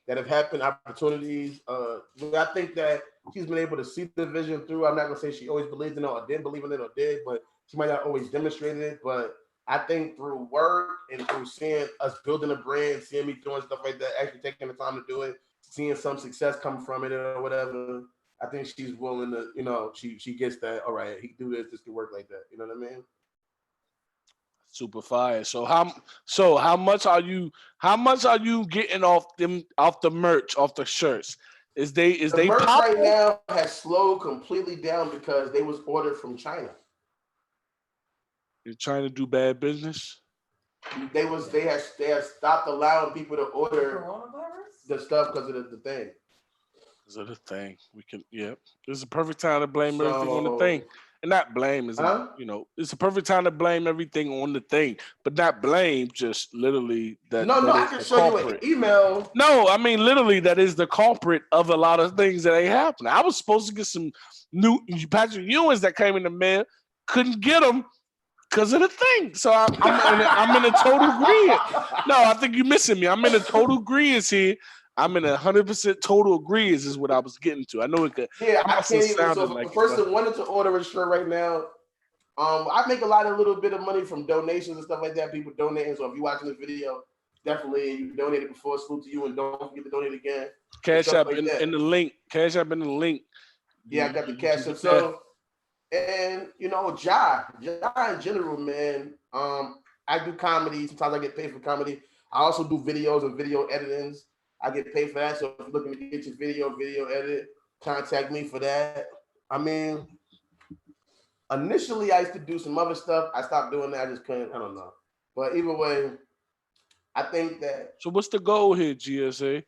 that have happened, opportunities. I think that she's been able to see the vision through. I'm not gonna say she always believed in it or didn't believe in it or did, but she might not always demonstrated it. But I think through work and through seeing us building a brand, seeing me doing stuff like that, actually taking the time to do it, seeing some success come from it or whatever, I think she's willing to, she gets that, all right, he can do this can work like that. You know what I mean? Super fire. So how much are you getting off the merch, off the shirts? The merch right now has slowed completely down because they was ordered from China. You're trying to do bad business? They have stopped allowing people to order the stuff because of the thing. Because of the thing. This is a perfect time to blame everything on the thing. And not blame is it's a perfect time to blame everything on the thing, but not blame just literally that. No, I can show you an email. No, I mean literally that is the culprit of a lot of things that ain't happening. I was supposed to get some new Patrick Ewings that came in the mail, couldn't get them because of the thing. So I'm in a total agreement. No, I think you're missing me. I'm in a total agreement here. I'm in 100% total agreement is what I was getting to. I know it could. Yeah, I can't even. So if a person wanted to order a shirt right now, I make a little bit of money from donations and stuff like that. People donating. So if you're watching the video, definitely you donated before. Salute to you, and don't forget to donate again. Cash App in the link. Cash App in the link. Yeah, I got the Cash App. So, and Ja in general, man. I do comedy. Sometimes I get paid for comedy. I also do videos and video editings. I get paid for that. So if you're looking to get your video edit, contact me for that. I mean, initially I used to do some other stuff. I stopped doing that. I just couldn't. I don't know. But either way, I think that. So what's the goal here, GSA?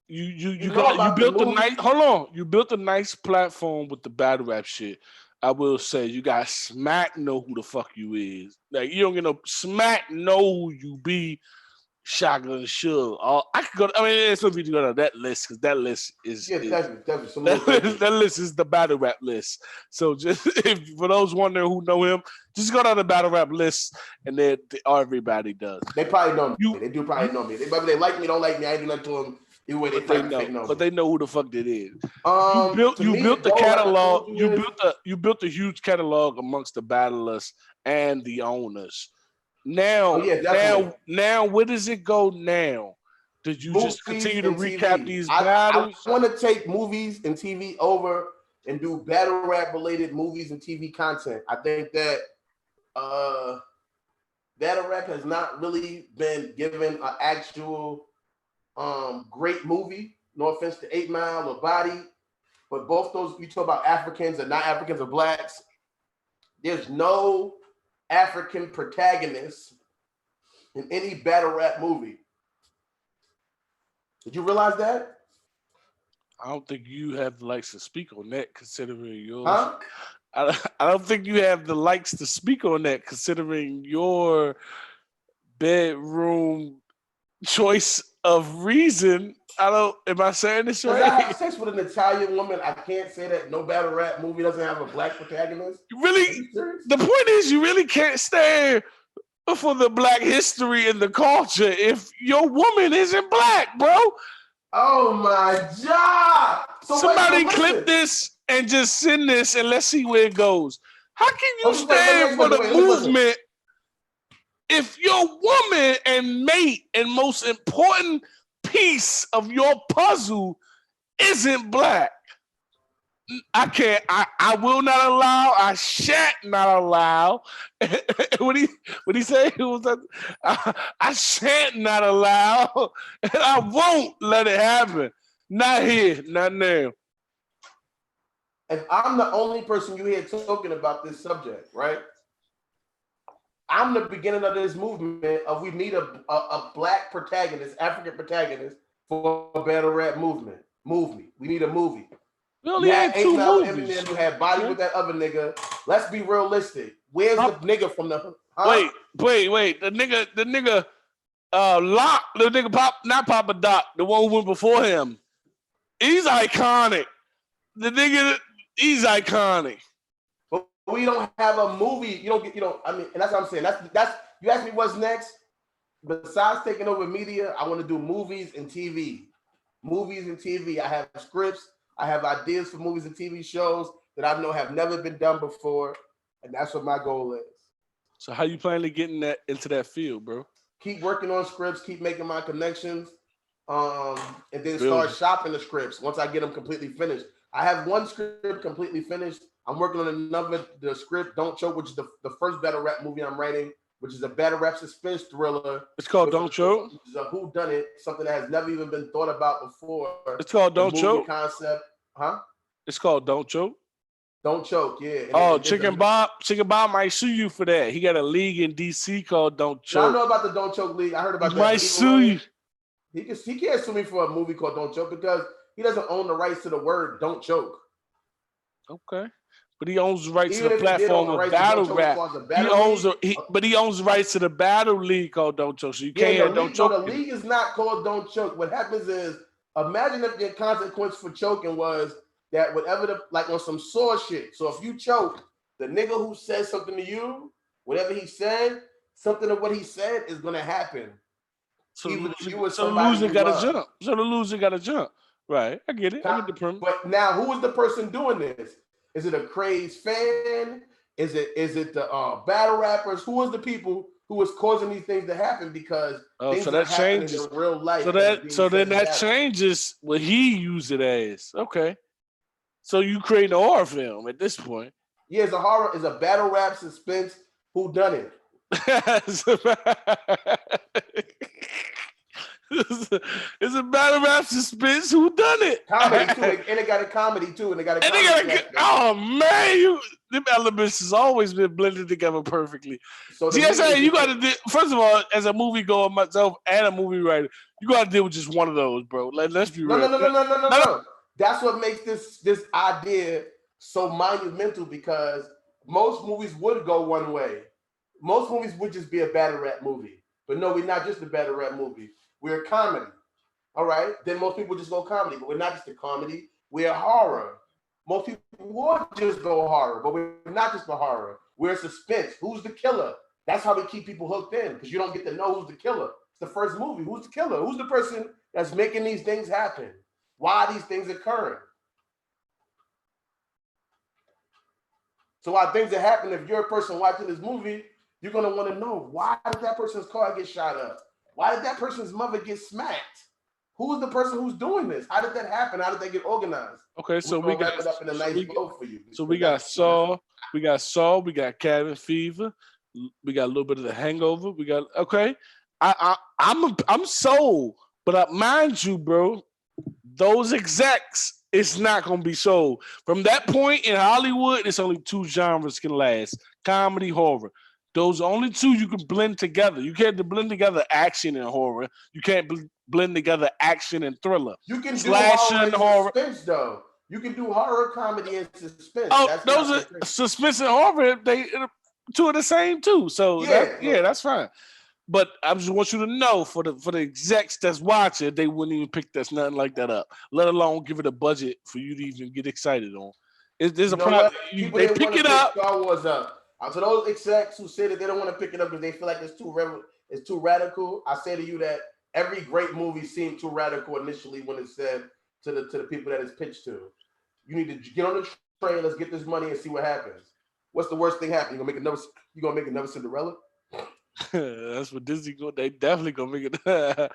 You built a nice. Hold on. You built a nice platform with the battle rap shit. I will say you got Smack know who the fuck you is. Like you don't get no Smack know who you be. Shotgun Suge. I could go. I mean, it's supposed to go down that list because that list is definitely. That list is the battle rap list. So just if for those wondering who know him, just go down the battle rap list, and then everybody does. They probably know me. They do probably know me. Whether they like me, don't like me, I ain't do nothing to them. Either way, they know. But they know who the fuck that is. You built the catalog. You built a huge catalog amongst the battlers and the owners. Now, now, where does it go now? Did you just continue to recap these battles? I want to take movies and TV over and do battle rap related movies and TV content. I think that battle rap has not really been given an actual great movie. No offense to 8 Mile or Body, but both those, you talk about Africans and not Africans or blacks. There's no African protagonist in any battle rap movie. Did you realize that? I don't think you have the likes to speak on that, considering yours. Huh? I don't think you have the likes to speak on that, considering your bedroom choice of reason. Am I saying this right? I have sex with an Italian woman. I can't say that no battle rap movie doesn't have a black protagonist. Really? The point is, you really can't stand for the black history and the culture if your woman isn't black, bro. Oh my God. So somebody clip this and just send this and let's see where it goes. How can you stand for the movement if your woman and mate and most important piece of your puzzle isn't black? I can't. I will not allow. I shan't not allow. What he say? It was I shan't not allow, and I won't let it happen. Not here, not now. If I'm the only person you hear talking about this subject, right? I'm the beginning of this movement of we need a black protagonist, African protagonist for a battle rap movement. We need a movie. We only had 2 movies. You had Body with that other nigga. Let's be realistic. Where's the nigga from the? Huh? Wait. The nigga, Lock. The nigga Pop, not Papa Doc. The one who went before him. He's iconic. The nigga, he's iconic. But we don't have a movie. You don't get. I mean, and that's what I'm saying. That's. You ask me what's next. Besides taking over media, I want to do movies and TV. I have scripts. I have ideas for movies and TV shows that I know have never been done before, and that's what my goal is. So how you plan to get into that field, bro? Keep working on scripts, keep making my connections, and then start shopping the scripts once I get them completely finished. I have one script completely finished. I'm working on the script, Don't Choke, which is the first battle rap movie I'm writing, which is a battle rap suspense thriller. It's called Don't Choke. It's a whodunit, something that has never even been thought about before. It's called Don't Choke. Concept, huh? It's called Don't Choke. Don't Choke, yeah. And Chicken Bob might sue you for that. He got a league in DC called Don't Choke. Now, I know about the Don't Choke league. I heard about that. He might sue you. He can't sue me for a movie called Don't Choke because he doesn't own the rights to the word Don't Choke. Okay. But he owns the rights to the platform of battle rap. He owns the rights to the battle league called Don't Choke. So you can't hear Don't Choke. No, the league is not called Don't Choke. What happens is, imagine if the consequence for choking was that whatever on some sore shit. So if you choke, the nigga who says something to you, whatever he said, something of what he said is gonna happen. So the loser gotta jump. Right. I get it. I get the premise. But now who is the person doing this? Is it a crazed fan? Is it the battle rappers? Who is the people who is causing these things to happen? Because things so that changes in real life. So then that changes what he used it as. Okay. So you create a horror film at this point. Yeah, it's a battle rap suspense. Who done it? It's a battle rap suspense. Who done it? Comedy too, and it got a comedy too, and it got a. Oh man, them elements has always been blended together perfectly. So GSA, you got to do. First of all, as a movie goer myself and a movie writer, you got to deal with just one of those, bro. Let's be real. No. That's what makes this idea so monumental because most movies would go one way. Most movies would just be a battle rap movie. But no, we're not just a battle rap movie. We're a comedy. All right. Then most people just go comedy, but we're not just a comedy. We're a horror. Most people would just go horror, but we're not just a horror. We're suspense. Who's the killer? That's how we keep people hooked in, because you don't get to know who's the killer. It's the first movie. Who's the killer? Who's the person that's making these things happen? Why are these things occurring? So while things are happening, if you're a person watching this movie, you're going to want to know, why did that person's car get shot up? Why did that person's mother get smacked? Who is the person who's doing this? How did that happen? How did they get organized? Okay, so we got it up in a nice flow for you. So we got Saw, we got Cabin Fever, we got a little bit of The Hangover. We got I'm sold, but mind you, bro, those execs, it's not gonna be sold. From that point in Hollywood, it's only two genres can last: comedy, horror. Those are only two you can blend together. You can't blend together action and horror. You can't blend together action and thriller. You can do slasher and horror. Suspense, though. You can do horror, comedy, and suspense. Oh, those are suspense and horror. They two are the same too. So that's fine. But I just want you to know, for the execs that's watching, they wouldn't even pick nothing like that up. Let alone give it a budget for you to even get excited on. There's a problem. They pick it up. Star Wars up. To those execs who say that they don't want to pick it up because they feel like it's too radical, I say to you that every great movie seemed too radical initially when it's said to the people that it's pitched to. You need to get on the train. Let's get this money and see what happens. What's the worst thing happen? You gonna make another Cinderella? That's what Disney go. They definitely gonna make it.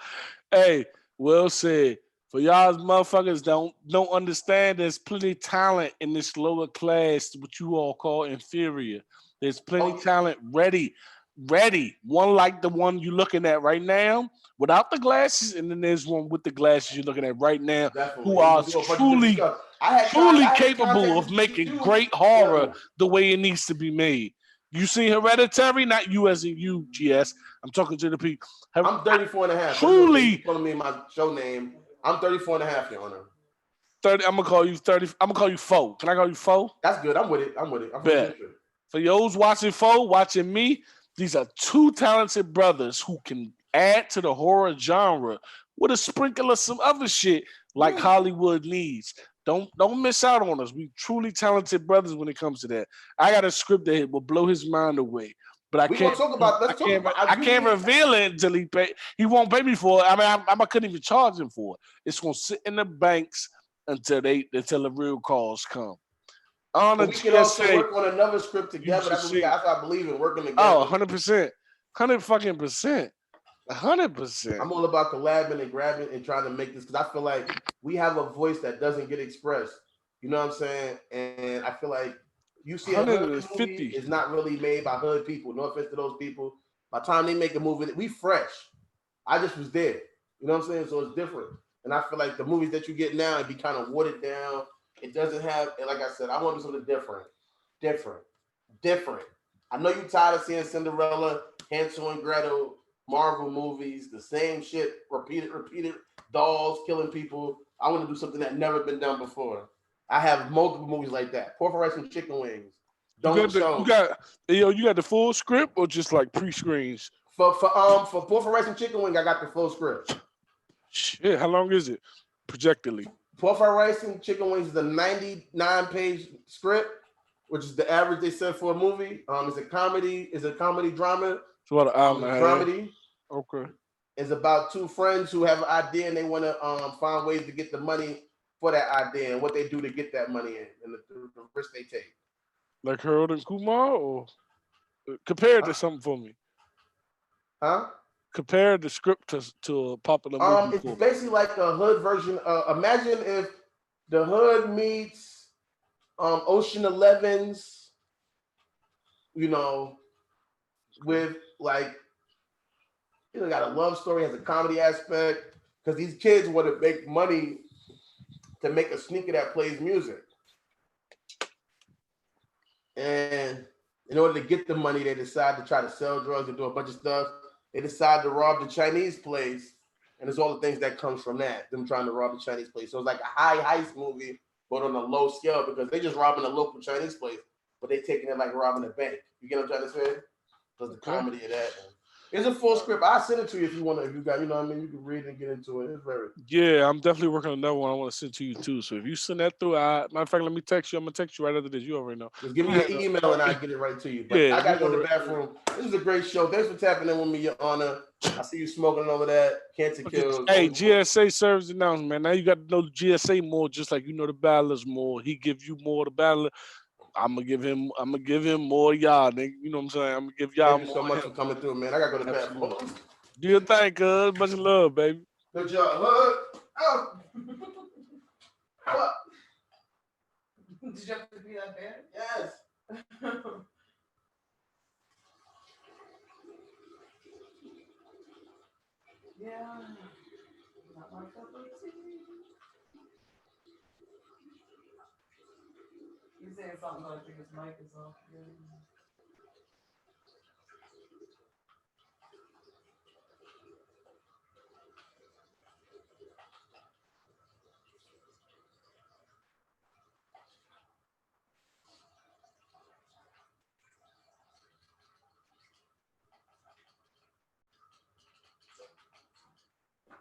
Hey, Will said, for y'all motherfuckers don't understand, there's plenty of talent in this lower class, what you all call inferior. There's plenty of talent ready. One like the one you're looking at right now, without the glasses, and then there's one with the glasses you're looking at right now, who are truly capable of making great horror the way it needs to be made. You seen Hereditary? Not you as in you, GS. I'm talking to the people. I'm 34 and a half. Truly. Calling me my show name. I'm 34 and a half, Your Honor. 30. I'm gonna call you 30. I'm gonna call you 4. Can I call you 4? That's good. I'm with it. Bet. For those watching 4, watching me, these are two talented brothers who can add to the horror genre with a sprinkle of some other shit like Hollywood needs. Don't miss out on us. We truly talented brothers when it comes to that. I got a script that will blow his mind away, but I can't reveal it until he won't pay me for it. I mean, I couldn't even charge him for it. It's gonna sit in the banks until the real calls come. We can also work on another script together. That's what I believe in, working together. Oh, 100%, 100%. 100%. I'm all about collabing and grabbing and trying to make this, because I feel like we have a voice that doesn't get expressed. You know what I'm saying? And I feel like you see a hood movie is not really made by hood people. No offense to those people. By the time they make a movie, we fresh. I just was there. You know what I'm saying? So it's different. And I feel like the movies that you get now, it be kind of watered down. It doesn't have, and like I said, I want to do something different. I know you're tired of seeing Cinderella, Hansel and Gretel, Marvel movies, the same shit, repeated, dolls killing people. I want to do something that never been done before. I have multiple movies like that. Pork rice and chicken wings. You got the full script or just like pre-screens? For pork rice and chicken wing, I got the full script. Shit, how long is it projectedly? Pork rice and chicken wings is a 99-page script, which is the average they said for a movie. It's a comedy drama. It's about an hour and a half. Comedy. Okay. It's about two friends who have an idea and they want to find ways to get the money for that idea and what they do to get that money in and the risk they take. Like Harold and Kumar, or compare it to something for me? Huh? Compare the script to a popular movie. It's basically like a hood version. Imagine if the hood meets Ocean 11's, with like, got a love story, has a comedy aspect, because these kids want to make money to make a sneaker that plays music. And in order to get the money, they decide to try to sell drugs and do a bunch of stuff. They decide to rob the Chinese place, and it's all the things that comes from that, them trying to rob the Chinese place. So it's like a high heist movie, but on a low scale, because they just robbing a local Chinese place, but they taking it like robbing a bank. You get what I'm trying to say? Because the comedy of that. It's a full script. I'll send it to you if you want to. If you got, you know what I mean, you can read and get into it. It's very. Yeah, I'm definitely working on another one. I want to send to you too. So if you send that through, matter of fact, let me text you. I'm gonna text you right after this. You already know. Just give me your email and I'll get it right to you. But Yeah, I gotta go to the bathroom. This is a great show. Thanks for tapping in with me, Your Honor. I see you smoking over that. Cancer Kills. Hey, GSA service announcement, man. Now you got to know the GSA more, just like you know the battlers more. He gives you more the battler. I'm gonna give him more y'all, nigga. You know what I'm saying? I'm gonna give y'all Thank you more. so much for coming through, man. I gotta go to the bathroom. Do your thing, cuz. Much love, baby. Good job. Look. Oh. What? Did you have to be that bad? Yes. Yeah. Not my cup of tea. He's saying something like his mic is off.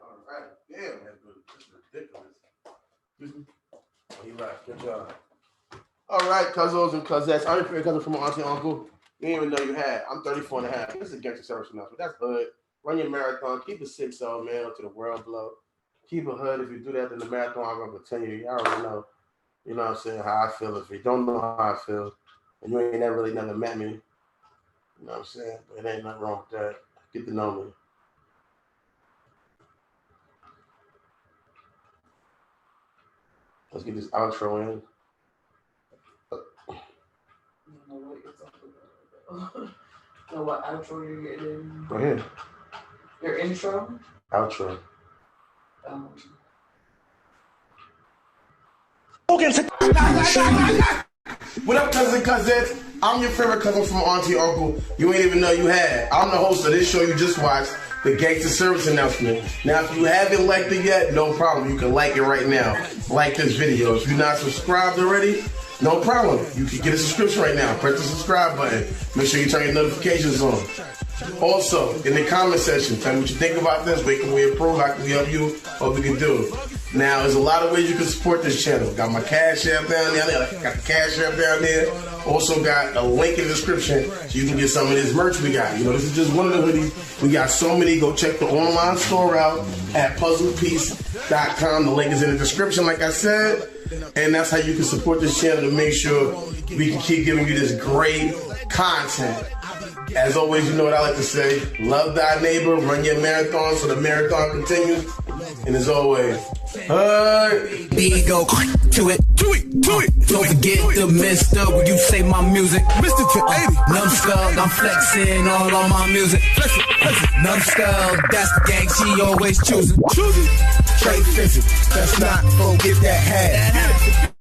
All right. Damn, that's good. That's ridiculous. Excuse me. Oh, he left. Good job. All right, cousins and cousettes. I'm your favorite cousin from my auntie and uncle. You didn't even know you had. I'm 34 and a half. This is Gangster service announcement. That's hood. Run your marathon. Keep it 6-0, man, up to the world blow. Keep it hood. If you do that, then the marathon, I'm going to continue. You already know. You know what I'm saying? How I feel. If you don't know how I feel, and you ain't never really never met me, you know what I'm saying? But it ain't nothing wrong with that. Get to know me. Let's get this outro in. Know what outro you're getting? Go ahead. Your intro? Outro. What up, cousins and cousins? I'm your favorite cousin from auntie uncle. You ain't even know you had. I'm the host of this show you just watched, the Gangster service announcement. Now, if you haven't liked it yet, no problem. You can like it right now. Like this video. If you're not subscribed already, no problem. You can get a subscription right now. Press the subscribe button. Make sure you turn your notifications on. Also, in the comment section, tell me what you think about this. Where can we improve? How can we help you? What we can do. Now, there's a lot of ways you can support this channel. Got my Cash App down there. Got the Cash App down there. Also got a link in the description so you can get some of this merch we got. You know, this is just one of the hoodies. We got so many. Go check the online store out at puzzlepiece.com. The link is in the description, like I said. And that's how you can support this channel to make sure we can keep giving you this great content. As always, you know what I like to say. Love thy neighbor. Run your marathon so the marathon continues. And as always, B go to it. Don't forget the mister when you say my music. Mr. 1080. Numbskull, I'm flexing all on my music. Numbskull, that's the gang she always choosing. Trade physics, let's not forget that hat.